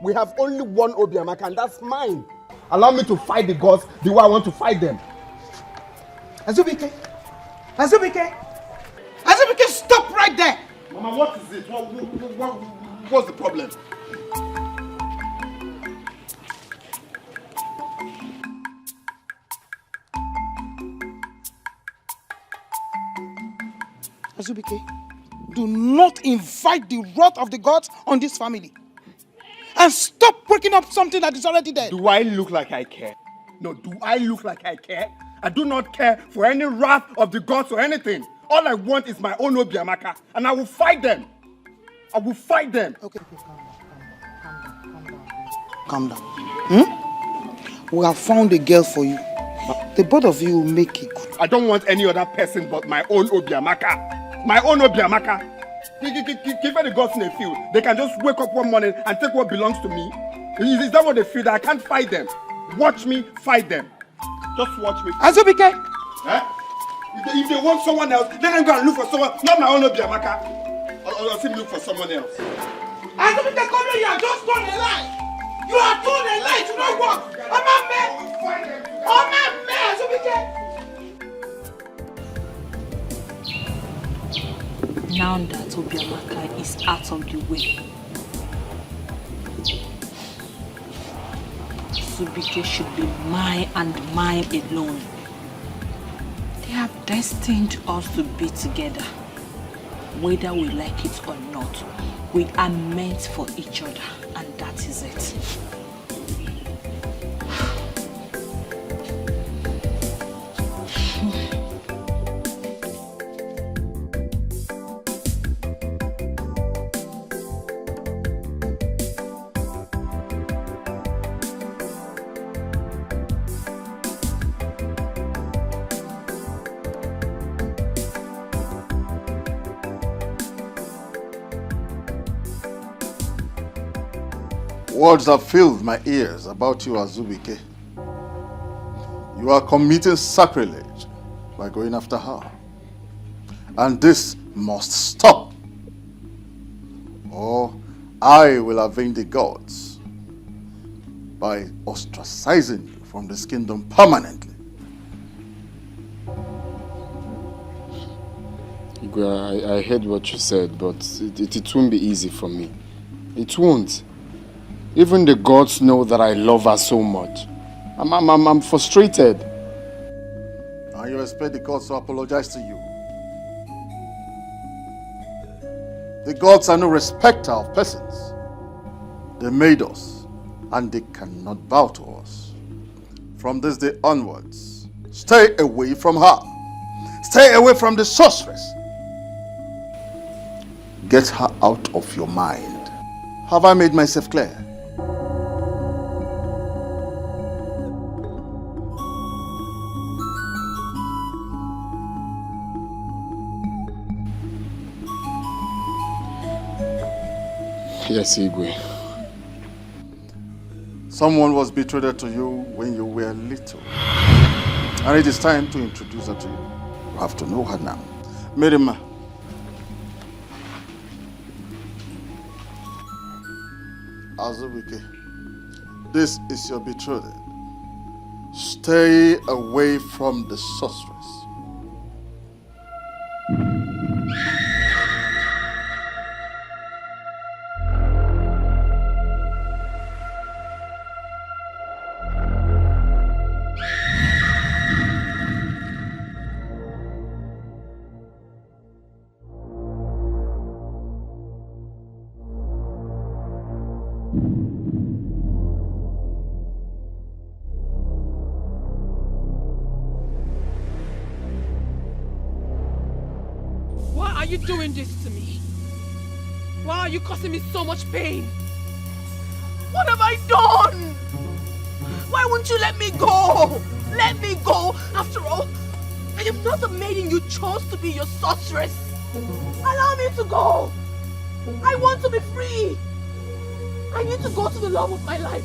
We have only one Obiamaka and that's mine. Allow me to fight the gods the way I want to fight them. Azubike! Azubike! Azubike, stop right there! Mama, what is it? What's the problem? Azubike, do not invite the wrath of the gods on this family. And stop breaking up something that is already there. Do I look like I care? No, do I look like I care? I do not care for any wrath of the gods or anything. All I want is my own Obiamaka, and I will fight them. I will fight them. Okay, calm down. Hmm? We have found a girl for you. The both of you will make it good. I don't want any other person but my own Obiamaka. My own Obiamaka. Give her the gods in a field. They can just wake up one morning and take what belongs to me. Is that what they feel? That I can't fight them? Watch me fight them. Just watch me. Azubike! Eh? If they want someone else, then I'm going to look for someone, not my own Obiamaka. Or see me look for someone else. Azubike, come here, you are just told a lie. You are told a lie to not work. I'm a man, Azubike. Now that Obiamaka is out of the way, Azubike should be mine and mine alone. They have destined us to be together. Whether we like it or not, we are meant for each other, and that is it. Words have filled my ears about you, Azubike. You are committing sacrilege by going after her. And this must stop. Or I will avenge the gods by ostracizing you from this kingdom permanently. I heard what you said, but it won't be easy for me. It won't. Even the gods know that I love her so much. I'm frustrated. And you expect the gods to apologize to you? The gods are no respecter of persons. They made us, and they cannot bow to us. From this day onwards, stay away from her. Stay away from the sorceress. Get her out of your mind. Have I made myself clear? Yes, Igwe. Someone was betrothed to you when you were little. And it is time to introduce her to you. You have to know her now. Mirima. Azubike, this is your betrothed. Stay away from the sorceress. Why are you doing this to me? Why are you causing me so much pain? What have I done? Why won't you let me go? Let me go. After all, I am not the maiden you chose to be your sorceress. Allow me to go. I want to be free. I need to go to the love of my life.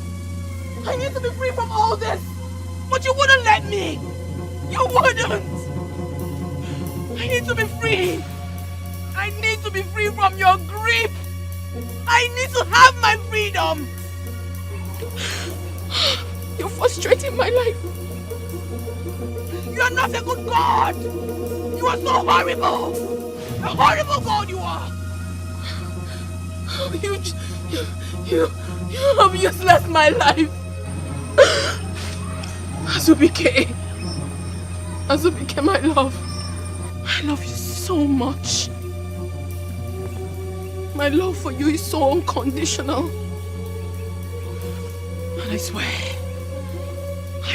I need to be free from all this. But you wouldn't let me. You wouldn't. I need to be free. I need to be free from your grip. I need to have my freedom. You're frustrating my life. You are not a good God. You are so horrible. A horrible God you are. You have useless my life. Azubike, my love. I love you so much. My love for you is so unconditional. And I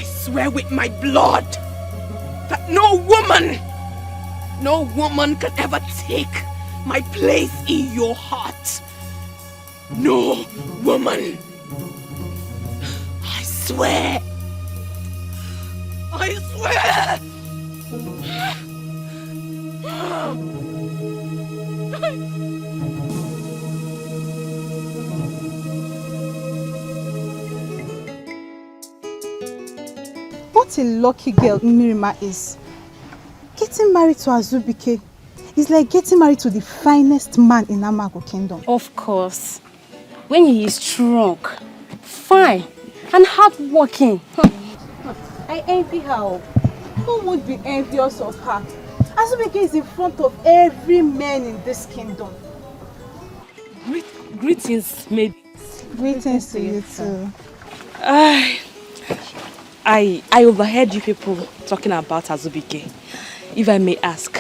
swear with my blood that no woman can ever take my place in your heart. No woman. I swear. What a lucky girl Mirima is. Getting married to Azubike is like getting married to the finest man in Amago Kingdom. Of course. When he is strong, fine, and hardworking. I envy her. Who would be envious of her? Azubike is in front of every man in this kingdom. Greetings, maid. Greetings to you too. I overheard you people talking about Azubike. If I may ask,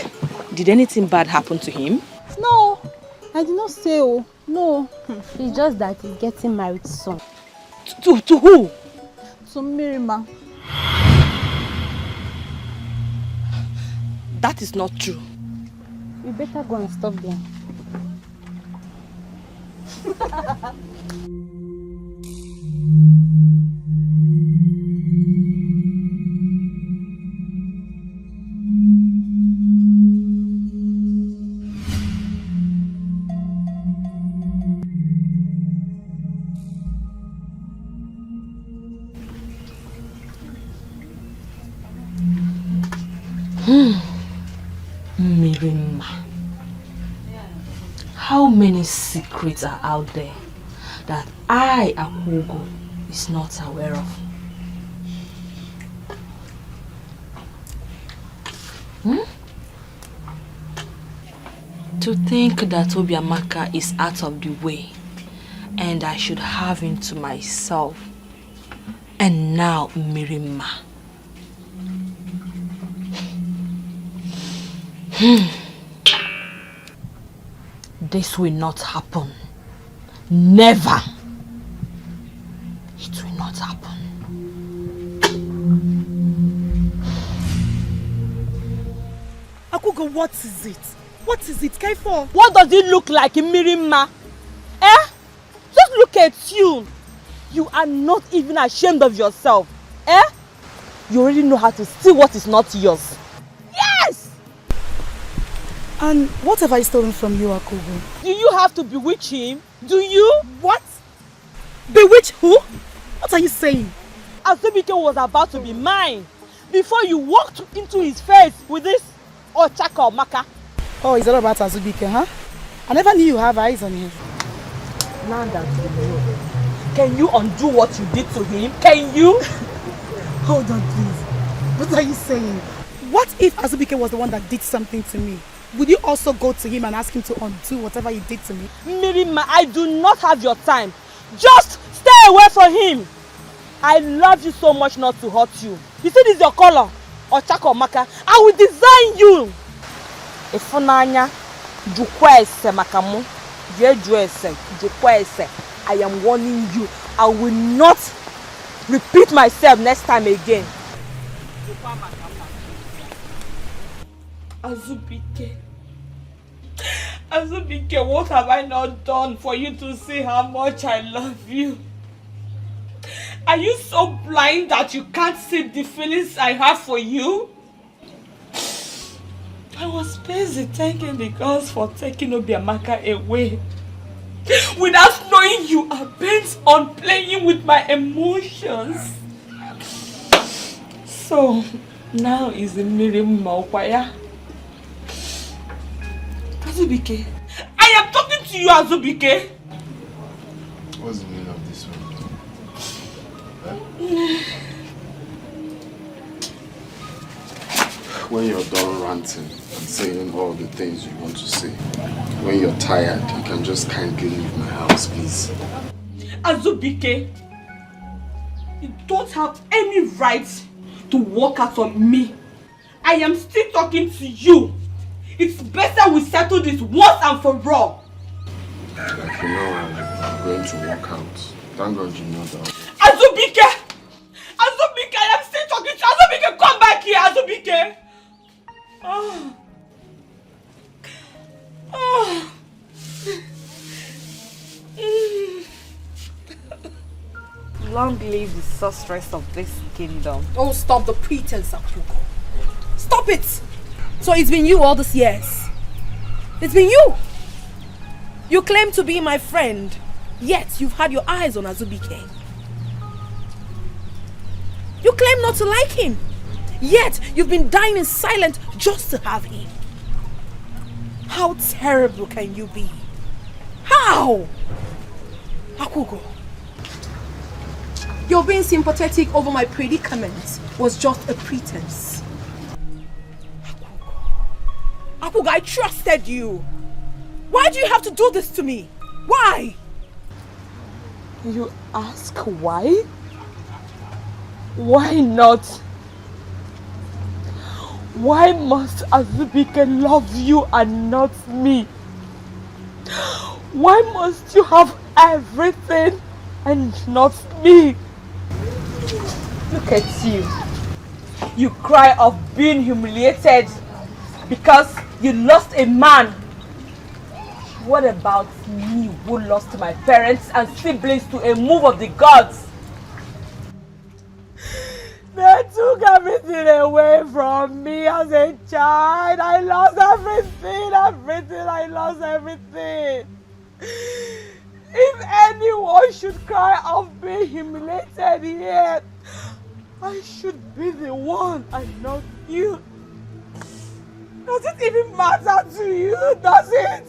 did anything bad happen to him? No, I did not say oh. No. It's just that he's getting married soon. To who? To Mirima. That is not true. You better go and stop them. Mirima, how many secrets are out there that I, Akugo, is not aware of? To think that Obiamaka is out of the way and I should have him to myself. And now Mirima. This will not happen. Never. It will not happen. Akugo, what is it? What is it, Kaifo? What does it look like in Mirima? Just look at you. You are not even ashamed of yourself. You already know how to steal what is not yours. Yes! And what have I stolen from you, Akugo? Do you have to bewitch him? Do you? What? Bewitch who? What are you saying? Azubike was about to be mine before you walked into his face with this Ochaka or Maka. Oh, is that about Azubike, huh? I never knew you have eyes on him. Now that you know, can you undo what you did to him? Can you? Hold on, please. What are you saying? What if Azubike was the one that did something to me? Would you also go to him and ask him to undo whatever he did to me? Mirima, I do not have your time. Just stay away from him. I love you so much not to hurt you. You see this is your color, Ochaka or Maka. I will design you. Ifunanya, jukwese makamu, jukwese. I am warning you. I will not repeat myself next time again. Azubike. Azubike, what have I not done for you to see how much I love you? Are you so blind that you can't see the feelings I have for you? I was busy thanking the gods for taking Obiamaka away. Without knowing you are bent on playing with my emotions. So, now is the Miriam Maukwaya. Azubike, I am talking to you, Azubike. What's the meaning of this one? When you're done ranting and saying all the things you want to say, when you're tired, you can just kindly leave my house, please. Azubike, you don't have any right to walk out on me. I am still talking to you. It's better we settle this once and for all. Like you know, I'm going to walk out. Thank God you know that. Azubike! Azubike, I am still talking to you. Azubike, come back here, Azubike! Oh. Oh. Long live the sorceress of this kingdom. Oh, stop the pretense, Akugo. Stop it! So it's been you all these years. It's been you. You claim to be my friend, yet you've had your eyes on Azubike. You claim not to like him, yet you've been dying in silence just to have him. How terrible can you be? How? Akugo, your being sympathetic over my predicament was just a pretense. Akugo, I trusted you. Why do you have to do this to me? Why? You ask why? Why not? Why must Azubike love you and not me? Why must you have everything and not me? Look at you. You cry of being humiliated because you lost a man. What about me who lost my parents and siblings to a move of the gods? They took everything away from me as a child. I lost everything, I lost everything. If anyone should cry of being humiliated yet, I should be the one and not you. Does it even matter to you? Does it?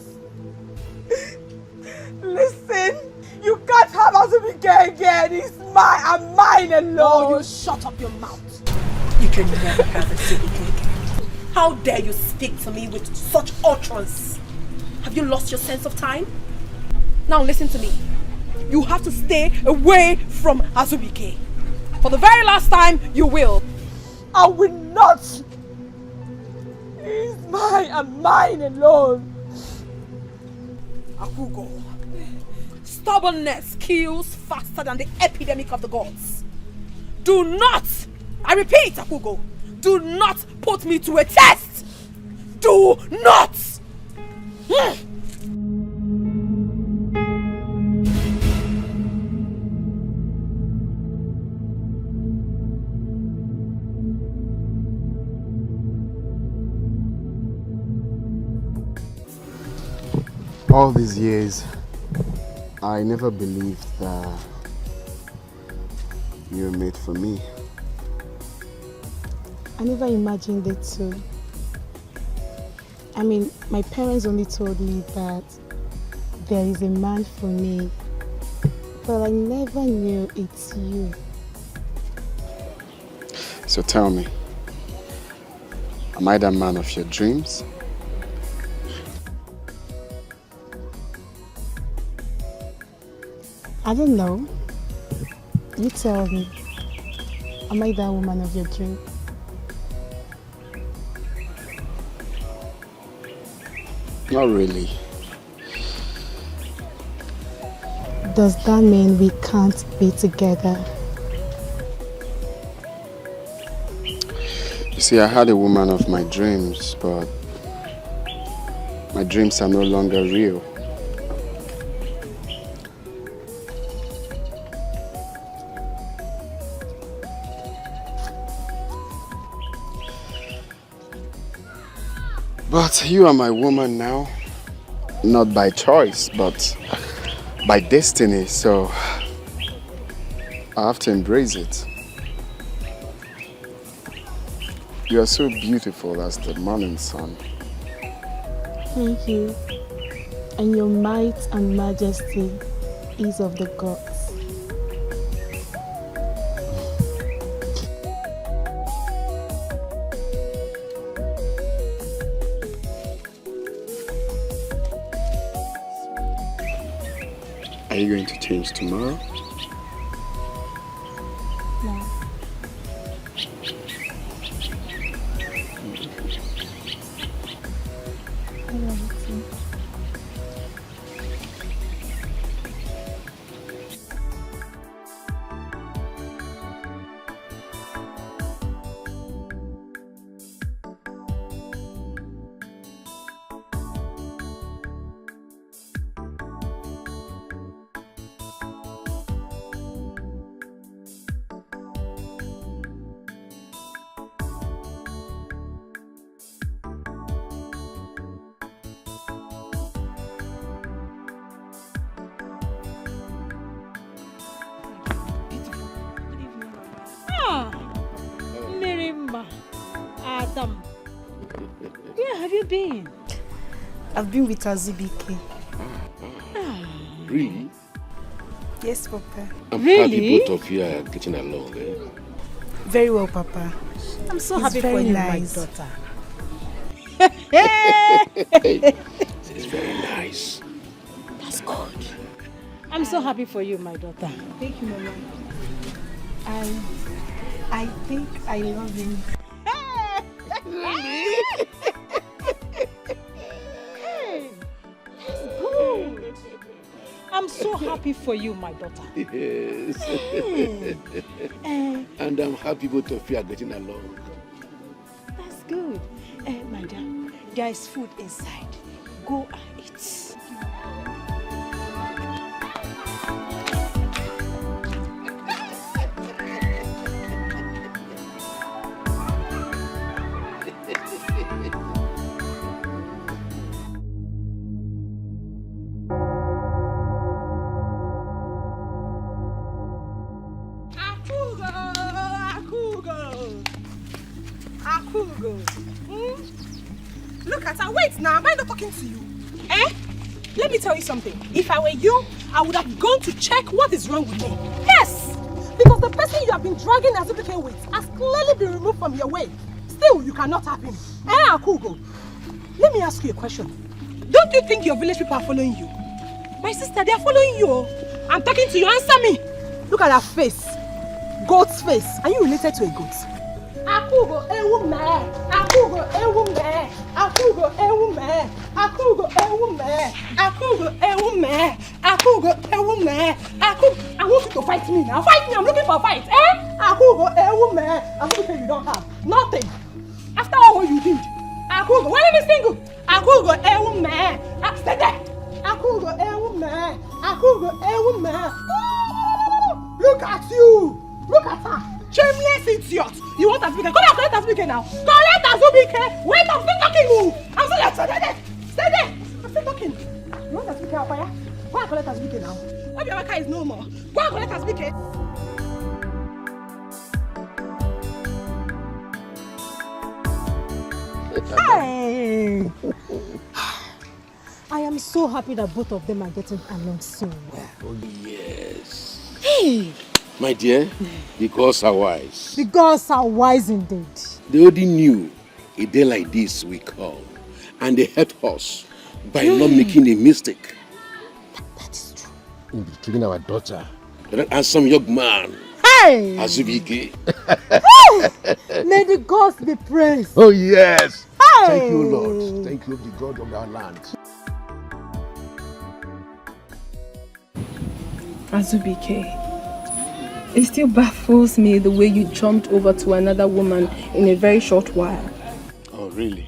Listen, you can't have Azubike again. He's mine and mine alone. Oh, you shut up your mouth. You can never have Azubike again. How dare you speak to me with such utterance? Have you lost your sense of time? Now listen to me. You have to stay away from Azubike. For the very last time, you will. I will not. He's mine and mine alone. Akugo, stubbornness kills faster than the epidemic of the gods. Do not, I repeat, Akugo, do not put me to a test. Do not. All these years, I never believed that you were made for me. I never imagined it too. I mean, my parents only told me that there is a man for me, but I never knew it's you. So tell me, am I the man of your dreams? I don't know. You tell me. Am I that woman of your dream? Not really. Does that mean we can't be together? You see, I had a woman of my dreams, but my dreams are no longer real. But you are my woman now, not by choice, but by destiny, so I have to embrace it. You are so beautiful as the morning sun. Thank you. And your might and majesty is of the gods. Are you going to change tomorrow? No. I love it too. Adam, where have you been? I've been with Azubike. Really? Yes, Papa. I'm happy both of you are getting along. Eh? Very well, Papa. I'm so It's happy for very you, nice. my daughter. It's very nice. That's good. I'm so happy for you, my daughter. Thank you, Mama. I think I love him. Really? Good. I'm so happy for you, my daughter. Yes. And I'm happy both of you are getting along. That's good. My dear, there is food inside. Go and eat. Look at her. Wait now. Am I not talking to you? Eh? Let me tell you something. If I were you, I would have gone to check what is wrong with me. Yes! Because the person you have been dragging Azubike with has clearly been removed from your way. Still, you cannot have him. Eh, Akugo? Let me ask you a question. Don't you think your village people are following you? My sister, they are following you. I'm talking to you. Answer me. Look at her face. Goat's face. Are you related to a goat? Akugo ewume, Akugo ewume, Akugo ewume, Akugo ewume, Akugo ewume, Akugo ewume, Akugo. I want you to fight me now. Fight me. I'm looking for a fight. Eh? Akugo ewume. Akugo, you don't have nothing. After all what you did, Akugo. Why let me single? Akugo ewume. Stay there. Akugo ewume, Akugo ewume. Look at you. Look at her. Shameless idiot! You want Azubike? Come here, collect Azubike now! Collect Azubike! Wait, I'm still talking! I'm still there! Stay there! I'm still talking! You want Go and collect Azubike now. Obiamaka is no more. Go and collect Azubike. Hey! I am so happy that both of them are getting along so well. Oh, yes. Hey! My dear, the gods are wise. The gods are wise indeed. They already knew a day like this will come. And they helped us by not making a mistake. That is true. In betraying our daughter. And some young man. Hey! Azubike. May the gods be praised. Oh, yes. Hey! Thank you, Lord. Thank you, the God of our land. Azubike, it still baffles me the way you jumped over to another woman in a very short while. Oh, really?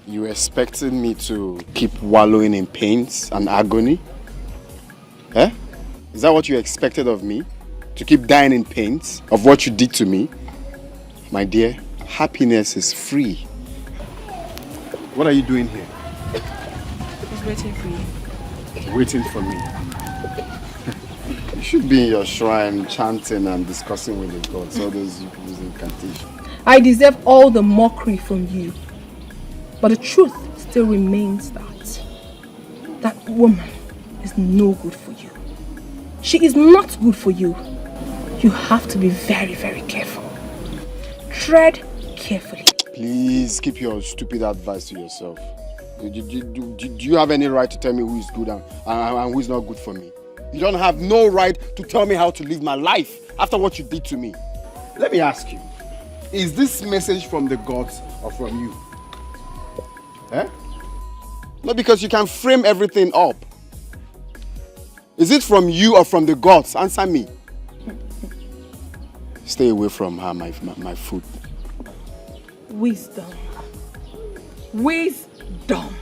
You expected me to keep wallowing in pains and agony? Eh? Is that what you expected of me? To keep dying in pains of what you did to me? My dear, happiness is free. What are you doing here? I was waiting for you. Waiting for me? You should be in your shrine chanting and discussing with the gods, all those people's incantations. I deserve all the mockery from you. But the truth still remains that woman is no good for you. She is not good for you. You have to be very, very careful. Tread carefully. Please keep your stupid advice to yourself. Do you have any right to tell me who is good and who is not good for me? You don't have no right to tell me how to live my life after what you did to me. Let me ask you, is this message from the gods or from you? Eh? No, because you can frame everything up. Is it from you or from the gods? Answer me. Stay away from her, my food. Wisdom. Wisdom.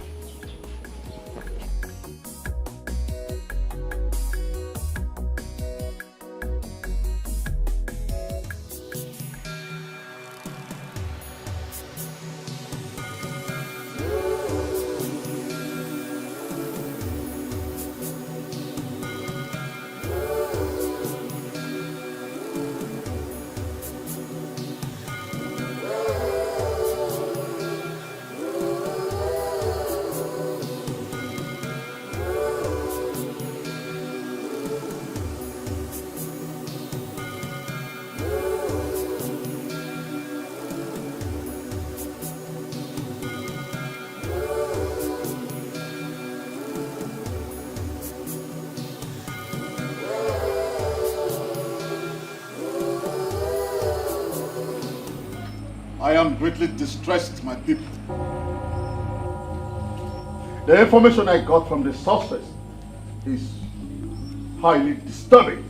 I am greatly distressed, my people. The information I got from the sources is highly disturbing.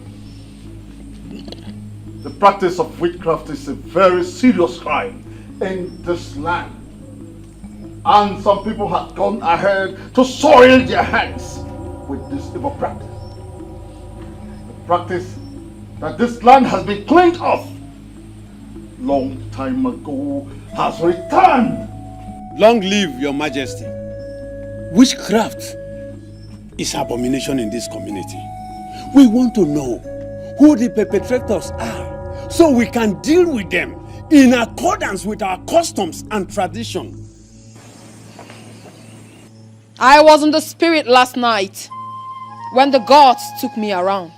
The practice of witchcraft is a very serious crime in this land. And some people have gone ahead to soil their hands with this evil practice. The practice that this land has been cleaned of long time ago has returned. Long live your majesty. Witchcraft is abomination in this community. We want to know who the perpetrators are so we can deal with them in accordance with our customs and tradition. I was in the spirit last night when the gods took me around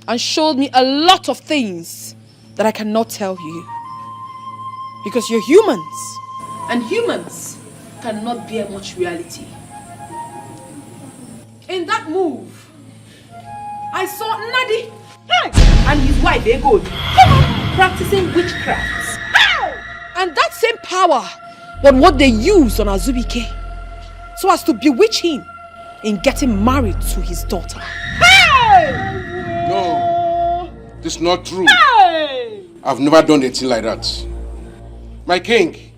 and showed me a lot of things that I cannot tell you. Because you're humans. And humans cannot bear much reality. In that move, I saw Nadi and his wife Ego practicing witchcraft. And that same power was what they used on Azubike so as to bewitch him in getting married to his daughter. No, this is not true. Hey! I've never done anything like that. My king,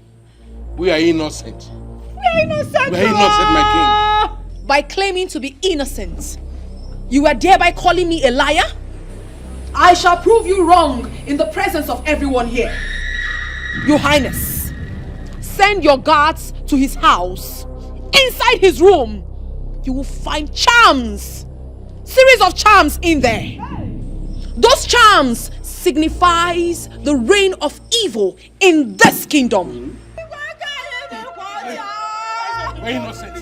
we are innocent. We are innocent, We are innocent, my king. By claiming to be innocent, you are thereby calling me a liar? I shall prove you wrong in the presence of everyone here. Your Highness, send your guards to his house, inside his room, you will find charms. Series of charms in there. Those charms signifies the reign of evil in this kingdom. We're innocent.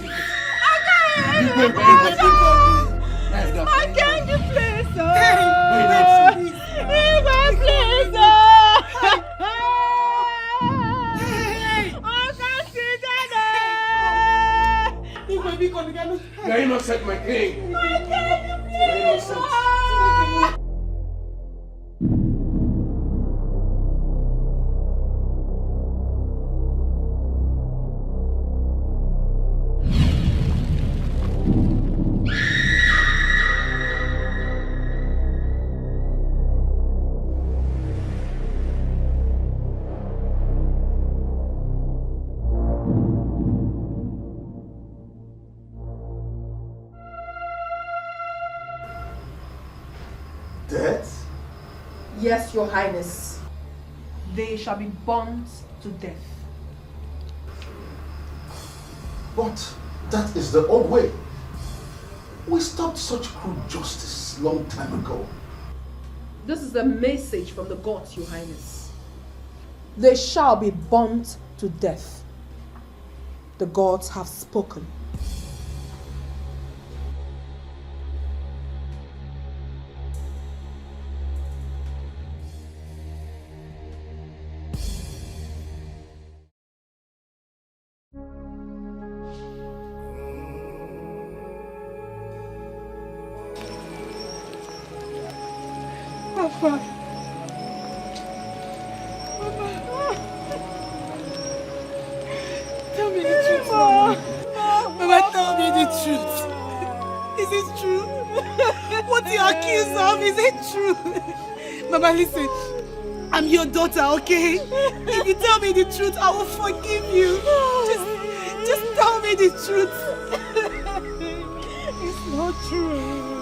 I can't you please, sir? You're innocent, my king. You're innocent. Death? Yes, Your Highness. They shall be burnt to death. But that is the old way. We stopped such cruel justice long time ago. This is a message from the gods, Your Highness. They shall be burnt to death. The gods have spoken. Papa. Tell me the truth, Mama. Mama, tell me the truth. Is it true? What you accuse of, is it true? Mama, listen. I'm your daughter, okay? If you tell me the truth, I will forgive you. Just tell me the truth. It's not true.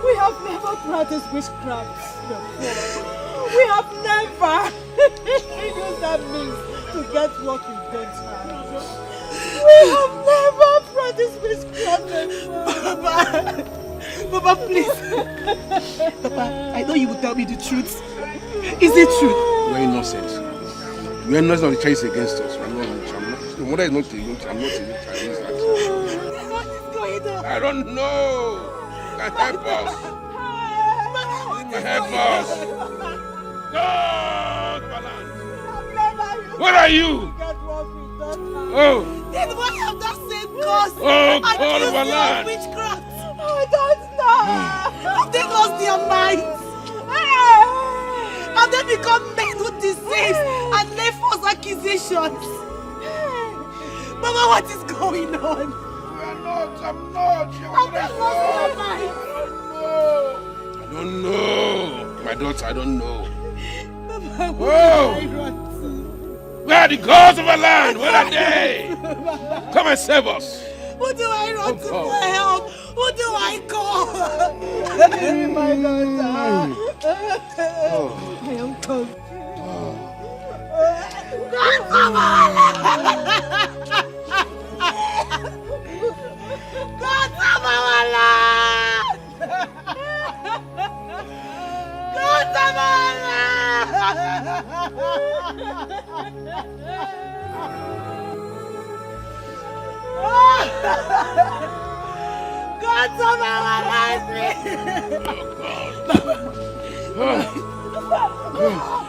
We have never practiced witchcraft before. We have never. You know that means to get what you don't have. We have never practiced witchcraft before. Papa, please. Papa, I know you will tell me the truth. Is it true? We're innocent. We are not on the case against us. We're not on the charm. The mother is not the I'm not the that. What is going on? I don't know. Can help us. Help us. God, balance. What are you? Oh. Then why have that same cause? Oh, God, balance. Witchcraft. I don't know. Have they lost their minds? Have they become men who deceive and lay false accusations? Mama, what is going on? I'm not. Have they lost their minds? I don't know. My daughter, I don't know. Mama, what do I run to? Where are the gods of our land? Where are they? Come and save us. Who do I run to for help? Who do I call? My daughter. I am confused.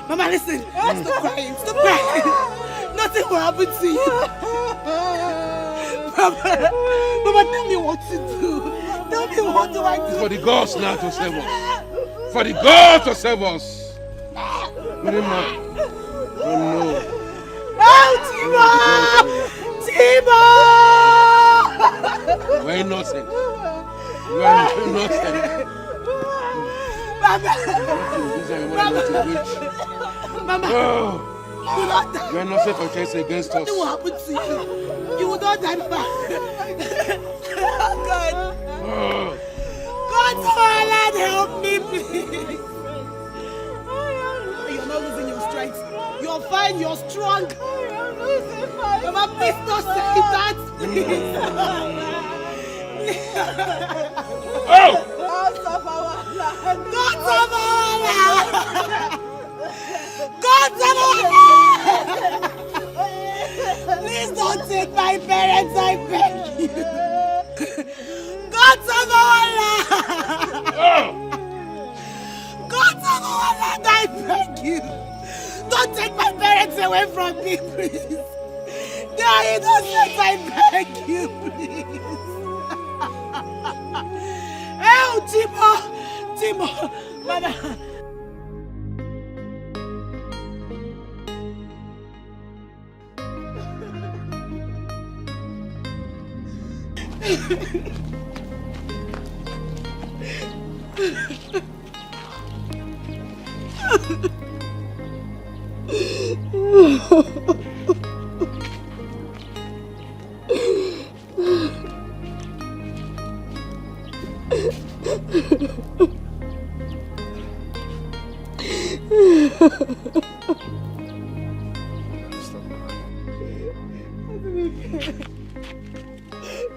Mama, listen. Stop crying. Stop crying. Nothing will happen to you. Mama, tell me what to do. Tell me what do I do. For the gods now to save us. For the gods to save us. Oh no. Oh, Timo! Timo! We're innocent. We are innocent. Mama! Oh. You will not die. You are innocent for case against us. Nothing will happen to you. You will not die, Mama. God. Oh. God, help me, please. You're not losing your strength. You're fine, you're strong. Mama, please don't say that, please. Oh! Gods of our land! Gods of our land! Gods of our land! Please don't take my parents, I beg you! Gods of our land! Gods of our land, I beg you! Don't take my parents away from me, please! They are innocent, I beg you, please! Oh, Timo! Mama!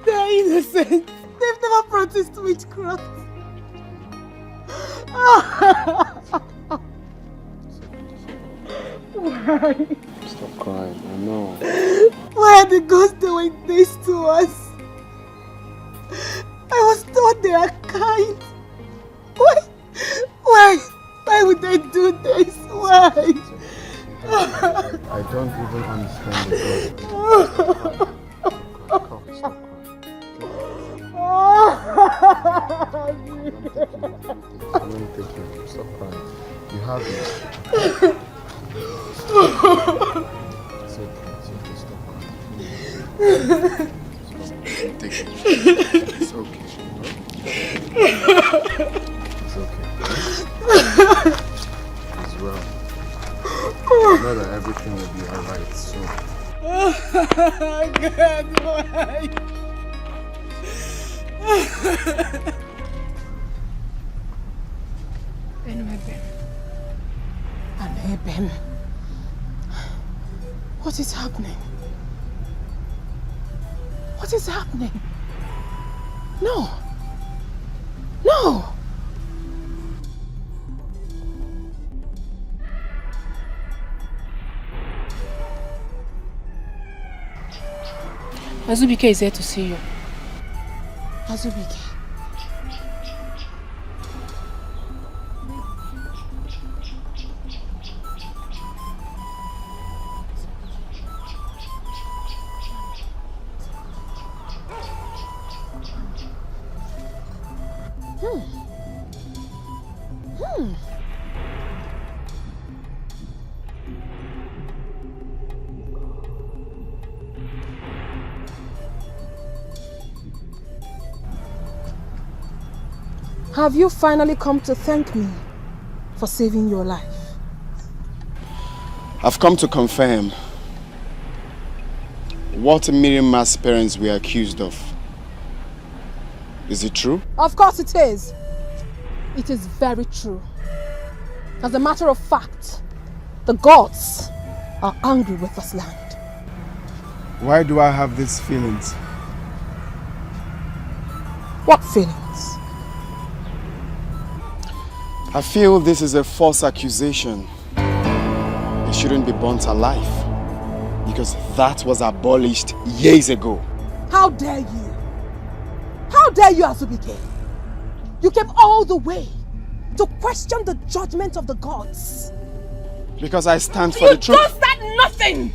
They're innocent. They've never practiced witchcraft. Why? Stop crying, I know. Why are the gods doing this to us? I was told they are kind. Why would they do this? Why? I don't even understand the God. Stop crying. Stop crying. You have it. It's okay, stop crying. Take it. It's okay. It's okay. It's well. I know that everything will be alright soon. God, why? Aneben. What is happening? What is happening? No! Azubike is here to see you. Azubike. Have you finally come to thank me for saving your life? I've come to confirm what Miriam's parents were accused of. Is it true? Of course it is. It is very true. As a matter of fact, the gods are angry with this land. Why do I have these feelings? What feelings? I feel this is a false accusation. They shouldn't be burnt alive because that was abolished years ago. How dare you? How dare you, Azubike? You came all the way to question the judgment of the gods. Because I stand for the truth. You just said nothing!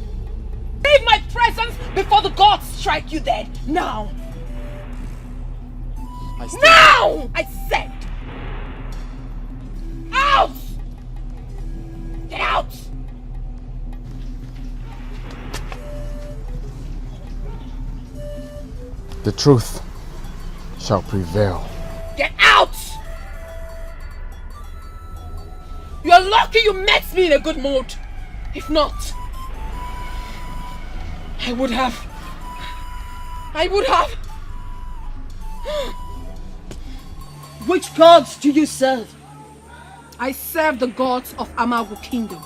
Leave my presence before the gods strike you dead. Now! Now! I said! Out! Get out! The truth shall prevail. Get out! You're lucky you met me in a good mood. If not, I would have. Which gods do you serve? I serve the gods of Amagu Kingdom.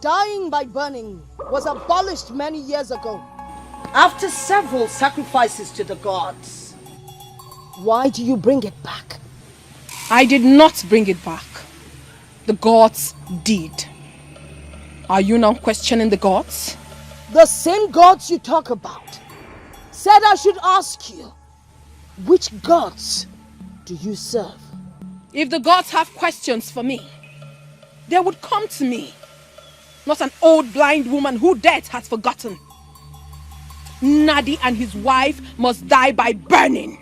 Dying by burning was abolished many years ago, after several sacrifices to the gods. Why do you bring it back? I did not bring it back. The gods did. Are you now questioning the gods? The same gods you talk about said I should ask you, which gods do you serve? If the gods have questions for me, they would come to me, not an old blind woman who death has forgotten. Nadi and his wife must die by burning.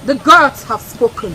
The gods have spoken.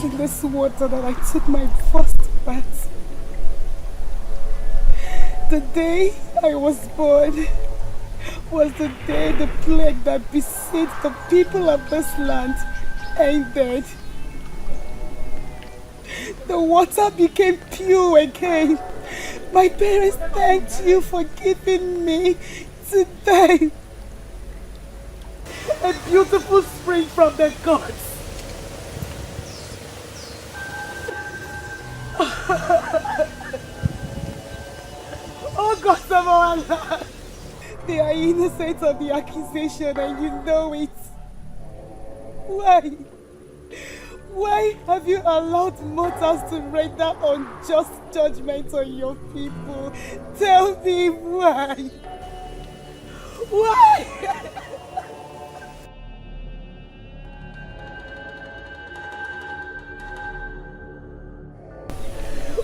In this water that I took my first bath. The day I was born was the day the plague that besieged the people of this land ended. The water became pure again. My parents thanked you for giving me today a beautiful spring from the gods. Oh God of our land, they are innocent of the accusation and you know it. Why have you allowed mortals to render unjust judgment on your people? Tell me why? Why?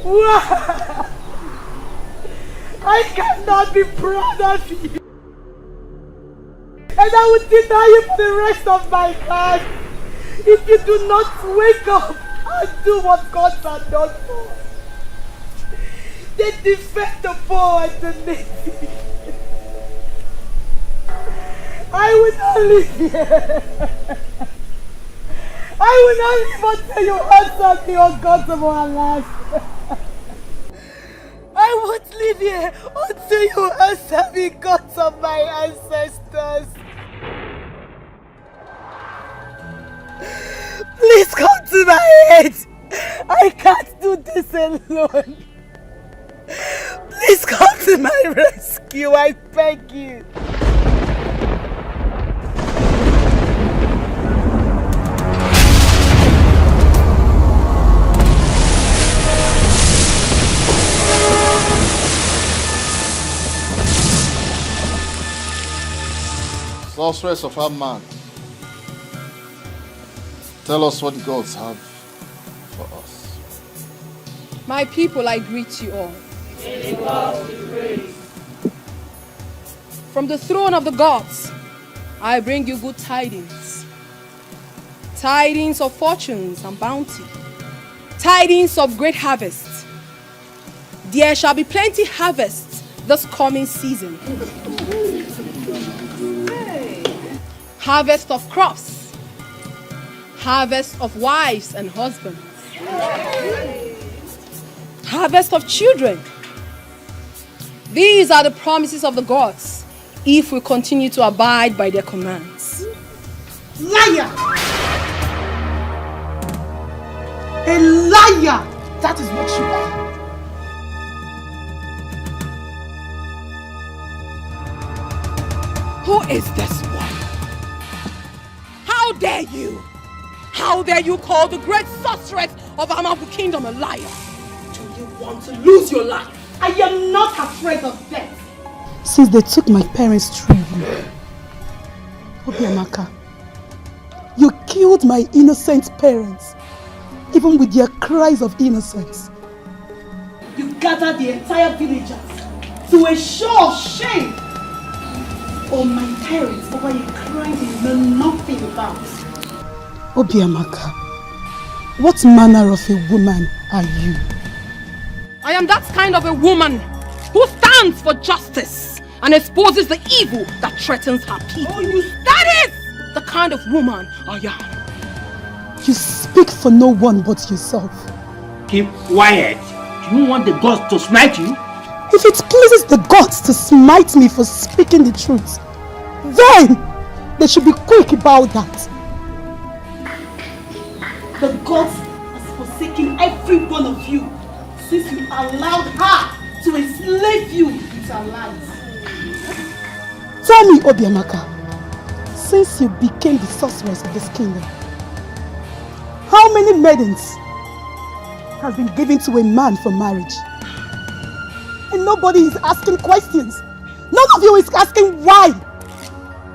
Why? I cannot be proud of you. And I will deny you for the rest of my life if you do not wake up and do what gods are not for. They defend the poor and the needy. I will not live here. I will not live until you answer me, oh God of our lives. I won't live here until you answer me, gods of my ancestors. Please come to my aid. I can't do this alone. Please come to my rescue, I beg you. Sorceress of our man, tell us what the gods have for us. My people, I greet you all. From the throne of the gods, I bring you good tidings. Tidings of fortunes and bounty. Tidings of great harvest. There shall be plenty harvest this coming season. Harvest of crops. Harvest of wives and husbands. Harvest of children. These are the promises of the gods if we continue to abide by their commands. Liar! A liar! That is what you are. Who is this one? How dare you? How dare you call the great sorceress of Amagu Kingdom a liar? Do you want to lose your life? I am not afraid of death. Since they took my parents through you, Obiamaka, you killed my innocent parents, even with their cries of innocence. You gathered the entire villagers to a show of shame on my parents over a crime they know nothing about. Obiamaka, what manner of a woman are you? I am that kind of a woman who stands for justice and exposes the evil that threatens her people. That is the kind of woman I am. You speak for no one but yourself. Keep quiet. Do you want the gods to smite you? If it pleases the gods to smite me for speaking the truth, then they should be quick about that. The gods has forsaken every one of you since you allowed her to enslave you with her lies. Tell me, Obiamaka, since you became the sorceress of this kingdom, how many maidens has been given to a man for marriage? And nobody is asking questions. None of you is asking why.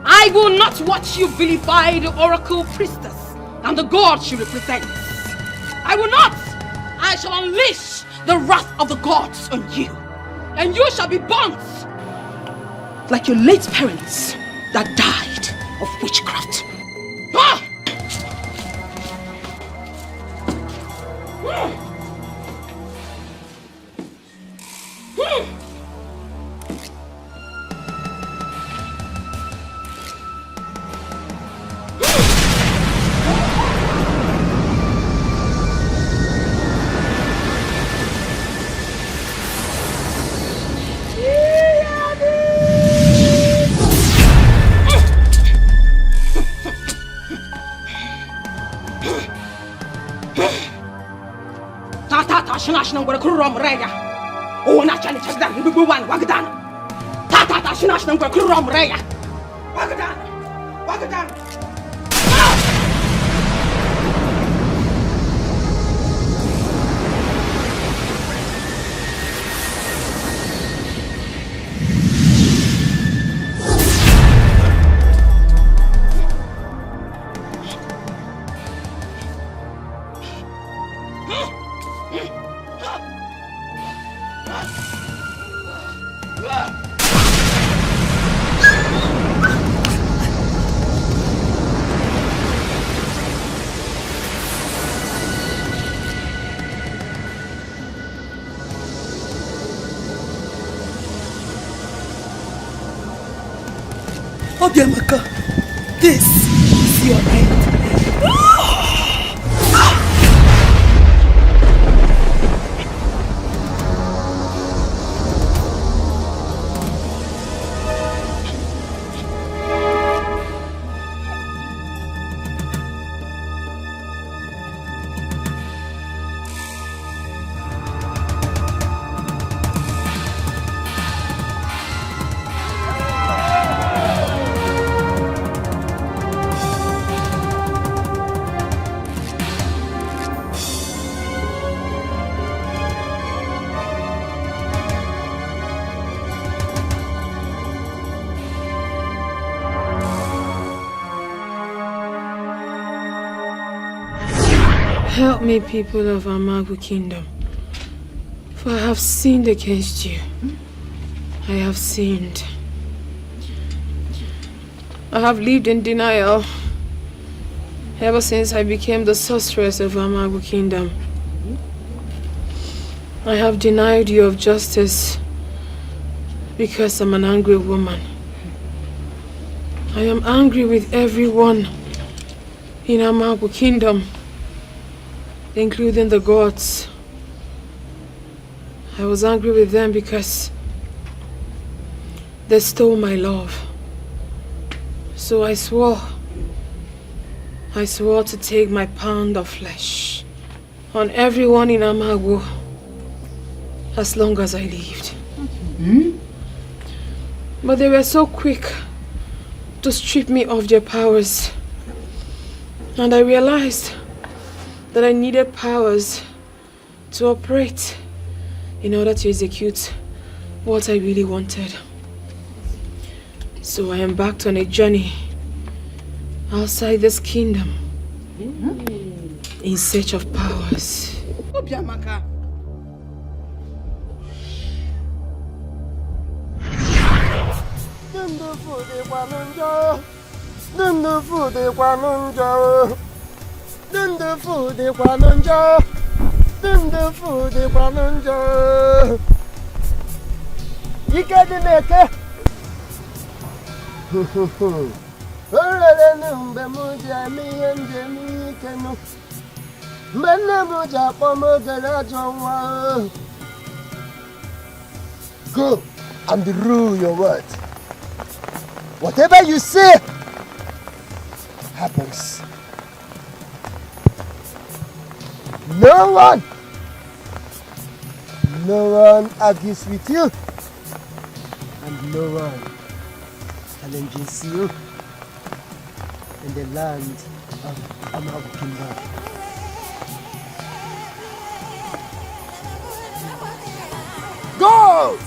I will not watch you vilify the oracle priestess and the god she represents. I will not. I shall unleash the wrath of the gods on you, and you shall be burnt like your late parents that died of witchcraft. Ah! Oh, na chani chazdan, bibu wan wagadan. Ta shinash nang kurom reya. Wagadan. Obiamaka, this is your end. Help me, people of Amagu Kingdom, for I have sinned against you. I have sinned. I have lived in denial ever since I became the sorceress of Amagu Kingdom. I have denied you of justice because I'm an angry woman. I am angry with everyone in Amagu Kingdom, including the gods. I was angry with them because they stole my love. So I swore to take my pound of flesh on everyone in Amagu as long as I lived. But they were so quick to strip me of their powers. And I realized that I needed powers to operate in order to execute what I really wanted. So I embarked on a journey outside this kingdom in search of powers. Obiamaka. Go and rule your words. Whatever you say happens. No one argues with you, and no one challenges you in the land of Amagu Kingdom. Go!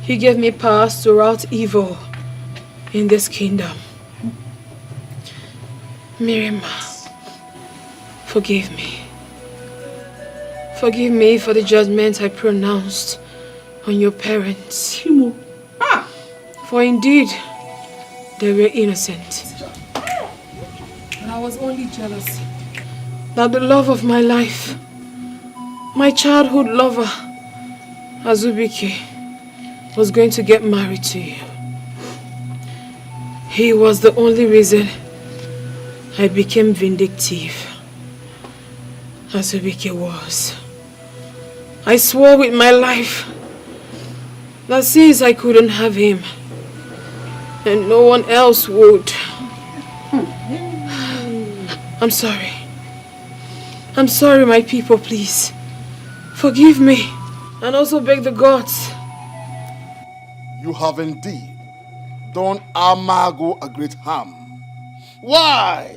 He gave me powers to rout evil in this kingdom. Miriam, forgive me. Forgive me for the judgment I pronounced on your parents. For indeed, they were innocent. And I was only jealous that the love of my life, my childhood lover, Azubike, was going to get married to you. He was the only reason I became vindictive. Azubike was. I swore with my life that since I couldn't have him, and no one else would. I'm sorry. I'm sorry, my people, please. Forgive me. And also beg the gods. You have indeed done Amago a great harm. Why?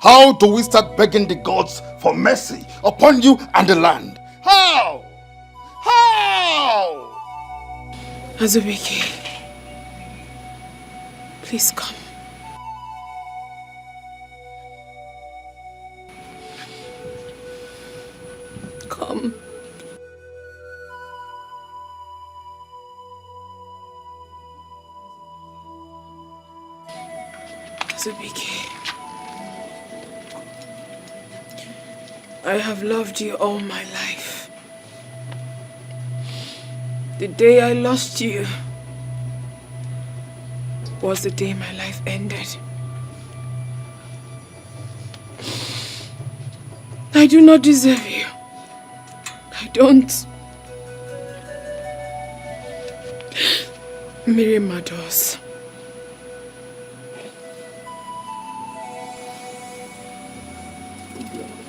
How do we start begging the gods for mercy upon you and the land? How? How? Azubike, please come. Come. Azubike, I have loved you all my life. The day I lost you was the day my life ended. I do not deserve you. I don't. Miriam adores.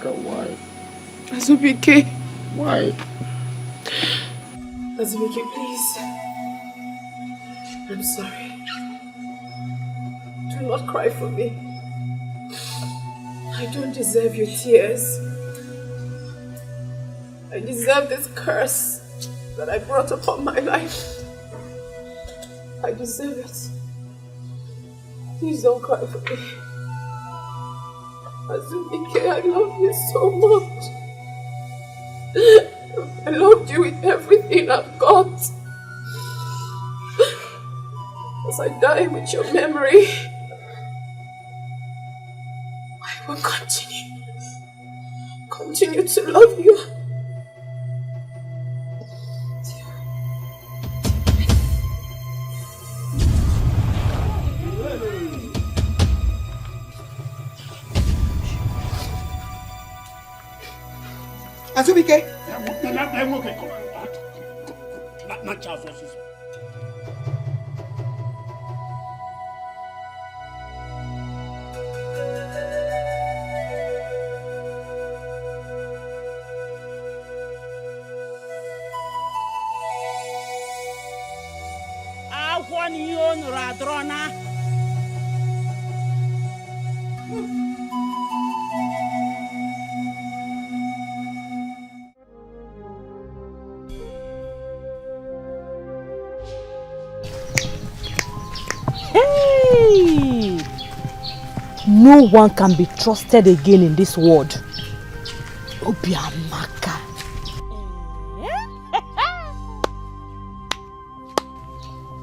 Why? Azubike. Why? Azubike, please. I'm sorry. Do not cry for me. I don't deserve your tears. I deserve this curse that I brought upon my life. I deserve it. Please don't cry for me. Azubike, I love you so much. I loved you with everything I've got. As I die with your memory, I will continue to love you. Azubike. natural sources. Hey! No one can be trusted again in this world. Obiamaka.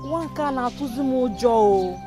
One can atuzi mojo.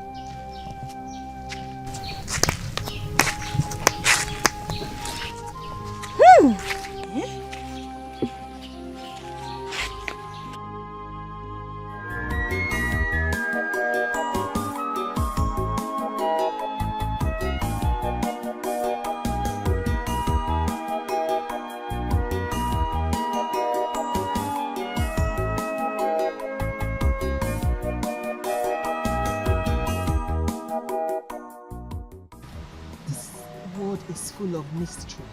Full of mystery.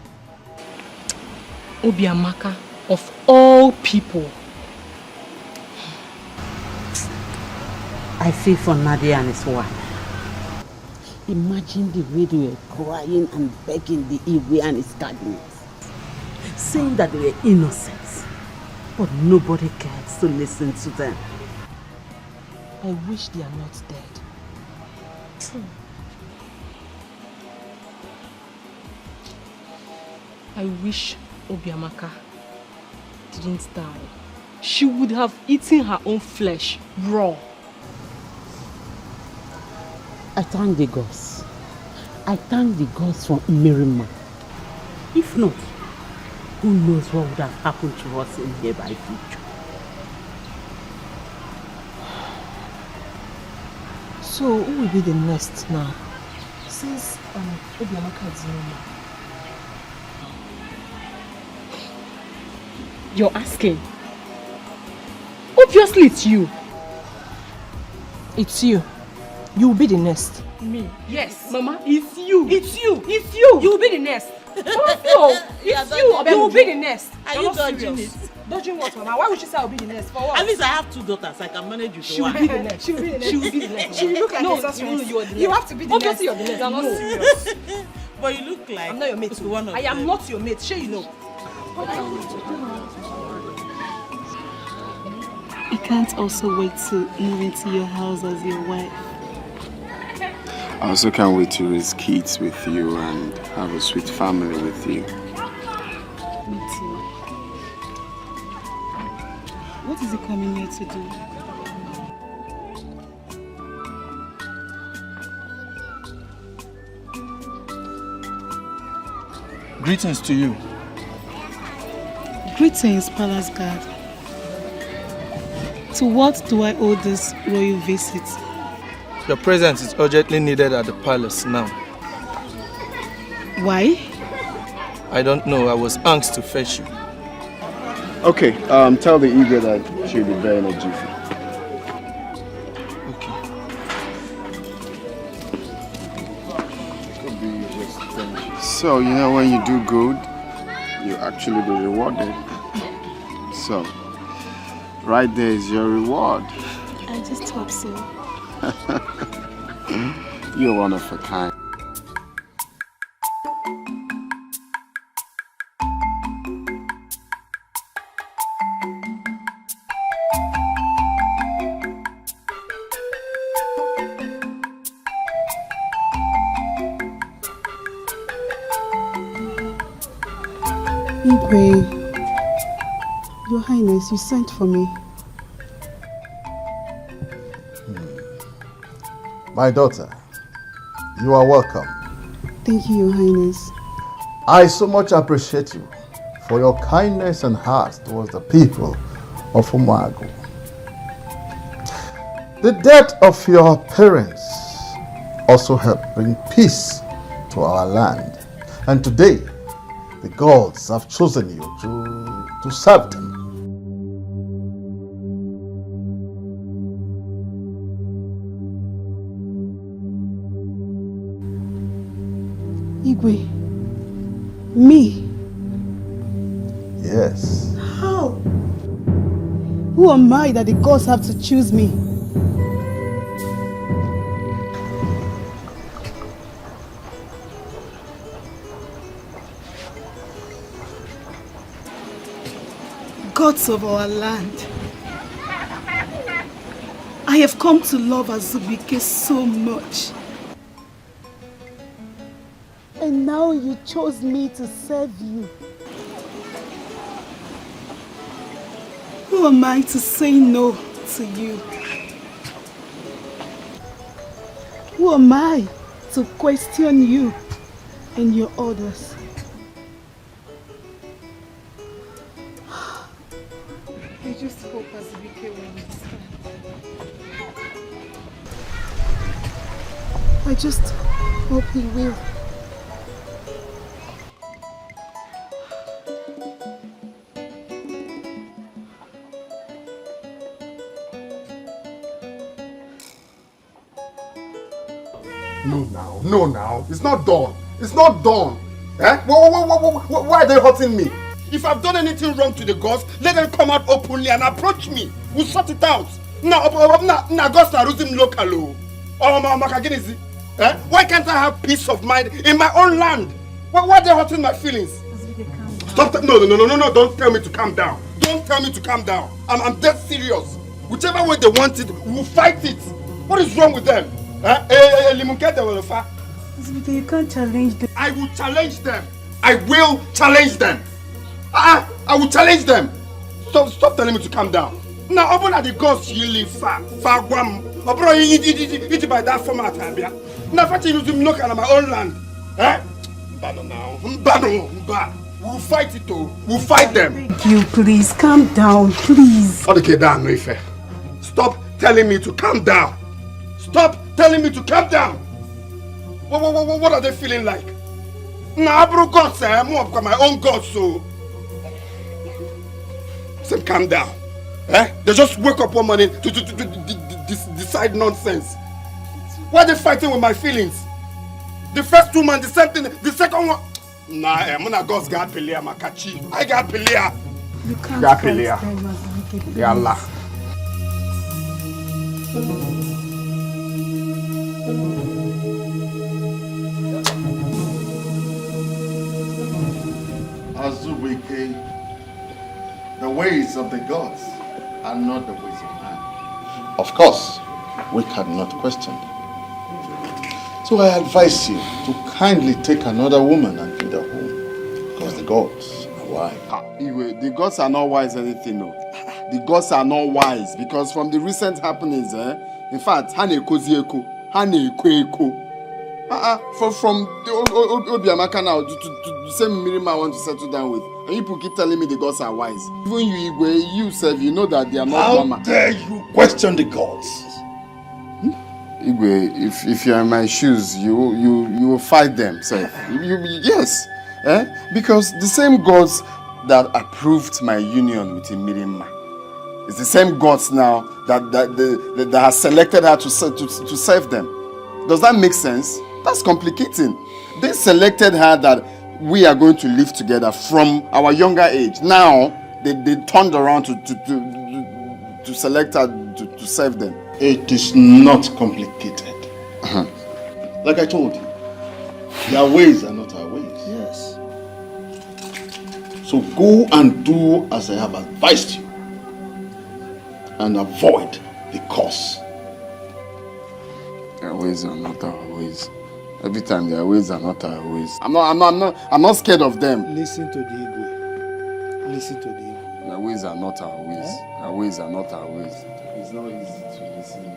Obiamaka, of all people. I feel for Nadia and his wife. Imagine the way they were crying and begging the Iwe and his cardinals, saying that they were innocent, but nobody cares to listen to them. I wish they are not dead. I wish Obiamaka didn't die. She would have eaten her own flesh raw. I thank the gods. I thank the gods for Mirima. If not, who knows what would have happened to us in nearby future. So who will be the next now? Since Obiamaka is no more. You're asking? Obviously it's you. It's you. You will be the next. Me? Yes. Mama, it's you. It's you. It's you. You will be the next. No, it's you. You will be the next. Are You're you not dodging serious. it? Dodging what, Mama? Why would she say I'll be the next? For what? At least I have 2 daughters. I can manage you. She will be the next. She will be the next. She will be the next. She will look like a suspect. You are the next. You have to be the next. Obviously you're the next. You're not serious. But you look like... I'm not your mate. I am not your mate. Sure you know. I can't also wait to move into your house as your wife. I also can't wait to raise kids with you and have a sweet family with you. Me too. What is he coming here to do? Greetings to you. Greetings, Palace Guard. To what do I owe this royal visit? Your presence is urgently needed at the palace now. Why? I don't know. I was asked to fetch you. Okay, tell the Igwe that she'll be there in a jiffy. So, you know, when you do good, you actually be rewarded. So, right there is your reward. I just hope so. You're one of a kind. Igwe, Your Highness, you sent for me. My daughter, you are welcome. Thank you, Your Highness. I so much appreciate you for your kindness and heart towards the people of Umagu. The death of your parents also helped bring peace to our land. And today, the gods have chosen you to serve them. Igwe? Me? Yes. How? Who am I that the gods have to choose me? Gods of our land, I have come to love Azubike so much. And now you chose me to serve you. Who am I to say no to you? Who am I to question you and your orders? I just hope Azubike will understand. I just hope he will. No now, it's not done. It's not done. Eh? Why are they hurting me? If I've done anything wrong to the gods, let them come out openly and approach me. We'll sort it out. Now, gods are using local. Why can't I have peace of mind in my own land? Why are they hurting my feelings? Stop that. No, don't tell me to calm down. Don't tell me to calm down. I'm dead serious. Whichever way they want it, we'll fight it. What is wrong with them? You can't challenge them. I will challenge them. I will challenge them. I will challenge them. Stop telling me to calm down. Now, open at the gods you live far guam. Open it by that format. Now, if I use them look at my own land. Eh? Bano now. We'll fight it though. We'll fight them. Thank you, please. Calm down, please. Okay, down, no fair. Stop telling me to calm down. Stop telling me to calm down. What are they feeling like? Nah, bro, God, sir, I'm more my own God, so. Say, calm down. Eh? They just wake up one morning to decide nonsense. Why are they fighting with my feelings? The first 2 months, the same thing. The second one. Nah, I'm not God's God, Pelia, Makachi. I got Pelia. You can't got Pelia. Ya Allah. Azubike, the ways of the gods are not the ways of man. Of course, we cannot question them. So I advise you to kindly take another woman and feed her home. Because the gods are wise. The gods are not wise anything, no. The gods are not wise because from the recent happenings, in fact, from the Obiamaka now to the same Mirima I want to settle down with. And people keep telling me the gods are wise. Even you, Igwe, you said you know that they are not How dare you question the gods? Igwe, if you are in my shoes, you will fight them, sir. Yes. Because the same gods that approved my union with Mirima, it's the same gods now that have selected her to serve them. Does that make sense? That's complicating. They selected her that we are going to live together from our younger age. Now they turned around to select her to serve them. It is not complicated. Like I told you, their ways are not our ways. Yes. So go and do as I have advised you and avoid the cause. Their ways are not our ways. Every time their ways are not our ways. I'm not scared of them. Listen to the ego. Listen to the ego. Their ways are not our ways. Their ways are not our ways. It's not easy to listen.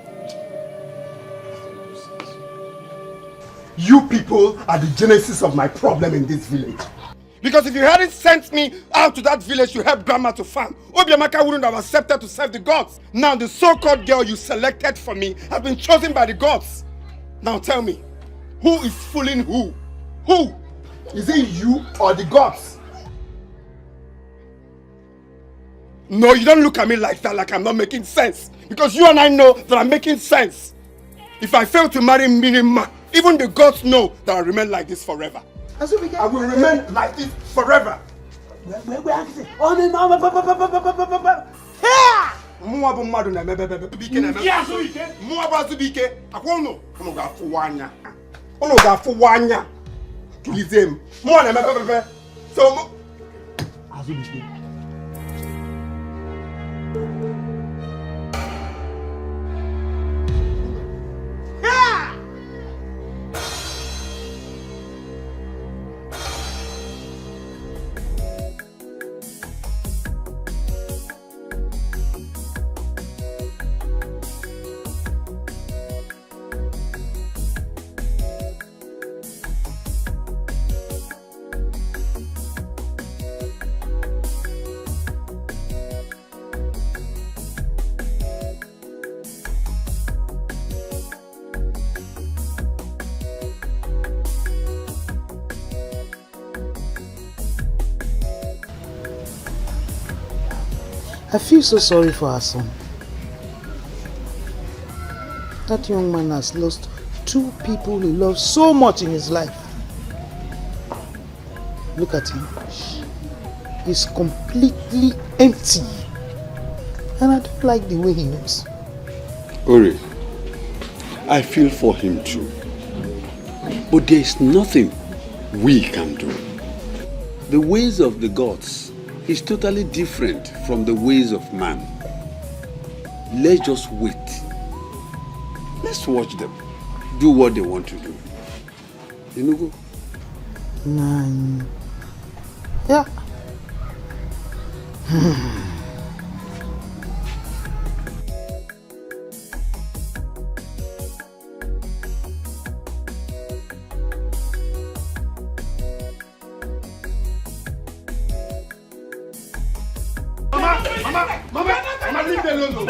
You people are the genesis of my problem in this village. Because if you hadn't sent me out to that village to help grandma to farm, Obiamaka wouldn't have accepted to serve the gods. Now the so-called girl you selected for me has been chosen by the gods. Now tell me, who is fooling who? Who? Is it you or the gods? No, you don't look at me like that, like I'm not making sense. Because you and I know that I'm making sense. If I fail to marry Mirima, even the gods know that I'll remain like this forever. Azubike, I will remain like this forever. Muabu madu na Azubike na Muabu Azubike. Akono. Ono ga fuwanya. Ono ga fuwanya. Kilizem. Muana na So Azubike. I feel so sorry for her son. That young man has lost 2 people he loves so much in his life. Look at him. He's completely empty. And I don't like the way he looks. Ori, I feel for him too. But there is nothing we can do. The ways of the gods is totally different from the ways of man. Let's just wait. Let's watch them do what they want to do. You know? Yeah. Mama, leave me alone. No.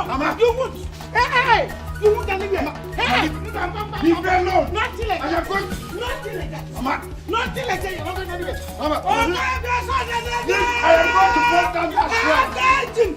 Mama, you won't. Hey, you won't leave me. Hey, leave me alone. Nothing like that. I am going. Nothing like that. Mama, nothing like that. You're not going to leave me. Mama, I am going to fall down as well. I get him.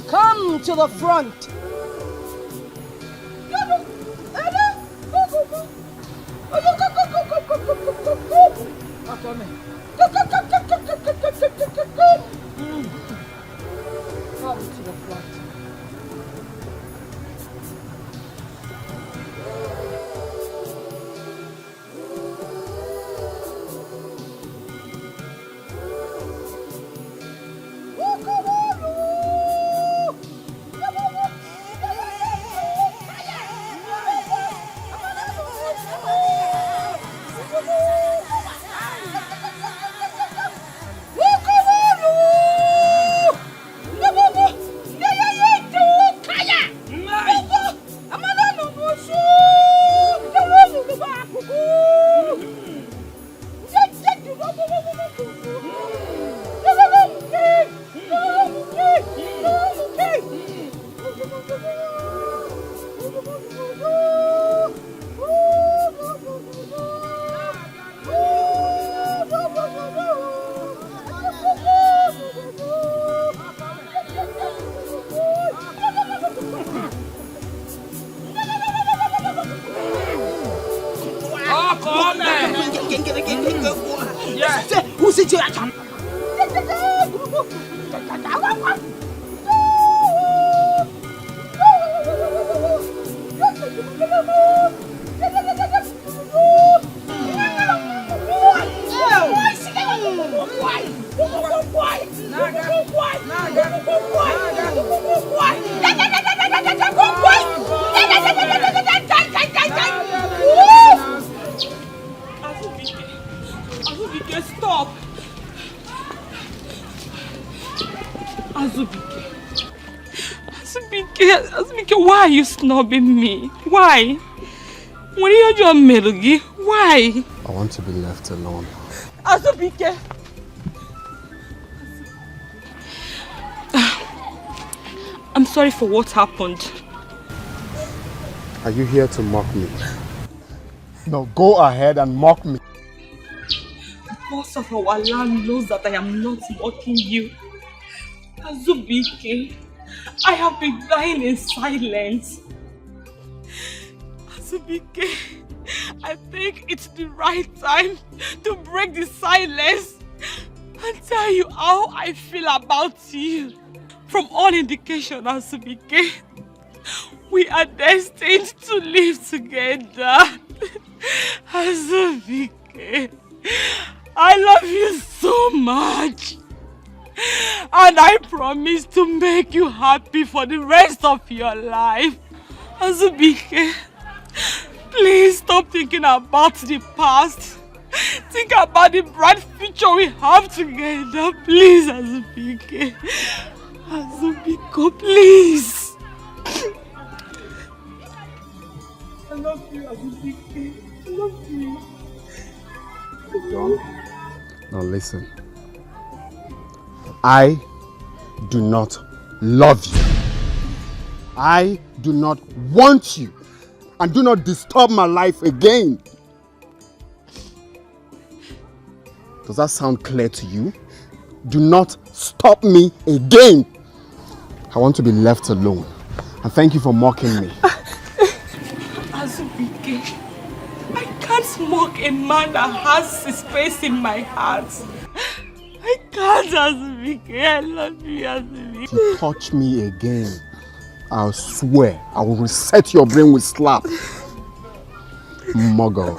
Come to the front. Come to the front. Who's it? Stop! Azubike, why are you snubbing me? Why? When you're your Melugi, why? I want to be left alone. Azubike! I'm sorry for what happened. Are you here to mock me? No, go ahead and mock me. The boss of our land knows that I am not mocking you. Azubike, I have been dying in silence. Azubike, I think it's the right time to break the silence and tell you how I feel about you. From all indication, Azubike, we are destined to live together. Azubike, I love you so much. And I promise to make you happy for the rest of your life. Azubike, please stop thinking about the past. Think about the bright future we have together. Please, Azubike. Azubiko, please. I love you, Azubike. I love you. John, now listen. I do not love you. I do not want you. And do not disturb my life again. Does that sound clear to you? Do not stop me again. I want to be left alone. And thank you for mocking me. Azubike, I can't mock a man that has his space in my heart. I can't, Azubike. I love you, Azubike. If you touch me again, I'll swear I will reset your brain with slap. Muggle.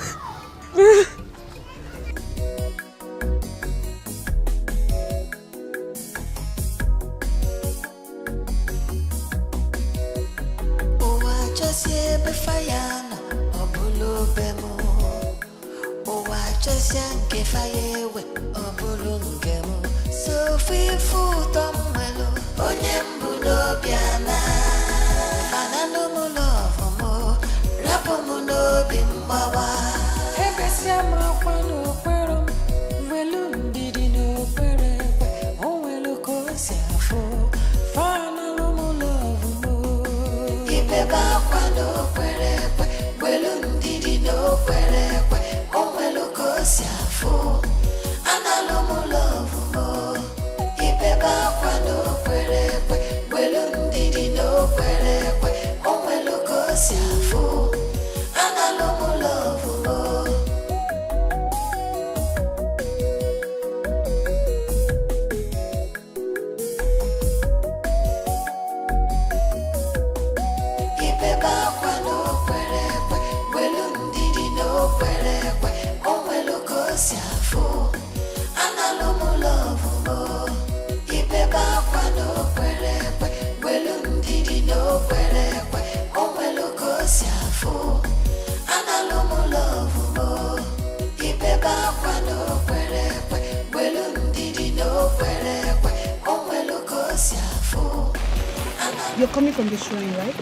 You're coming from the showing, right?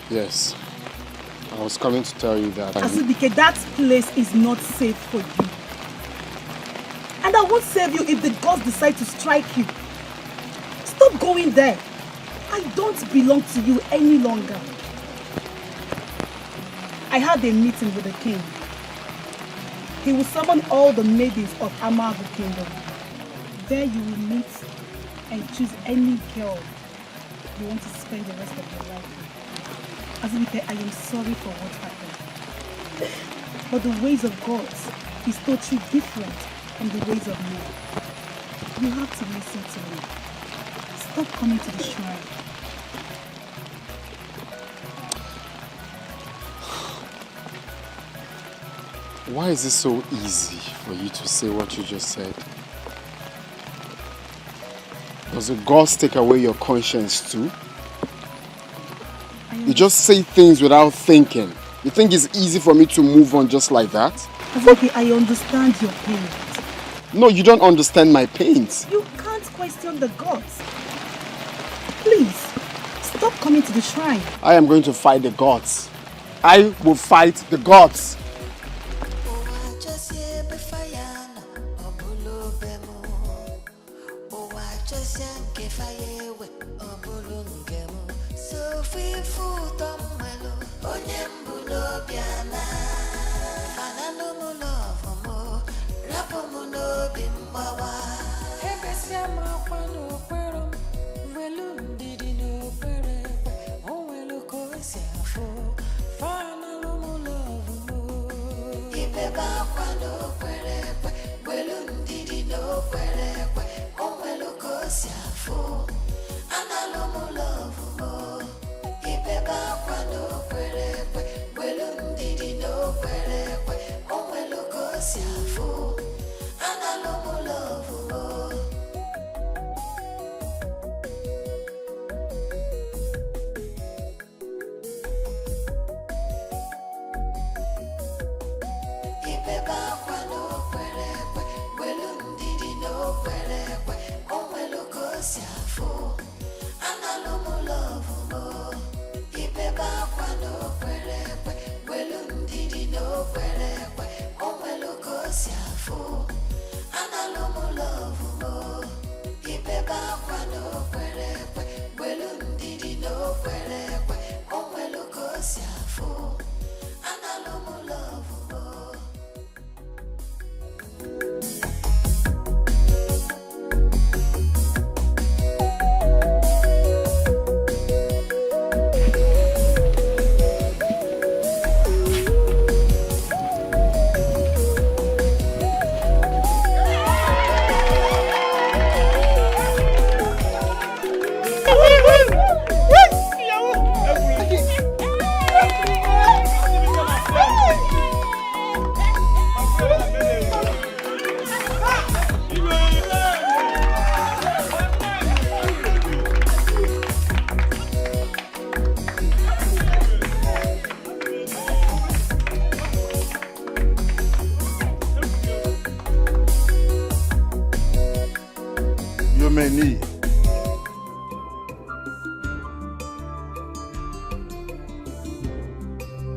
Yes. I was coming to tell you that Azubike, that place is not safe for you. And I won't save you if the gods decide to strike you. Stop going there. I don't belong to you any longer. I had a meeting with the king. He will summon all the maidens of Amagu Kingdom. There you will meet and choose any girl you want to spend the rest of your life with. Azubike, I am sorry for what happened. But the ways of God is totally different from the ways of men. You have to listen to me. Stop coming to the shrine. Why is it so easy for you to say what you just said? Does the gods take away your conscience too? You just say things without thinking. You think it's easy for me to move on just like that? Okay, I understand your pain. No, you don't understand my pains. You can't question the gods. Please, stop coming to the shrine. I am going to fight the gods. I will fight the gods.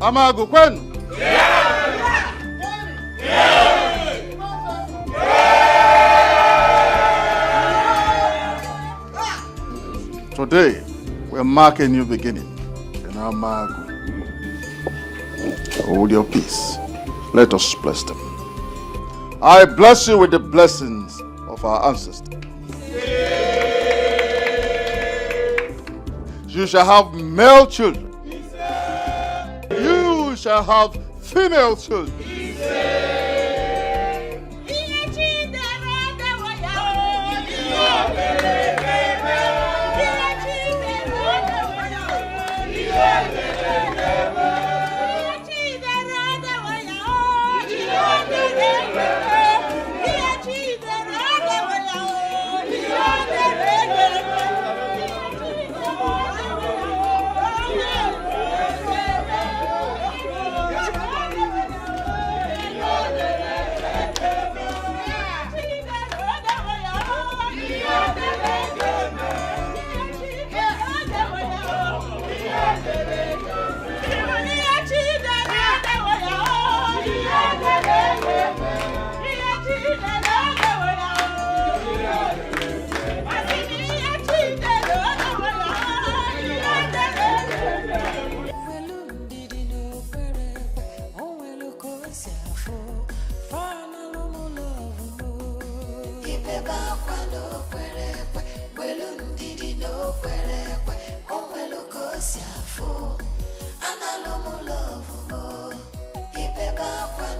Amagu kwenu. Today, we're marking a new beginning in Amagu. Hold your peace. Let us bless them. I bless you with the blessings of our ancestors. You shall have male children. You shall have female children. Analumu love mo, ibeba kwa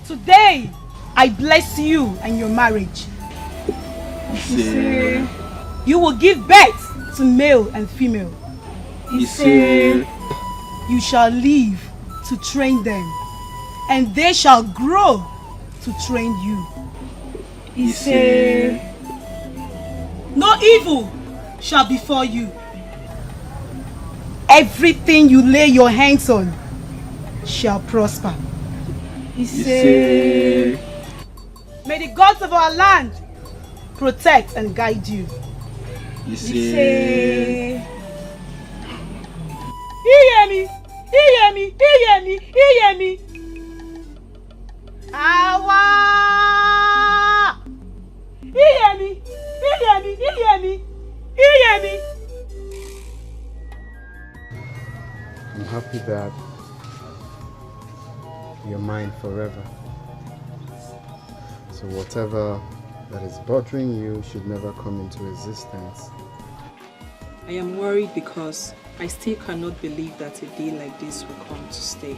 Today, I bless you and your marriage. You will give birth to male and female. You shall live to train them, and they shall grow to train you. No evil shall befall you. Everything you lay your hands on shall prosper. May the gods of our land protect and guide you. Awa! I'm happy that you're mine forever. So whatever that is bothering you should never come into existence. I am worried because I still cannot believe that a day like this will come to stay.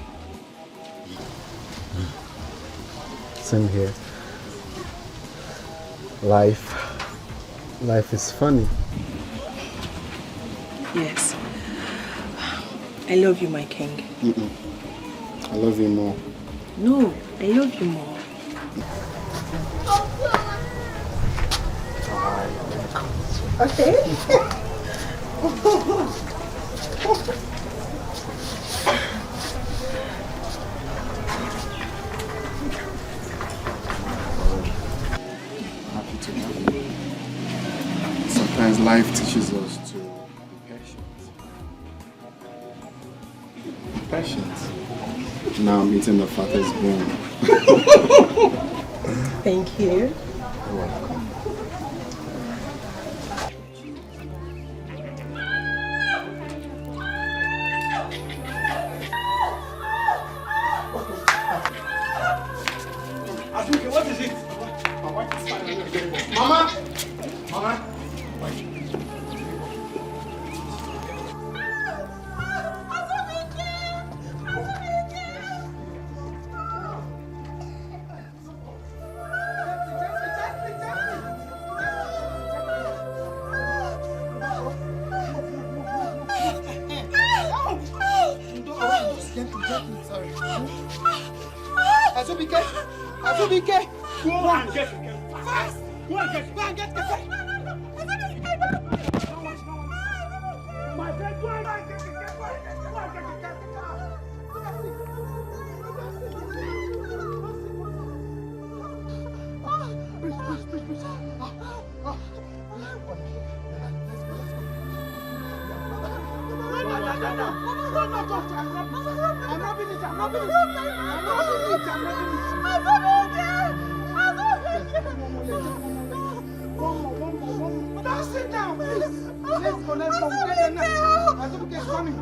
Same here. Life is funny. Yes. I love you, my king. I love you more. No, I love you more. Okay. Happy to have you. Sometimes life teaches us to be patient. Patient. Now I'm eating the fattest bone. Thank you. You're welcome. What is it? Mama! Mama! Azubike! Go and get the cat. Fast! Go and get the cat. My friend, go and get the cat. Go and get the cat. Please. Don't sit down, please. Let's go. Azubuke is coming.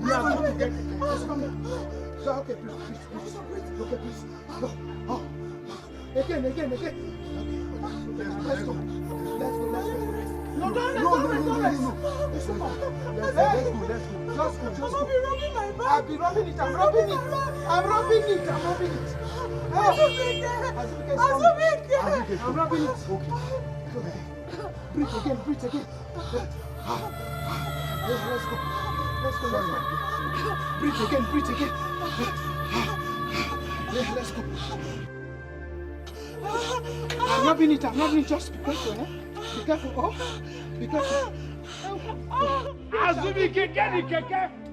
We are going to get it. It's coming. So, okay, please. Okay, please. Go. Oh. Again. Okay. Let's go. No. Let's go. Just go. I'll be rubbing it. I'm rubbing it. I'm rubbing it. I'm rubbing it. Okay. Breathe again. Let's go. Breathe again. Let's go. I'm rubbing it. Just be careful, eh? Be careful. Oh, be careful. Azumi keke.